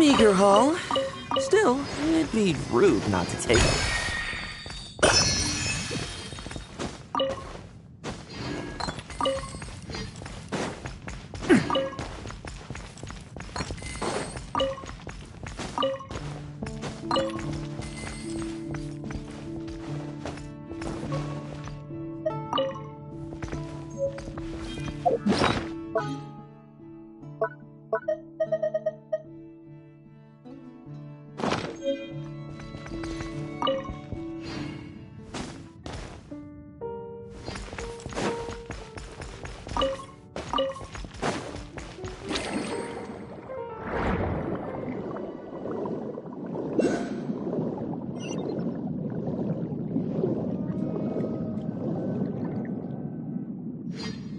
meager haul. Still, it'd be rude not to take it.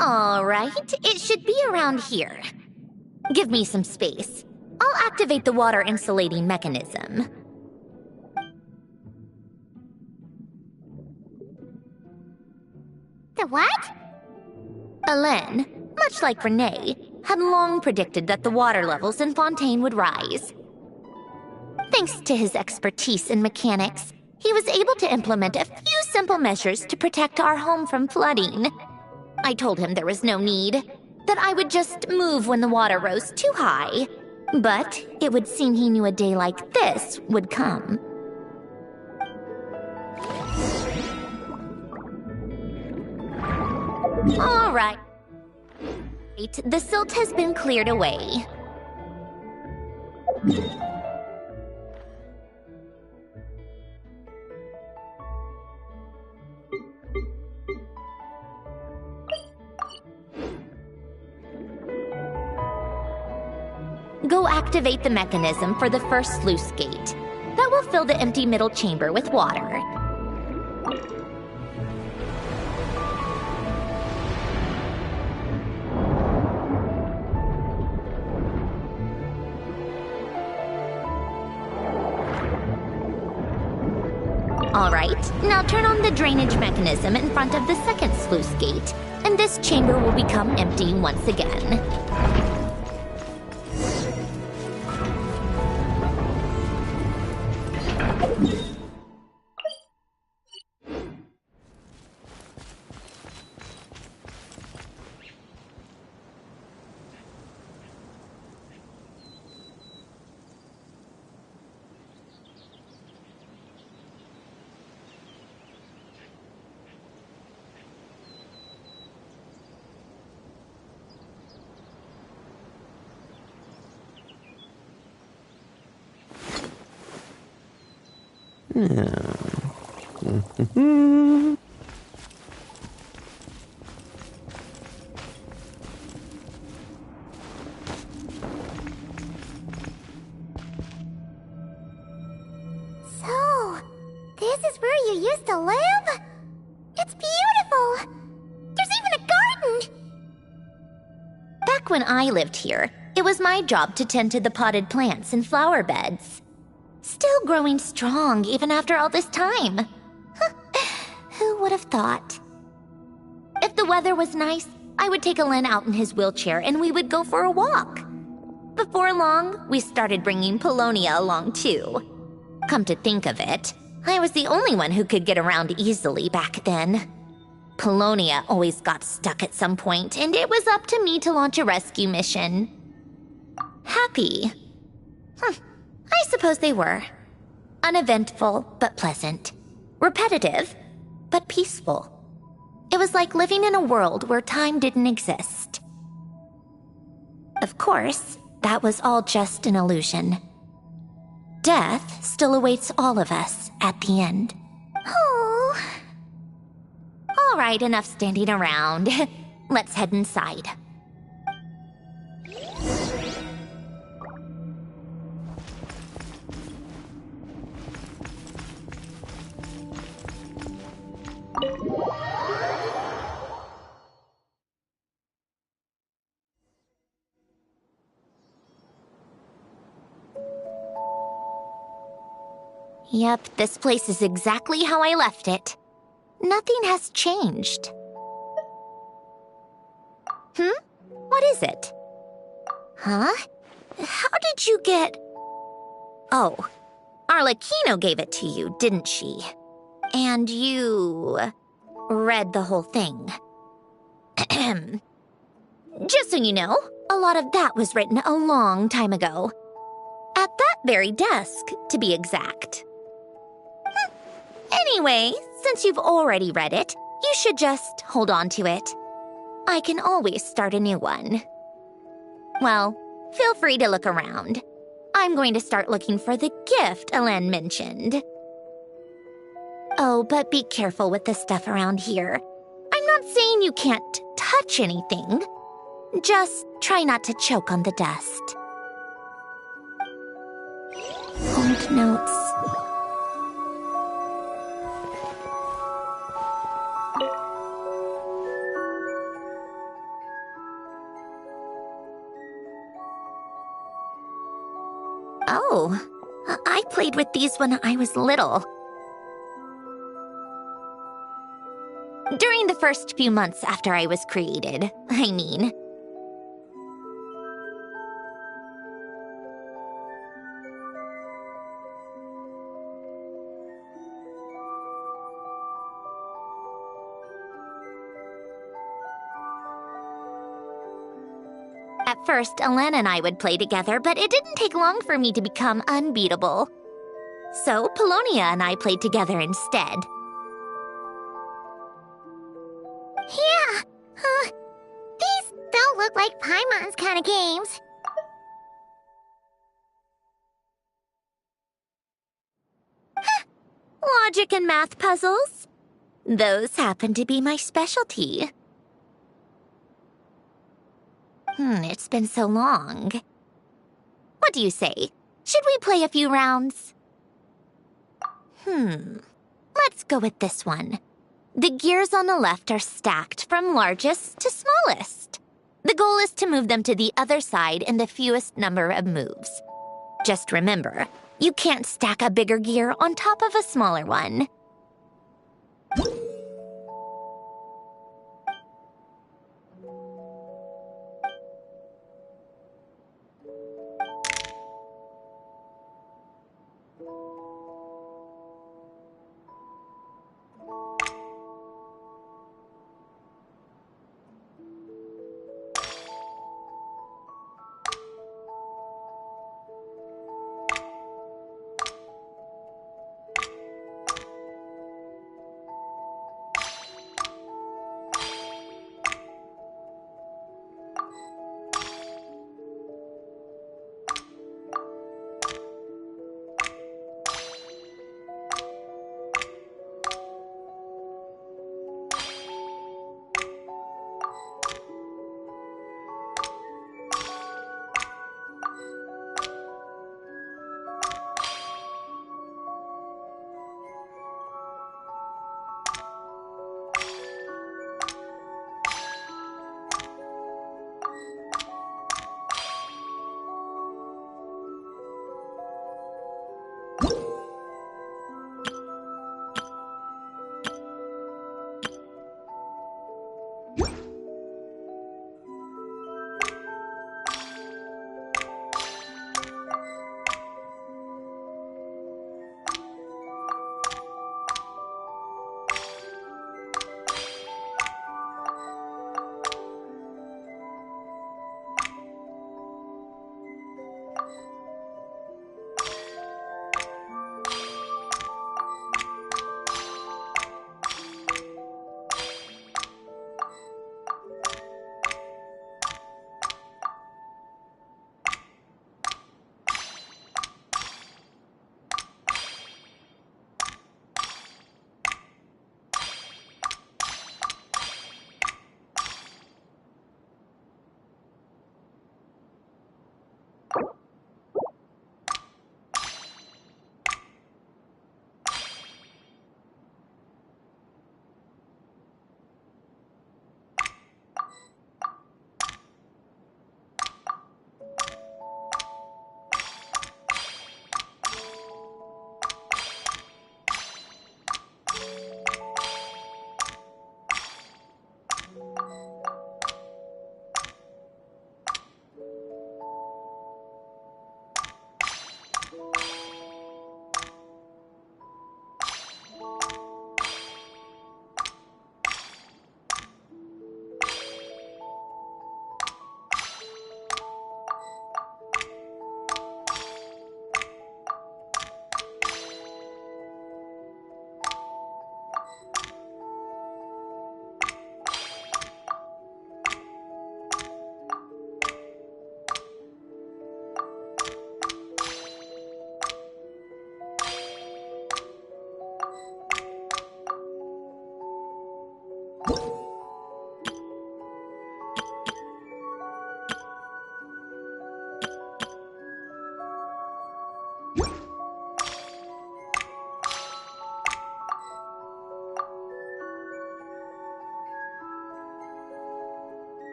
All right, it should be around here. Give me some space. I'll activate the water insulating mechanism. The what? Hélène, much like Renee, had long predicted that the water levels in Fontaine would rise. Thanks to his expertise in mechanics, he was able to implement a few simple measures to protect our home from flooding. I told him there was no need, that I would just move when the water rose too high. But it would seem he knew a day like this would come. All right. The silt has been cleared away. Go activate the mechanism for the first sluice gate. That will fill the empty middle chamber with water. All right, now turn on the drainage mechanism in front of the second sluice gate, and this chamber will become empty once again. So, this is where you used to live? It's beautiful! There's even a garden! Back when I lived here, it was my job to tend to the potted plants and flower beds. Still growing strong even after all this time. Who would have thought? If the weather was nice, I would take Alen out in his wheelchair and we would go for a walk. Before long, we started bringing Polonia along too. Come to think of it, I was the only one who could get around easily back then. Polonia always got stuck at some point, and it was up to me to launch a rescue mission. Happy. I suppose they were. Uneventful, but pleasant. Repetitive, but peaceful. It was like living in a world where time didn't exist. Of course, that was all just an illusion. Death still awaits all of us at the end. Oh. All right, enough standing around. Let's head inside. Yep, this place is exactly how I left it. Nothing has changed. What is it? Huh? How did you get... Oh, Arlecchino gave it to you, didn't she? And you read the whole thing. Just so you know, a lot of that was written a long time ago. At that very desk, to be exact. Anyway, since you've already read it, you should just hold on to it. I can always start a new one. Well, feel free to look around. I'm going to start looking for the gift Elen mentioned. Oh, but be careful with the stuff around here. I'm not saying you can't touch anything. Just try not to choke on the dust. Old notes. Oh, I played with these when I was little. During the first few months after I was created, I mean. At first, Elen and I would play together, but it didn't take long for me to become unbeatable. So, Polonia and I played together instead. Yeah, these don't look like Paimon's kind of games. Logic and math puzzles? Those happen to be my specialty. It's been so long. What do you say? Should we play a few rounds? Let's go with this one. The gears on the left are stacked from largest to smallest. The goal is to move them to the other side in the fewest number of moves. Just remember, you can't stack a bigger gear on top of a smaller one.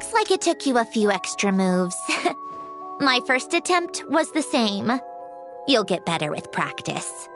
Looks like it took you a few extra moves. My first attempt was the same. You'll get better with practice.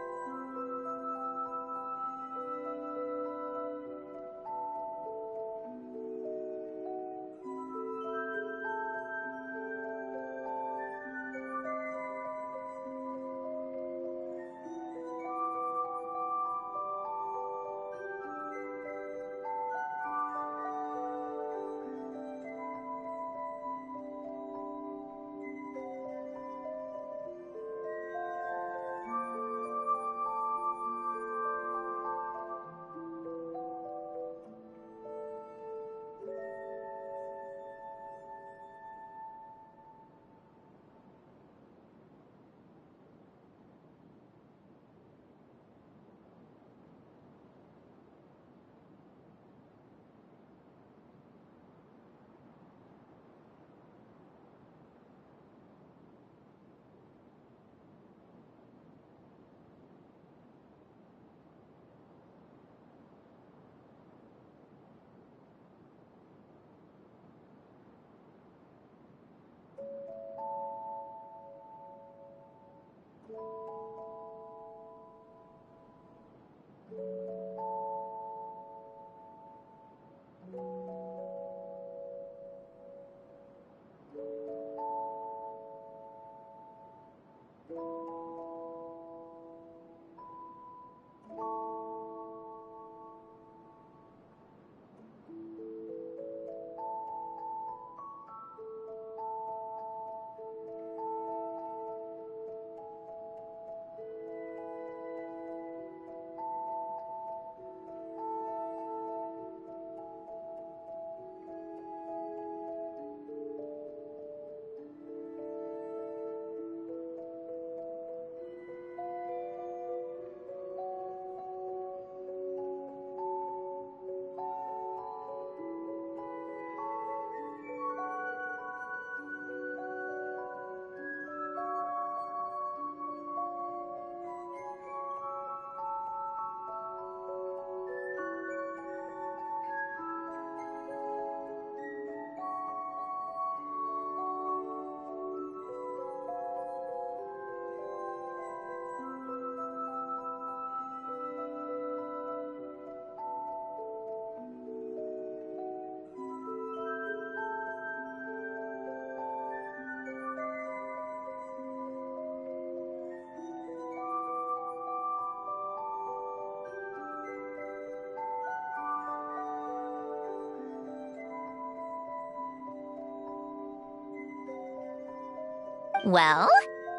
Well,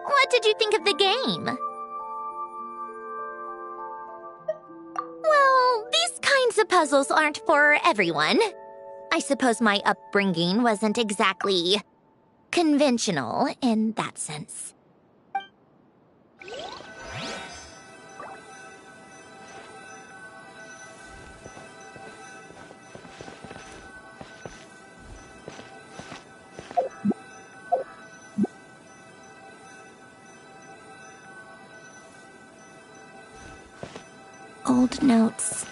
what did you think of the game? Well, these kinds of puzzles aren't for everyone. I suppose my upbringing wasn't exactly conventional in that sense. Old notes.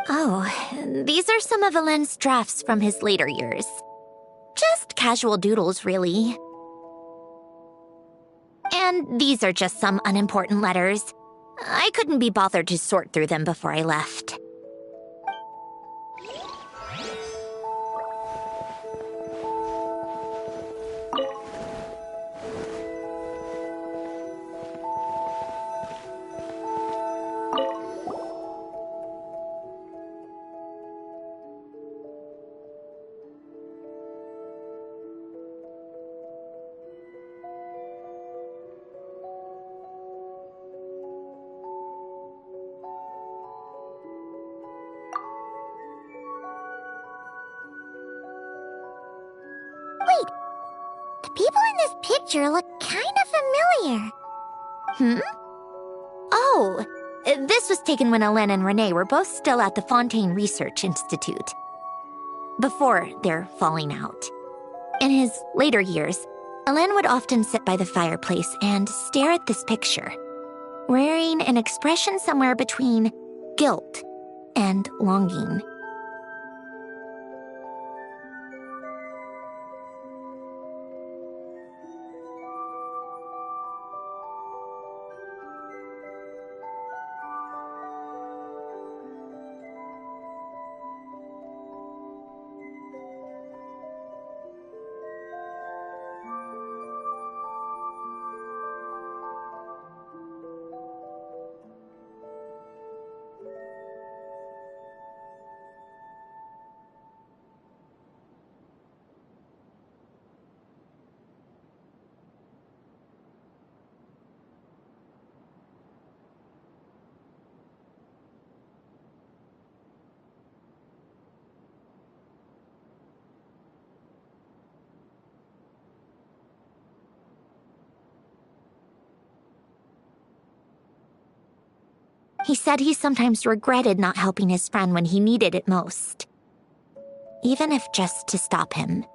Oh, these are some of Valen's drafts from his later years. Just casual doodles, really. And these are just some unimportant letters. I couldn't be bothered to sort through them before I left. Wait, the people in this picture look kind of familiar. Oh, this was taken when Hélène and Renee were both still at the Fontaine Research Institute. before their falling out. In his later years, Alain would often sit by the fireplace and stare at this picture, wearing an expression somewhere between guilt and longing. He said he sometimes regretted not helping his friend when he needed it most, even if just to stop him.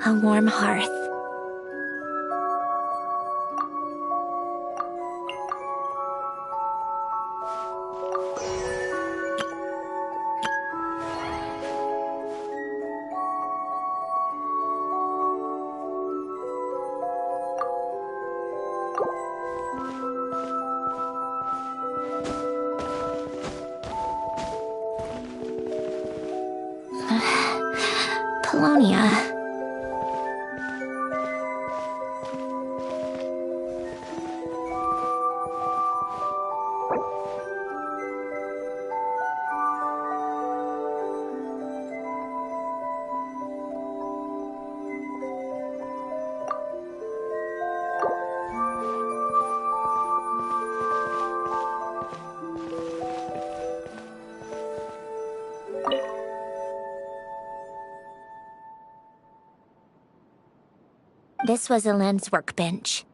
A warm hearth. Polonia. This was Alain's workbench.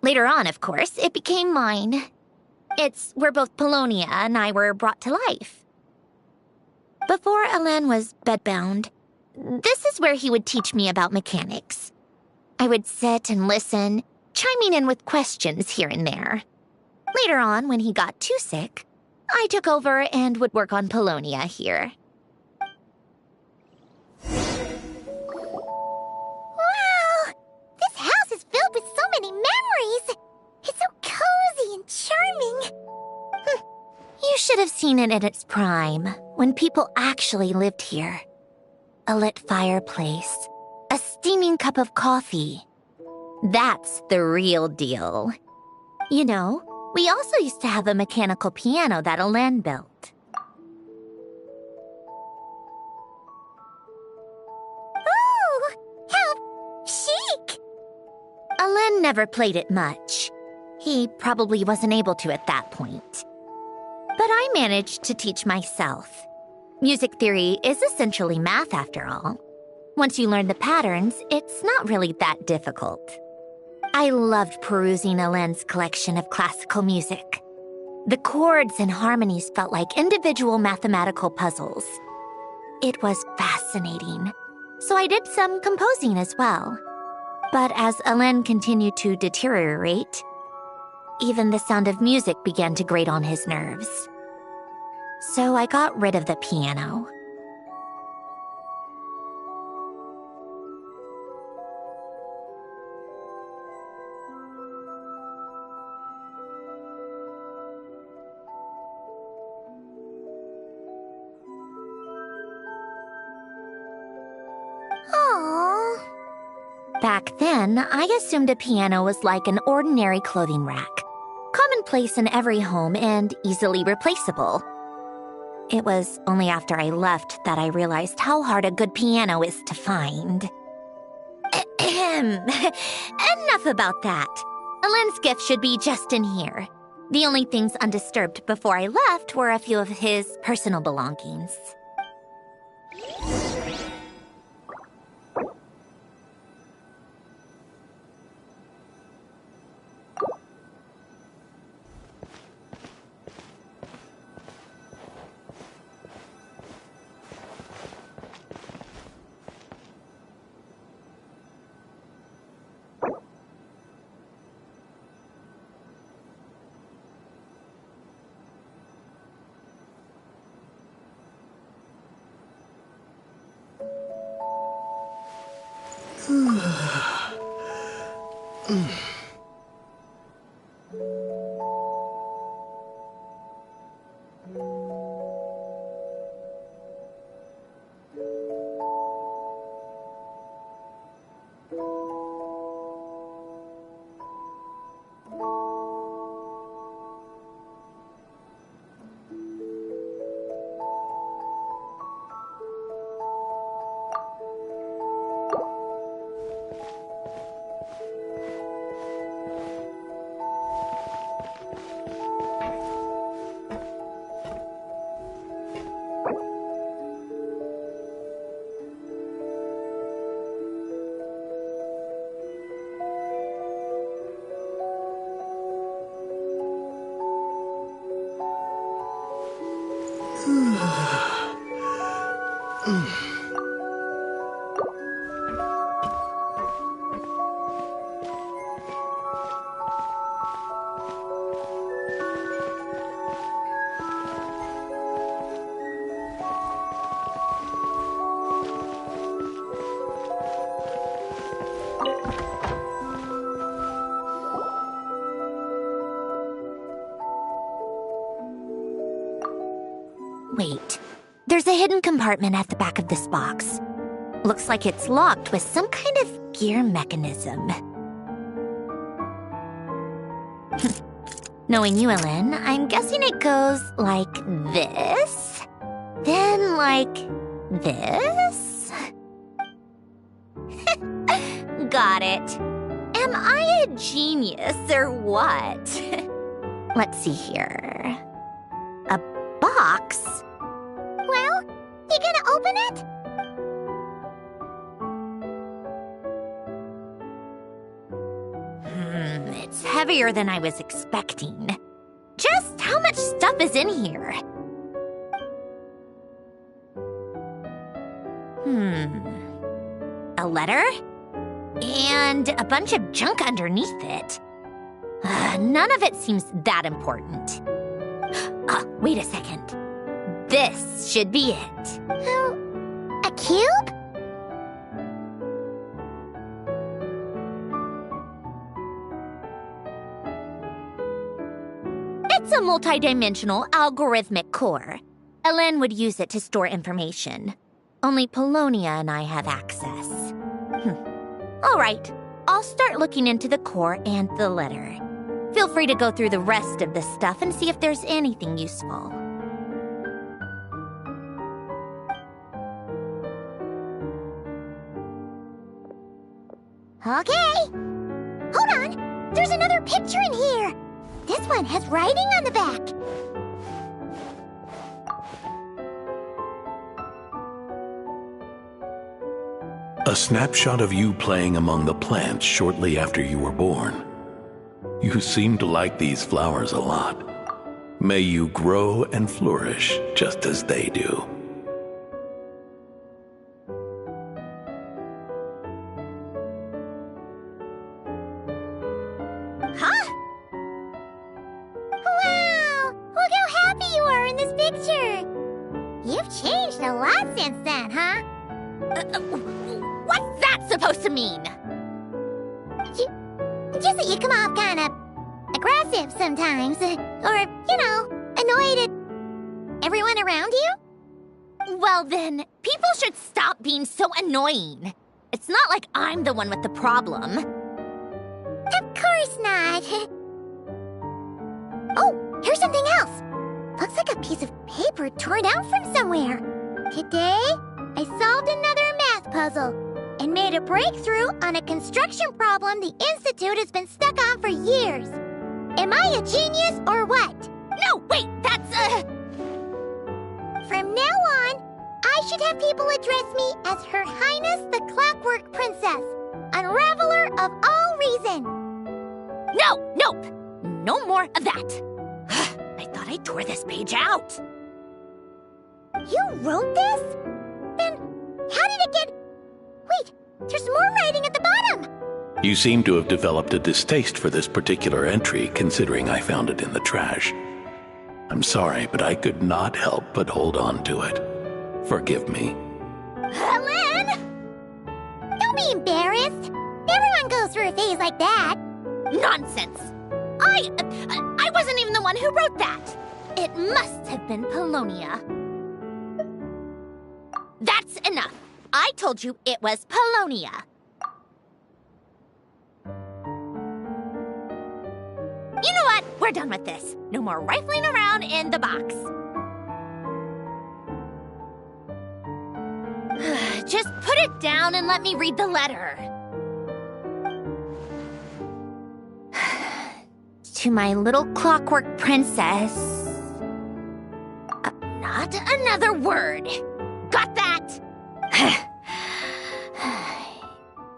Later on, of course, it became mine. It's where both Polonia and I were brought to life. Before Alain was bedbound, this is where he would teach me about mechanics. I would sit and listen, chiming in with questions here and there. Later on, when he got too sick, I took over and would work on Polonia here. Filled with so many memories! It's so cozy and charming! You should have seen it in its prime, when people actually lived here. A lit fireplace, a steaming cup of coffee. That's the real deal. You know, we also used to have a mechanical piano that Alain built. Oh, how chic! Alain never played it much. He probably wasn't able to at that point. But I managed to teach myself. Music theory is essentially math after all. Once you learn the patterns, it's not really that difficult. I loved perusing Alain's collection of classical music. The chords and harmonies felt like individual mathematical puzzles. It was fascinating. So I did some composing as well. But as Alain continued to deteriorate, even the sound of music began to grate on his nerves. So I got rid of the piano. Back then, I assumed a piano was like an ordinary clothing rack, commonplace in every home and easily replaceable. It was only after I left that I realized how hard a good piano is to find. Enough about that. Alen's gift should be just in here. The only things undisturbed before I left were a few of his personal belongings. Wait, there's a hidden compartment at the back of this box. Looks like it's locked with some kind of gear mechanism. Knowing you, Ellen, I'm guessing it goes like this, then like this. Got it. Am I a genius or what? Let's see here. A box? Well, you gonna open it? It's heavier than I was expecting. Just how much stuff is in here? A letter? And a bunch of junk underneath it. None of it seems that important. Wait a second. This should be it. A cube? It's a multidimensional algorithmic core. Elen would use it to store information. Only Polonia and I have access. All right, I'll start looking into the core and the letter. Feel free to go through the rest of the stuff and see if there's anything useful. Okay. Hold on. There's another picture in here. This one has writing on the back. A snapshot of you playing among the plants shortly after you were born. You seem to like these flowers a lot. May you grow and flourish just as they do. Huh? Wow! Look how happy you are in this picture. You've changed a lot since then, huh? What's that supposed to mean? Just that you come off kind of aggressive sometimes. Or, you know, annoyed at everyone around you. Well then, people should stop being so annoying. It's not like I'm the one with the problem. Of course not. Oh, here's something else. Looks like a piece of paper torn out from somewhere. Today, I solved another math puzzle and made a breakthrough on a construction problem the Institute has been stuck on for years. Am I a genius or what? No, wait, that's From now on, I should have people address me as Her Highness the Clockwork Princess, Unraveler of all reason. No, nope. No more of that. I thought I tore this page out. You wrote this? Then how did it get... Wait, there's more writing at the bottom. You seem to have developed a distaste for this particular entry, considering I found it in the trash. I'm sorry, but I could not help but hold on to it. Forgive me. Helen! Don't be embarrassed. Everyone goes through a phase like that. Nonsense. I wasn't even the one who wrote that. It must have been Polonia. That's enough. I told you it was Polonia. You know what? We're done with this. No more rifling around in the box. Just put it down and let me read the letter. To my little clockwork princess. Not another word. Got that?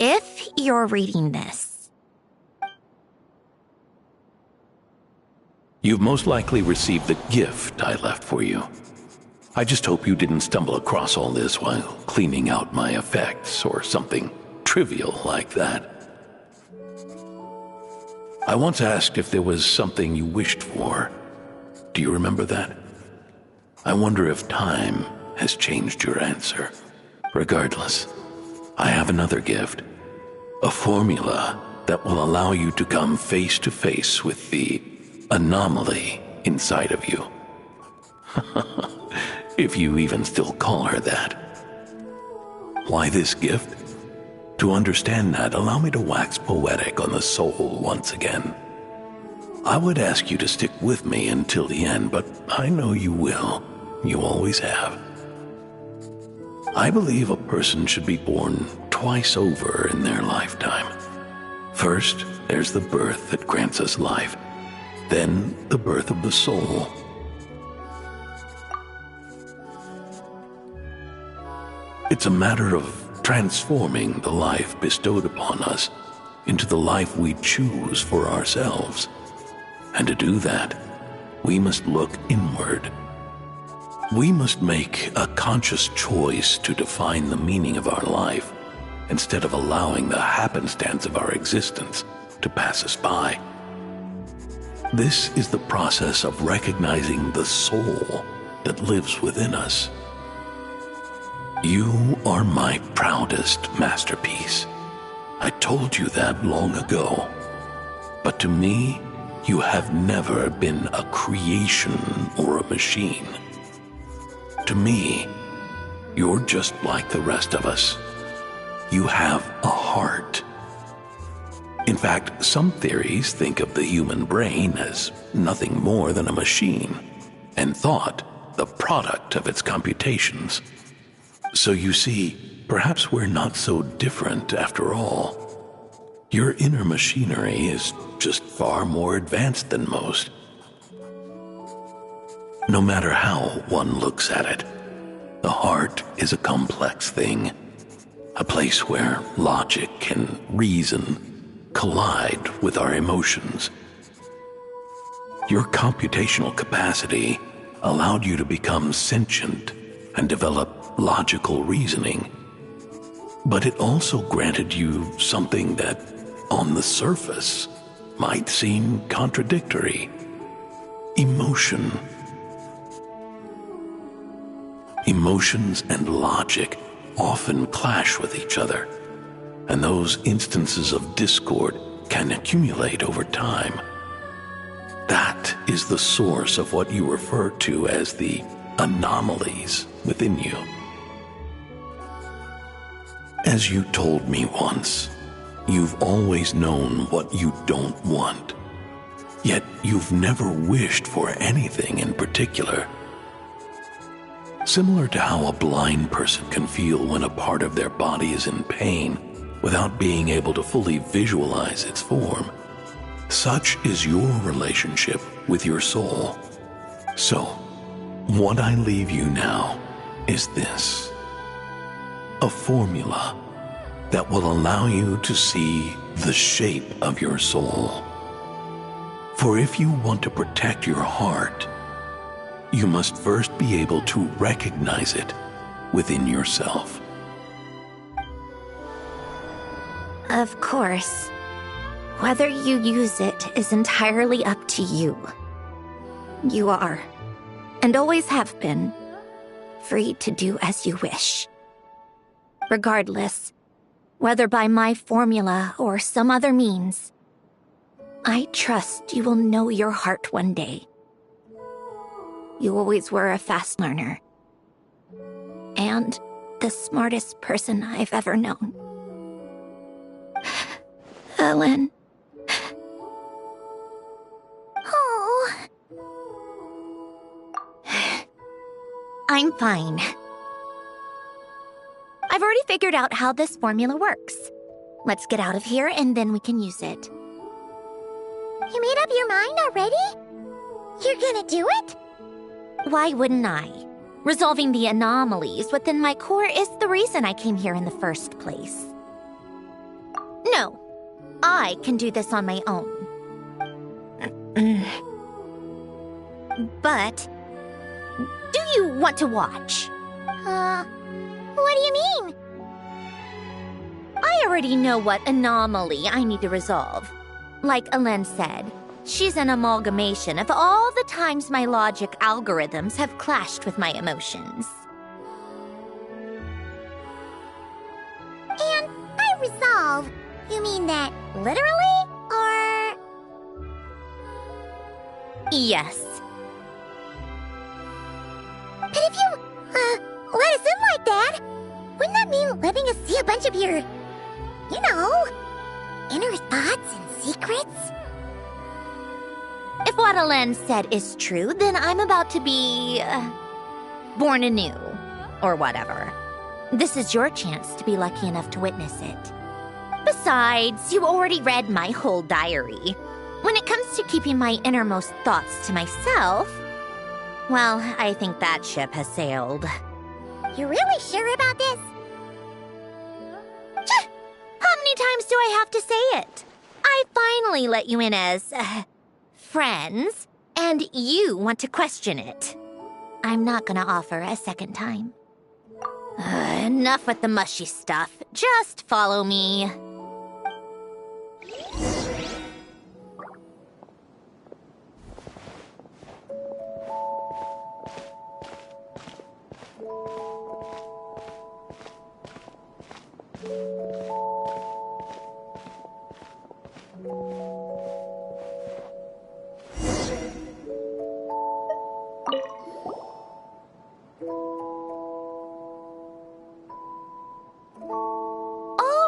If you're reading this, You've most likely received the gift I left for you. I just hope you didn't stumble across all this while cleaning out my effects or something trivial like that. I once asked if there was something you wished for. Do you remember that? I wonder if time has changed your answer. Regardless, I have another gift. A formula that will allow you to come face to face with the anomaly inside of you. If you even still call her that. Why this gift? To understand that, allow me to wax poetic on the soul once again. I would ask you to stick with me until the end, but I know you will. You always have. I believe a person should be born twice over in their lifetime. First, there's the birth that grants us life. Then, the birth of the soul. It's a matter of transforming the life bestowed upon us into the life we choose for ourselves. And to do that, we must look inward. We must make a conscious choice to define the meaning of our life instead of allowing the happenstance of our existence to pass us by. This is the process of recognizing the soul that lives within us. You are my proudest masterpiece. I told you that long ago. But to me, you have never been a creation or a machine. To me, you're just like the rest of us. You have a heart. In fact, some theories think of the human brain as nothing more than a machine, and thought the product of its computations. So you see, perhaps we're not so different after all. Your inner machinery is just far more advanced than most. No matter how one looks at it, the heart is a complex thing, a place where logic and reason collide with our emotions. Your computational capacity allowed you to become sentient and develop logical reasoning, but it also granted you something that, on the surface, might seem contradictory: emotion. Emotions and logic often clash with each other, and those instances of discord can accumulate over time. That is the source of what you refer to as the anomalies within you. As you told me once, you've always known what you don't want. Yet you've never wished for anything in particular. Similar to how a blind person can feel when a part of their body is in pain without being able to fully visualize its form, such is your relationship with your soul. So, what I leave you now is this: a formula that will allow you to see the shape of your soul. For if you want to protect your heart, you must first be able to recognize it within yourself. Of course. Whether you use it is entirely up to you. You are, and always have been, free to do as you wish. Regardless, whether by my formula or some other means, I trust you will know your heart one day. You always were a fast learner, and the smartest person I've ever known. Ellen. Oh. I'm fine. I've already figured out how this formula works. Let's get out of here and then we can use it. You made up your mind already? You're gonna do it? Why wouldn't I? Resolving the anomalies within my core is the reason I came here in the first place. No, I can do this on my own. But, do you want to watch? What do you mean? I already know what anomaly I need to resolve. Like Alen said, she's an amalgamation of all the times my logic algorithms have clashed with my emotions. And by resolve, you mean that literally, or...? Yes. But if you, let us in like that, wouldn't that mean letting us see a bunch of your, you know, inner thoughts and secrets? If what Alen said is true, then I'm about to be... born anew, or whatever. This is your chance to be lucky enough to witness it. Besides, you already read my whole diary. When it comes to keeping my innermost thoughts to myself, well, I think that ship has sailed. You're really sure about this? How many times do I have to say it? I finally let you in as... friends, and you want to question it. I'm not gonna offer a second time. Enough with the mushy stuff. Just follow me.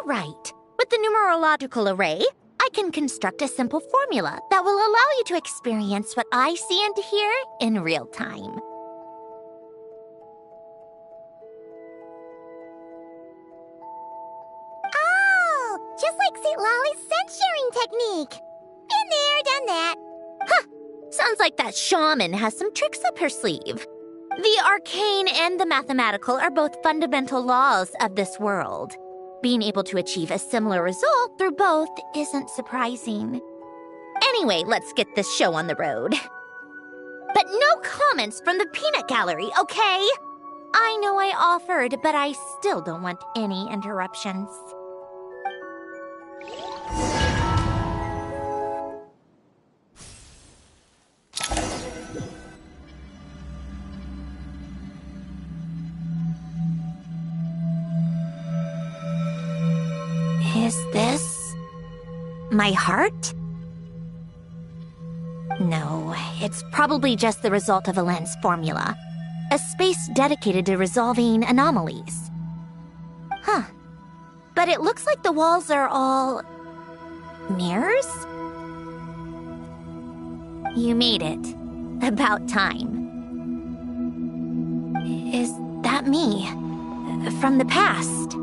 Right. With the numerological array, I can construct a simple formula that will allow you to experience what I see and hear in real time. Oh, just like St. Lolly's scent-sharing technique. Been there, done that. Huh. Sounds like that shaman has some tricks up her sleeve. The arcane and the mathematical are both fundamental laws of this world. Being able to achieve a similar result through both isn't surprising. Anyway, let's get this show on the road. But no comments from the peanut gallery, okay? I know I offered, but I still don't want any interruptions. Is this... my heart? No, it's probably just the result of Alen's formula. A space dedicated to resolving anomalies. Huh. but it looks like the walls are all... mirrors? You made it. About time. Is that me? From the past?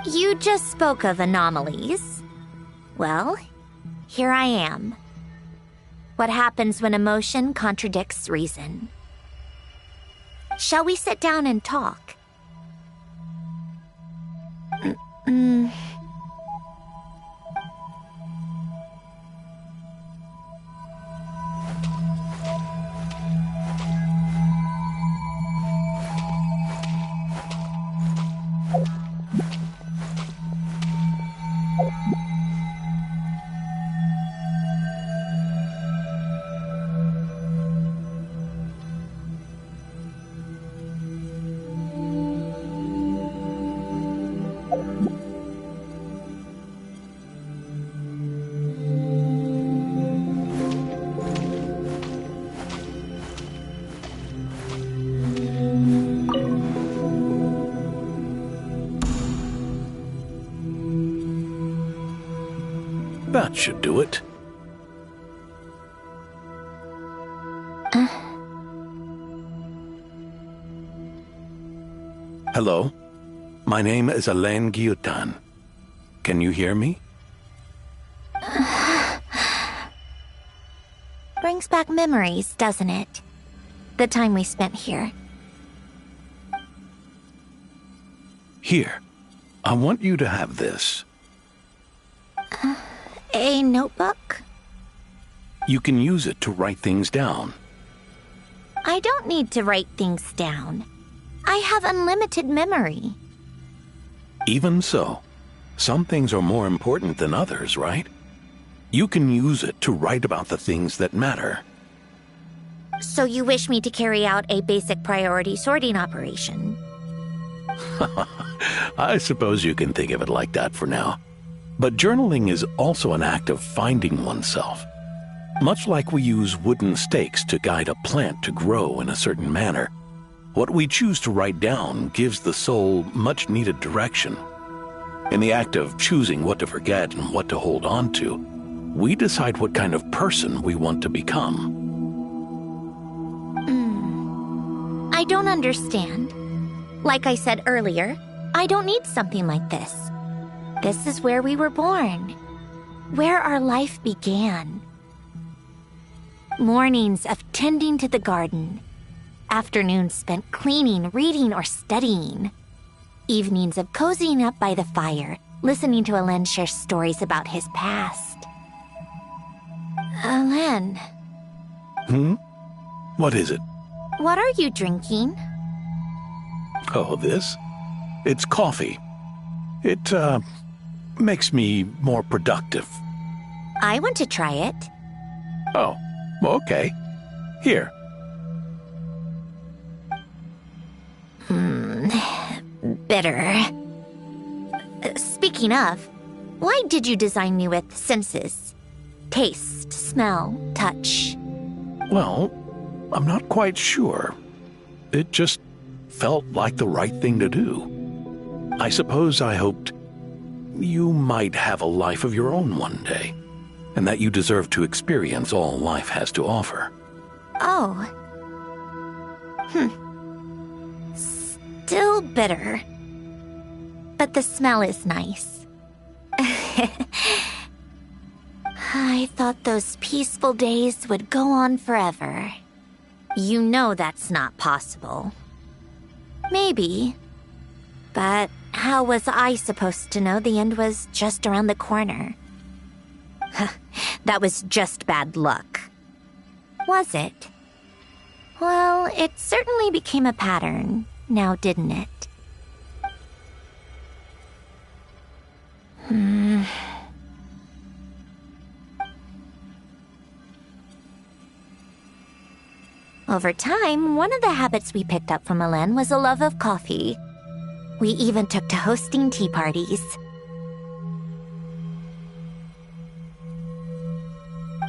You just spoke of anomalies. Well, here I am. What happens when emotion contradicts reason? Shall we sit down and talk? That should do it. Hello? My name is Alain Guillotin. Can you hear me? Brings back memories, doesn't it? The time we spent here. Here. I want you to have this. A notebook? You can use it to write things down. I don't need to write things down. I have unlimited memory. Even so, some things are more important than others, right? You can use it to write about the things that matter. So you wish me to carry out a basic priority sorting operation? I suppose you can think of it like that for now. But journaling is also an act of finding oneself. Much like we use wooden stakes to guide a plant to grow in a certain manner, what we choose to write down gives the soul much-needed direction. In the act of choosing what to forget and what to hold on to, we decide what kind of person we want to become. I don't understand. Like I said earlier, I don't need something like this. This is where we were born, where our life began. Mornings of tending to the garden, afternoons spent cleaning, reading, or studying, evenings of cozying up by the fire, listening to Alain share stories about his past. Alain. What is it? What are you drinking? Oh, this? It's coffee. It, makes me more productive. I want to try it. Oh, okay. Here. Bitter. Speaking of, why did you design me with senses? Taste, smell, touch. Well, I'm not quite sure. It just felt like the right thing to do. I suppose I hoped you might have a life of your own one day, and that you deserve to experience all life has to offer. Oh. Still bitter. But the smell is nice. I thought those peaceful days would go on forever. You know that's not possible. Maybe. But how was I supposed to know the end was just around the corner? That was just bad luck. Was it? Well, it certainly became a pattern, now didn't it? Over time, one of the habits we picked up from Alain was a love of coffee. We even took to hosting tea parties.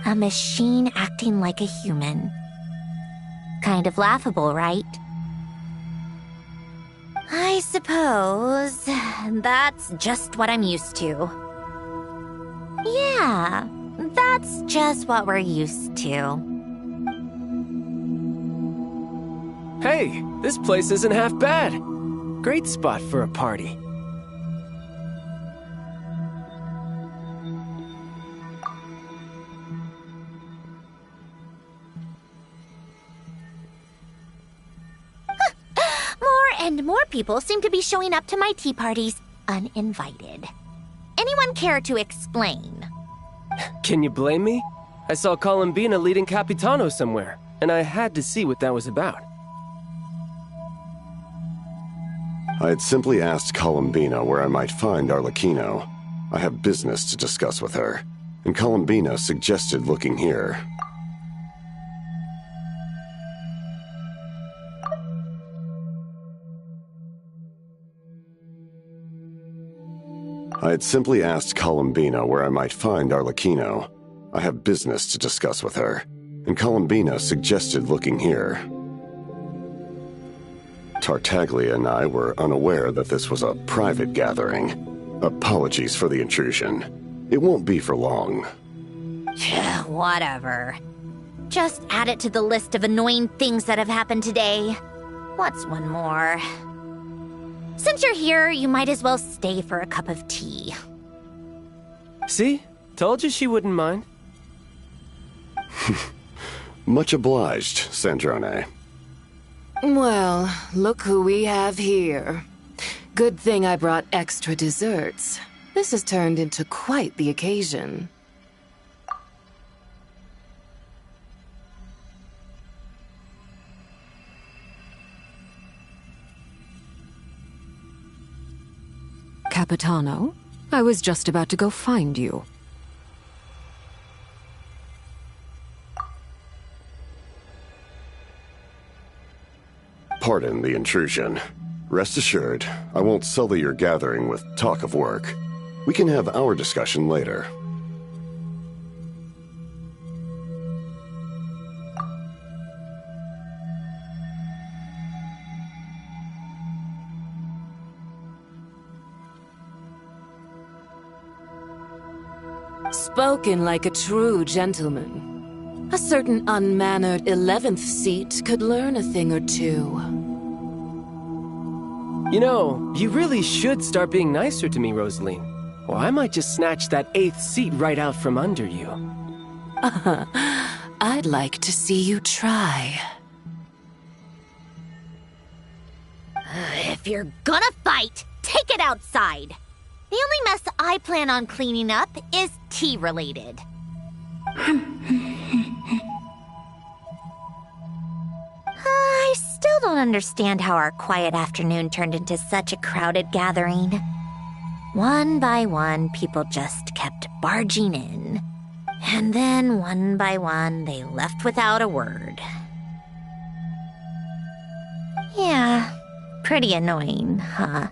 A machine acting like a human. kind of laughable, right? I suppose that's just what I'm used to. Yeah, that's just what we're used to. Hey, this place isn't half bad. Great spot for a party. And more people seem to be showing up to my tea parties uninvited. Anyone care to explain? Can you blame me? I saw Columbina leading Capitano somewhere, and I had to see what that was about. I had simply asked Columbina where I might find Arlecchino. I have business to discuss with her, and Columbina suggested looking here. I had simply asked Columbina where I might find Arlecchino. I have business to discuss with her, and Columbina suggested looking here. Tartaglia and I were unaware that this was a private gathering. Apologies for the intrusion. It won't be for long. Whatever. Just add it to the list of annoying things that have happened today. What's one more? Since you're here, you might as well stay for a cup of tea. See? Told you she wouldn't mind. Much obliged, Sandrone. Well, look who we have here. Good thing I brought extra desserts. This has turned into quite the occasion. Capitano, I was just about to go find you. Pardon the intrusion. Rest assured, I won't sully your gathering with talk of work. We can have our discussion later. Spoken like a true gentleman. A certain unmannered 11th seat could learn a thing or two. You know, you really should start being nicer to me, Rosaline. Or I might just snatch that 8th seat right out from under you. I'd like to see you try. If you're gonna fight, take it outside. The only mess I plan on cleaning up is tea-related. I still don't understand how our quiet afternoon turned into such a crowded gathering. One by one, people just kept barging in. And then, one by one, they left without a word. Yeah, pretty annoying, huh?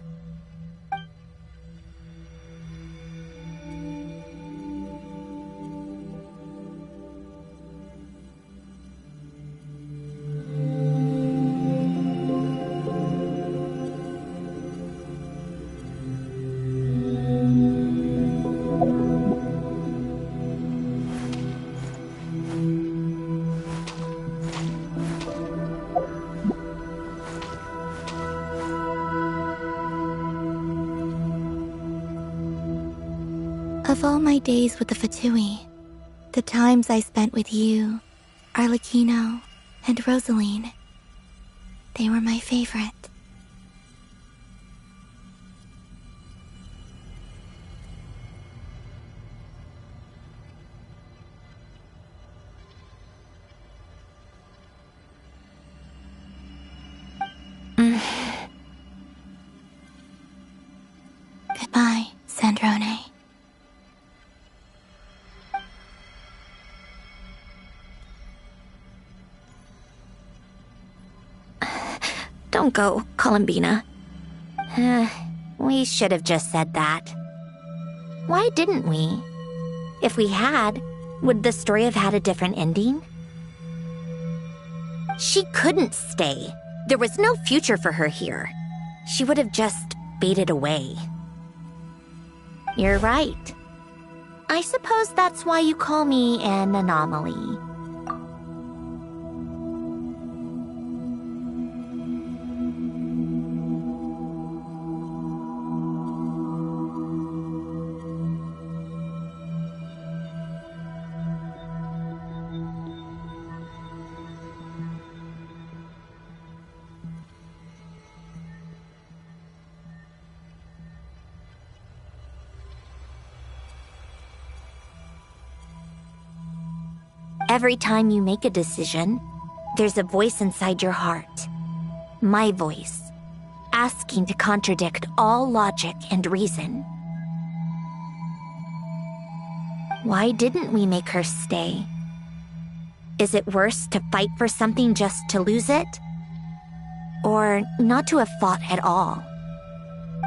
Of all my days with the Fatui, the times I spent with you, Arlecchino, and Rosaline, they were my favorite. Goodbye, Sandrone. Don't go, Columbina. We should have just said that. Why didn't we? If we had, would the story have had a different ending? She couldn't stay. There was no future for her here. She would have just faded away. You're right. I suppose that's why you call me an anomaly. Every time you make a decision, there's a voice inside your heart. My voice, asking to contradict all logic and reason. Why didn't we make her stay? Is it worse to fight for something just to lose it? Or not to have fought at all?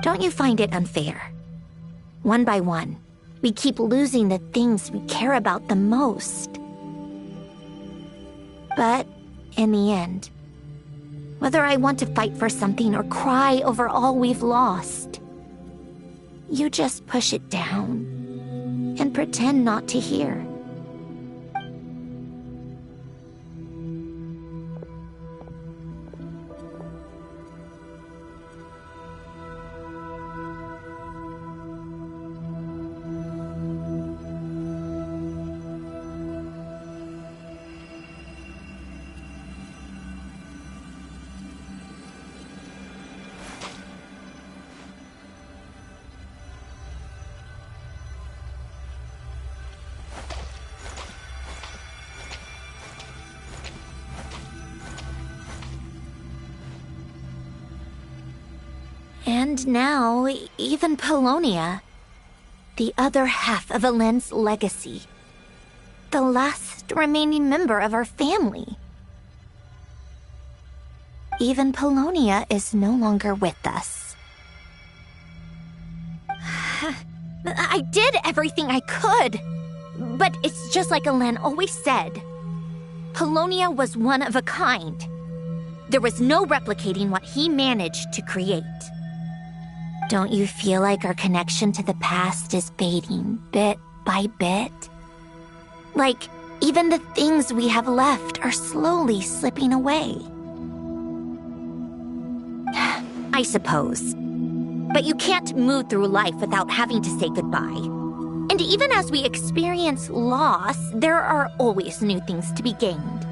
Don't you find it unfair? One by one, we keep losing the things we care about the most. But in the end, whether I want to fight for something or cry over all we've lost, you just push it down and pretend not to hear. And now, even Polonia, the other half of Alen's legacy, the last remaining member of our family. Even Polonia is no longer with us. I did everything I could, but it's just like Alen always said. Polonia was one of a kind. There was no replicating what he managed to create. Don't you feel like our connection to the past is fading bit by bit? Like, even the things we have left are slowly slipping away. I suppose. But you can't move through life without having to say goodbye. And even as we experience loss, there are always new things to be gained.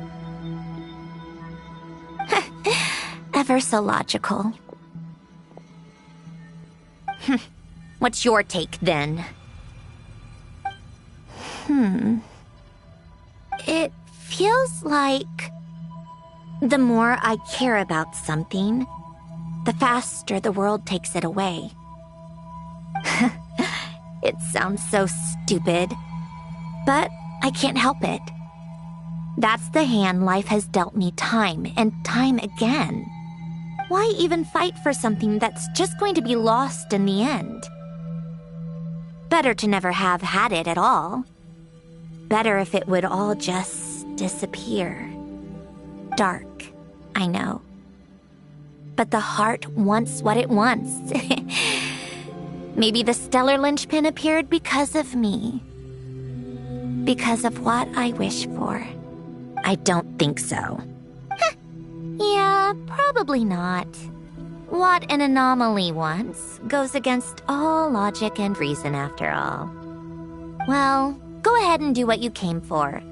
Ever so logical. What's your take, then? It feels like the more I care about something, the faster the world takes it away. It sounds so stupid, but I can't help it. That's the hand life has dealt me time and time again. Why even fight for something that's just going to be lost in the end? Better to never have had it at all. Better if it would all just disappear. Dark, I know. But the heart wants what it wants. Maybe the stellar linchpin appeared because of me. Because of what I wish for. I don't think so. Yeah, probably not. What an anomaly wants goes against all logic and reason after all. Well, go ahead and do what you came for.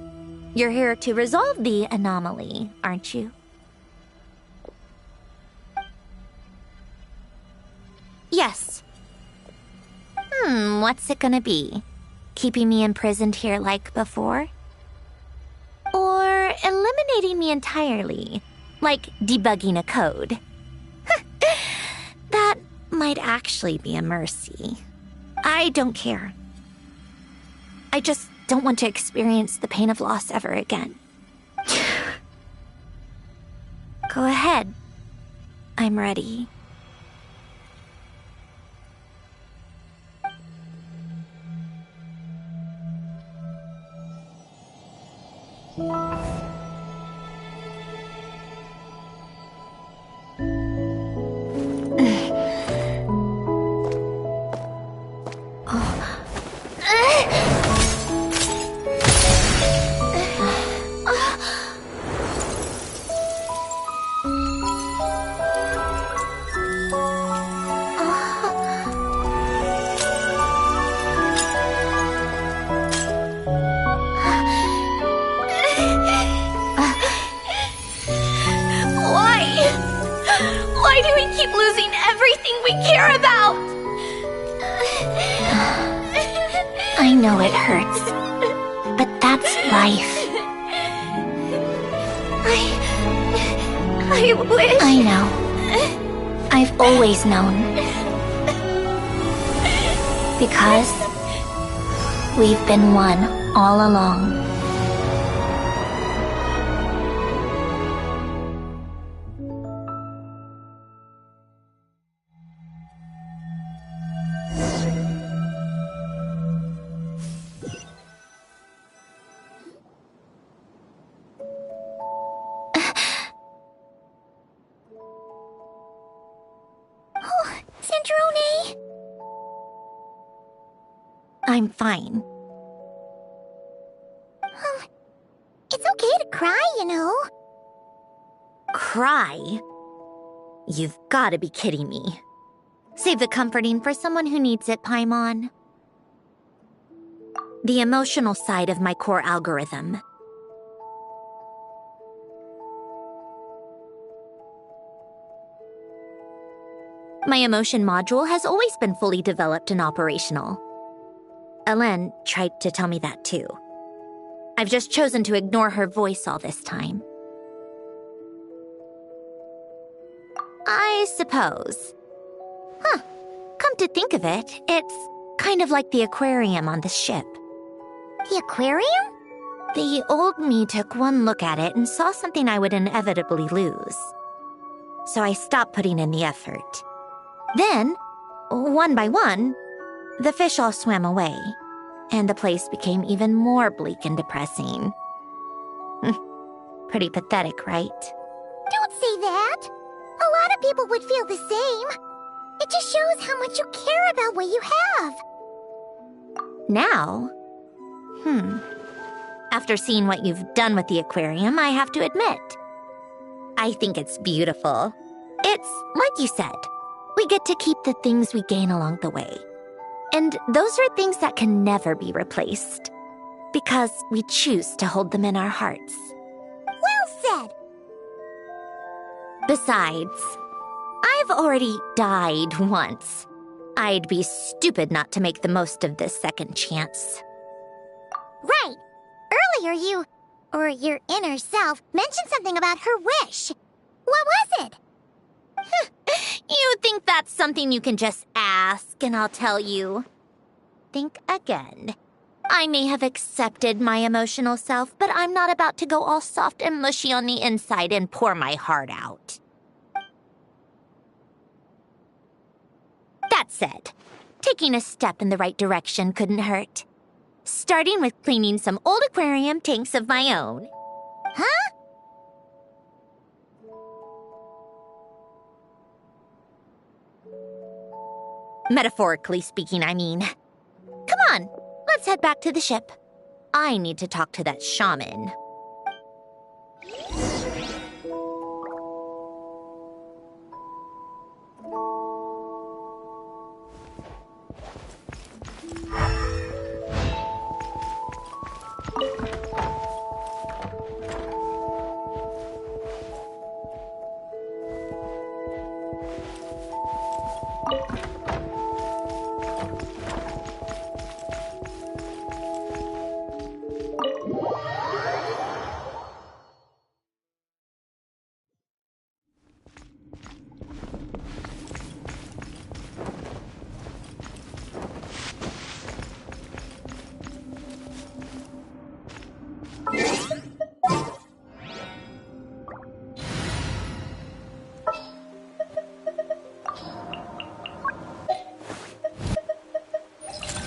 You're here to resolve the anomaly, aren't you? Yes. What's it gonna be? Keeping me imprisoned here like before? Or eliminating me entirely? Like debugging a code. That might actually be a mercy. I don't care. I just don't want to experience the pain of loss ever again. Go ahead. I'm ready. care about! I know it hurts, but that's life. I wish... I know. I've always known. Because we've been one all along. Cendrone! I'm fine. It's okay to cry, you know. Cry? You've gotta be kidding me. Save the comforting for someone who needs it, Paimon. The emotional side of my core algorithm. My emotion module has always been fully developed and operational. Ellen tried to tell me that too. I've just chosen to ignore her voice all this time. I suppose. Come to think of it, it's kind of like the aquarium on the ship. The aquarium? The old me took one look at it and saw something I would inevitably lose. So I stopped putting in the effort. Then, one by one, the fish all swam away, and the place became even more bleak and depressing. Pretty pathetic, right? Don't say that. A lot of people would feel the same. It just shows how much you care about what you have. Now? After seeing what you've done with the aquarium, I have to admit, I think it's beautiful. It's like you said. We get to keep the things we gain along the way. And those are things that can never be replaced. Because we choose to hold them in our hearts. Well said! Besides, I've already died once. I'd be stupid not to make the most of this second chance. Right! Earlier you, or your inner self, mentioned something about her wish. What was it? You think that's something you can just ask, and I'll tell you. Think again. I may have accepted my emotional self, but I'm not about to go all soft and mushy on the inside and pour my heart out. That said, taking a step in the right direction couldn't hurt. Starting with cleaning some old aquarium tanks of my own. Huh? Metaphorically speaking, I mean. Come on, let's head back to the ship. I need to talk to that shaman.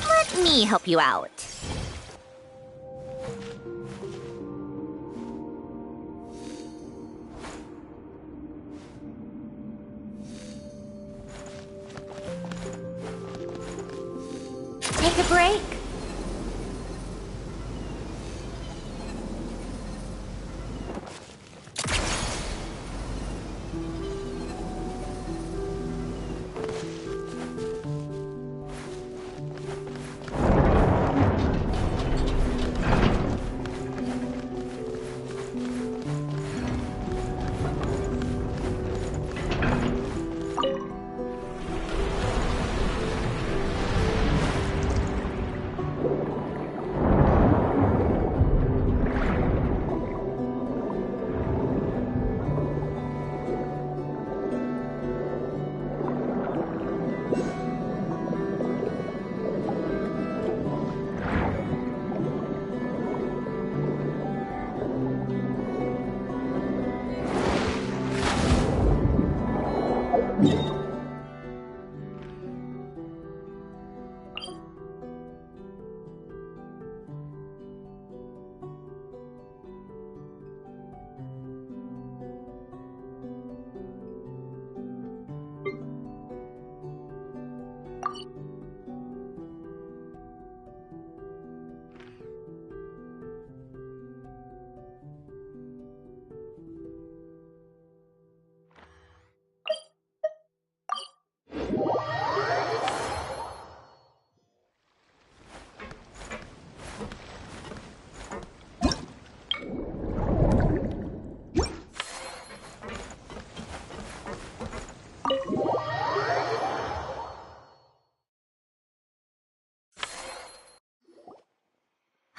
Let me help you out. Take a break.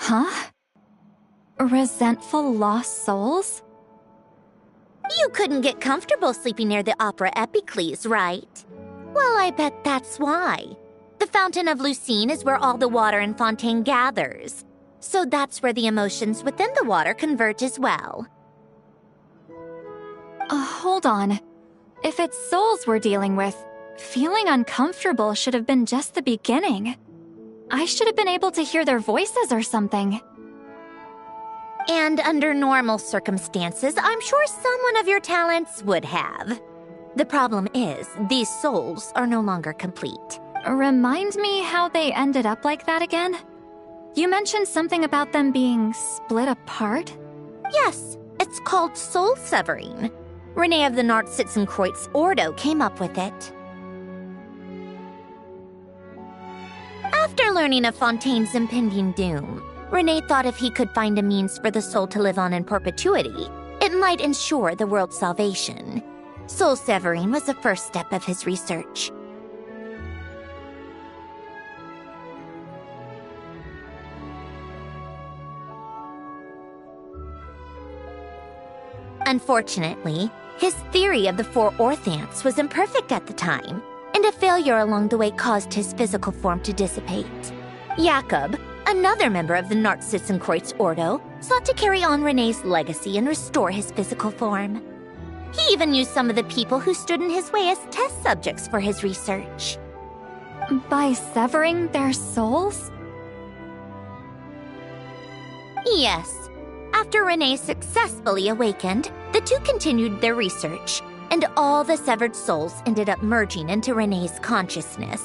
Huh? Resentful lost souls? You couldn't get comfortable sleeping near the Opera Epicles, right? Well, I bet that's why. The Fountain of Lucine is where all the water in Fontaine gathers. So that's where the emotions within the water converge as well. Hold on. If it's souls we're dealing with, feeling uncomfortable should have been just the beginning. I should have been able to hear their voices or something. And under normal circumstances, I'm sure someone of your talents would have. The problem is, these souls are no longer complete. Remind me how they ended up like that again? You mentioned something about them being split apart? Yes, it's called soul severing. Renee of the Nartsitzenkreuz Ordo came up with it. After learning of Fontaine's impending doom, Renee thought if he could find a means for the soul to live on in perpetuity, it might ensure the world's salvation. Soul severing was the first step of his research. Unfortunately, his theory of the four orthants was imperfect at the time, and a failure along the way caused his physical form to dissipate. Jakob, another member of the Nartsitzenkreuz Ordo, sought to carry on Renee's legacy and restore his physical form. He even used some of the people who stood in his way as test subjects for his research. By severing their souls? Yes. After Renee successfully awakened, the two continued their research, and all the severed souls ended up merging into Renee's consciousness.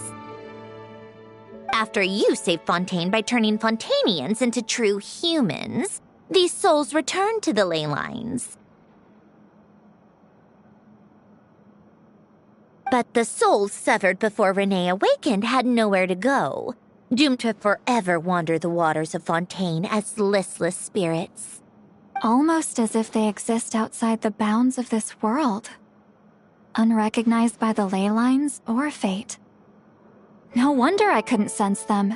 After you saved Fontaine by turning Fontainians into true humans, these souls returned to the ley lines. But the souls severed before Renee awakened had nowhere to go, doomed to forever wander the waters of Fontaine as listless spirits. Almost as if they exist outside the bounds of this world. Unrecognized by the ley lines or fate. No wonder I couldn't sense them.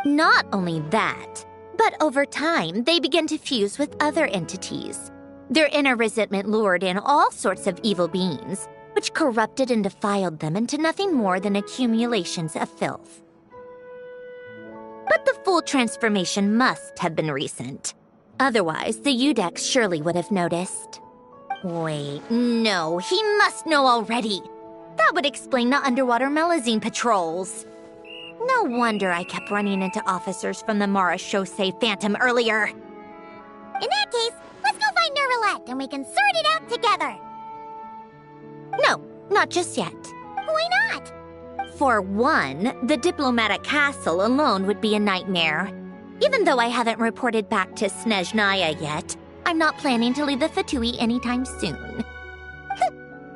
Not only that, but over time, they began to fuse with other entities. Their inner resentment lured in all sorts of evil beings, which corrupted and defiled them into nothing more than accumulations of filth. But the full transformation must have been recent. Otherwise, the Udex surely would have noticed. Wait, no, he must know already. That would explain the underwater Melazine patrols. No wonder I kept running into officers from the Mara Chaussee Phantom earlier. In that case, let's go find Nervalette and we can sort it out together. No, not just yet. Why not? For one, the diplomatic castle alone would be a nightmare. Even though I haven't reported back to Snezhnaya yet, I'm not planning to leave the Fatui anytime soon.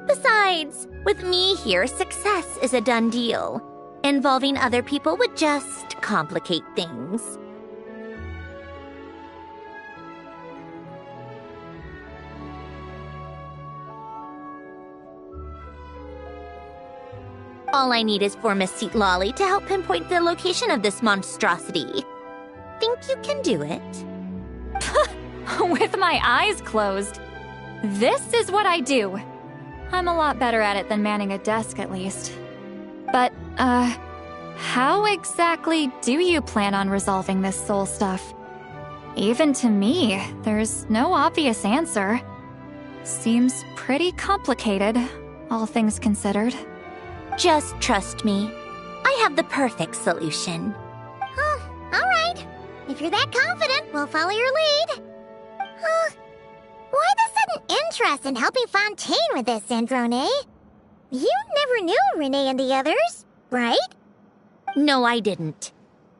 Besides, with me here, success is a done deal. Involving other people would just complicate things. All I need is for Miss Seatlolly to help pinpoint the location of this monstrosity. Think you can do it? With my eyes closed. This is what I do. I'm a lot better at it than manning a desk, at least. But, how exactly do you plan on resolving this soul stuff? Even to me, there's no obvious answer. Seems pretty complicated, all things considered. Just trust me. I have the perfect solution. Oh, alright. If you're that confident, we'll follow your lead. Why the sudden interest in helping Fontaine with this, Androne? You never knew Renee and the others, right? No, I didn't.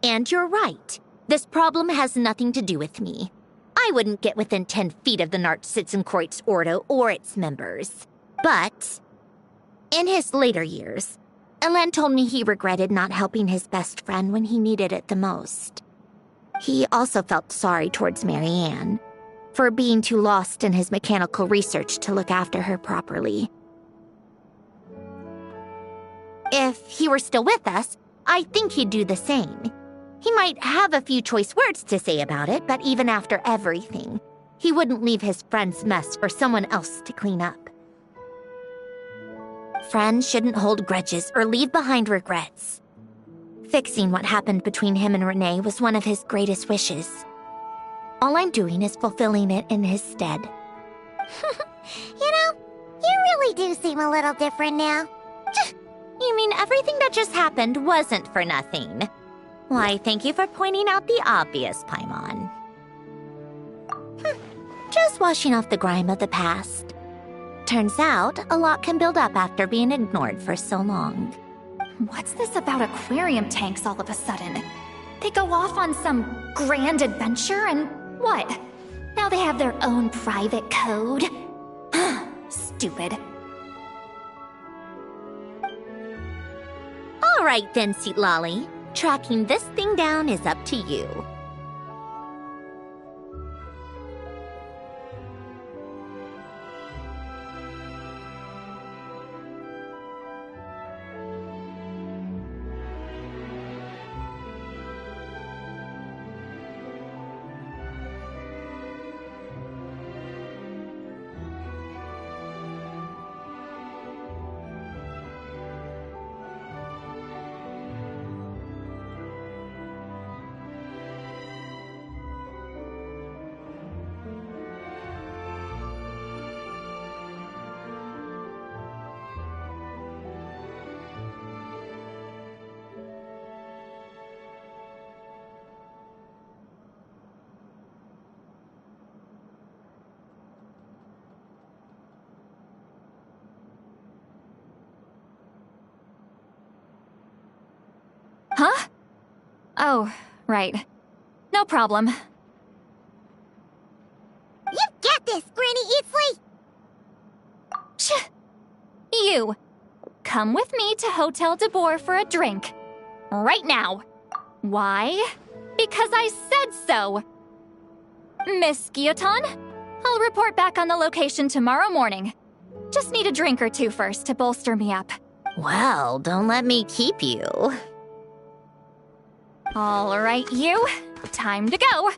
And you're right. This problem has nothing to do with me. I wouldn't get within 10 feet of the Nartschitzenkreuz Ordo or its members. But in his later years, Elen told me he regretted not helping his best friend when he needed it the most. He also felt sorry towards Marianne for being too lost in his mechanical research to look after her properly. If he were still with us, I think he'd do the same. He might have a few choice words to say about it, but even after everything, he wouldn't leave his friend's mess for someone else to clean up. Friends shouldn't hold grudges or leave behind regrets. Fixing what happened between him and Renee was one of his greatest wishes. All I'm doing is fulfilling it in his stead. You know, you really do seem a little different now. You mean everything that just happened wasn't for nothing? Why, thank you for pointing out the obvious, Paimon. Just washing off the grime of the past. Turns out, a lot can build up after being ignored for so long. What's this about aquarium tanks all of a sudden? They go off on some grand adventure and what? Now they have their own private code? Stupid. All right then, Seatlolly. Tracking this thing down is up to you. Huh? Oh, right. No problem. You get this, Granny Eatsley! You! Come with me to Hotel de Boer for a drink. Right now. Why? Because I said so! Miss Guillotin, I'll report back on the location tomorrow morning. Just need a drink or two first to bolster me up. Well, don't let me keep you. All right, you. Time to go.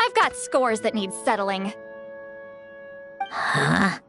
I've got scores that need settling. Huh?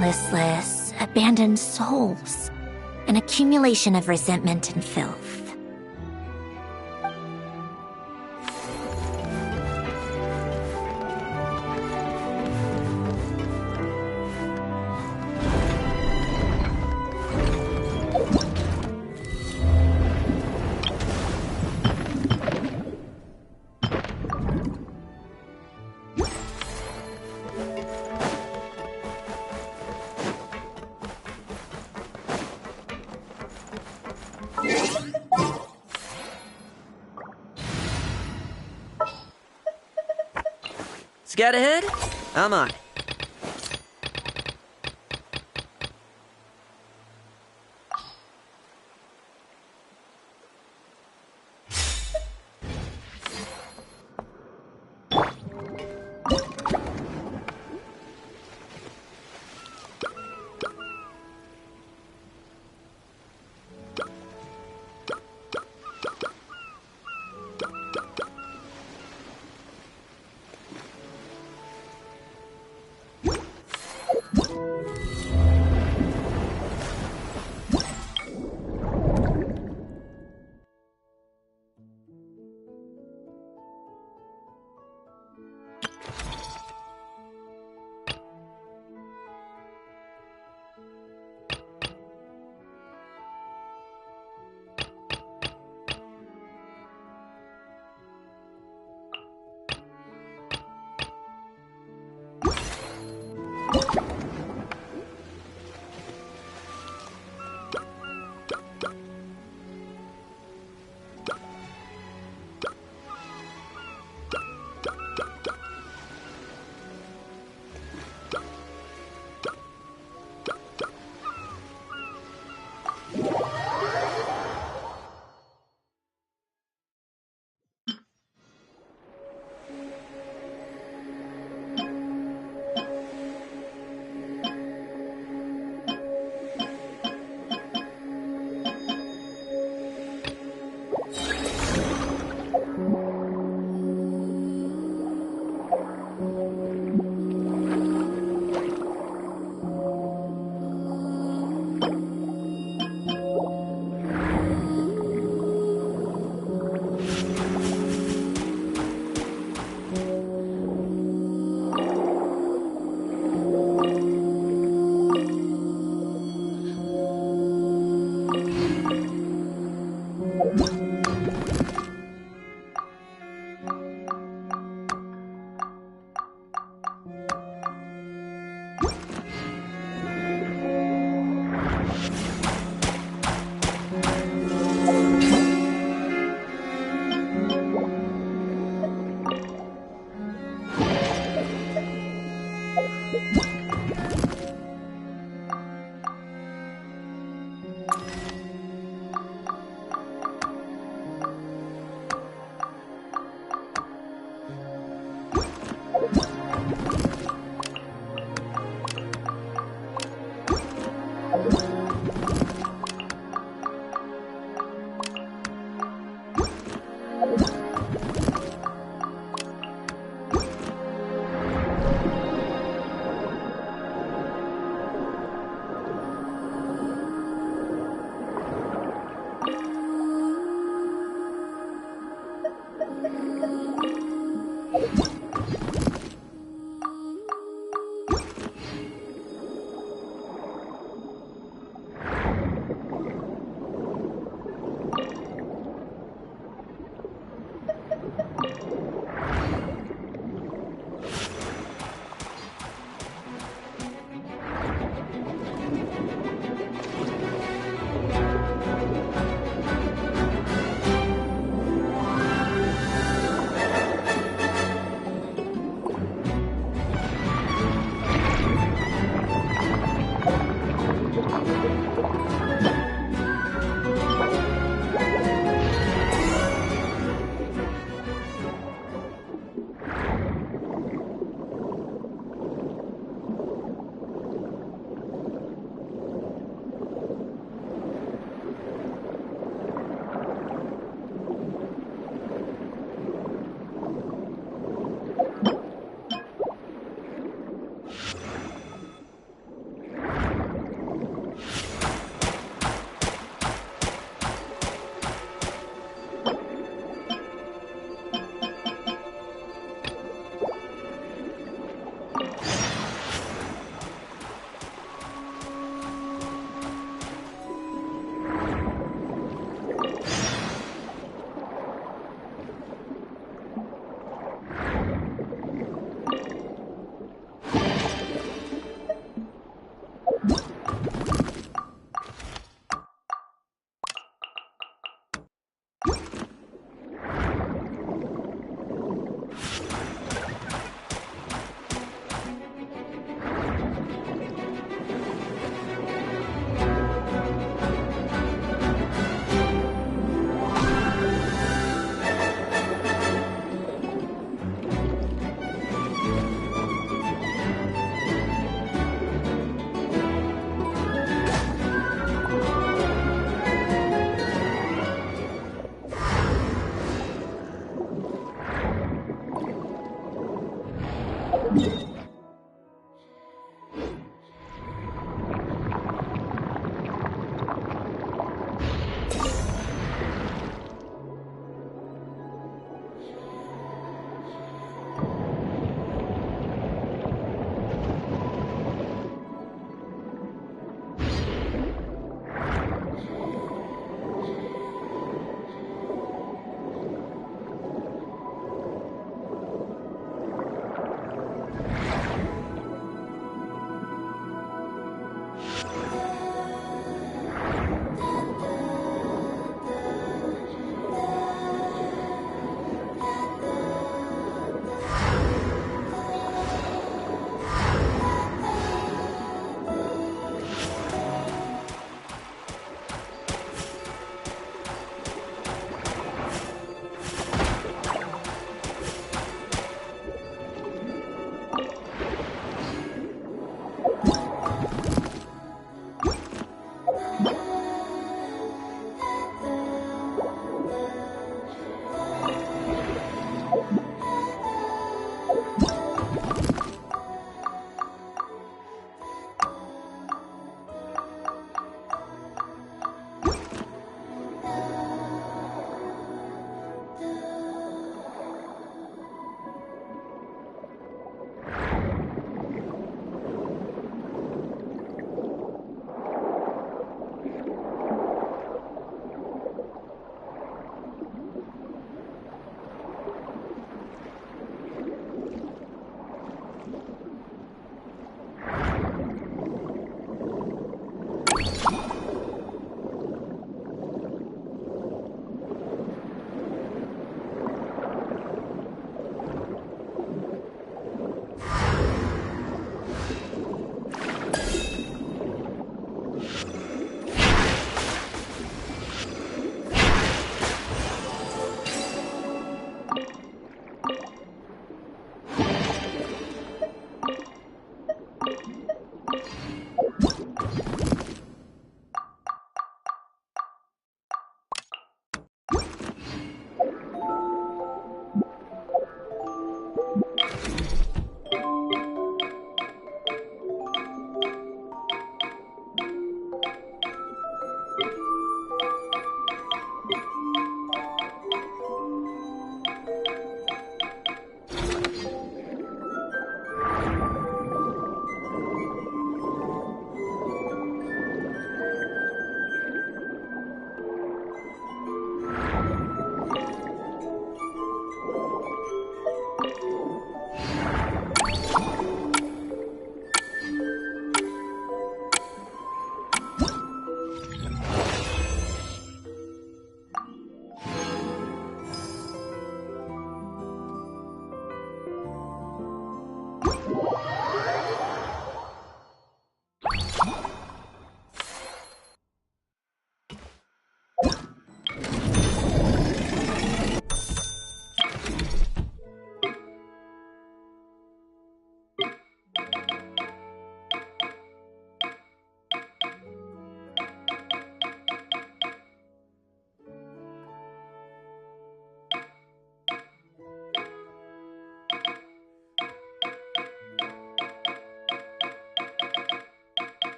Listless, abandoned souls. An accumulation of resentment and filth. Scout ahead? I'm on it.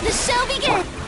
The show begins!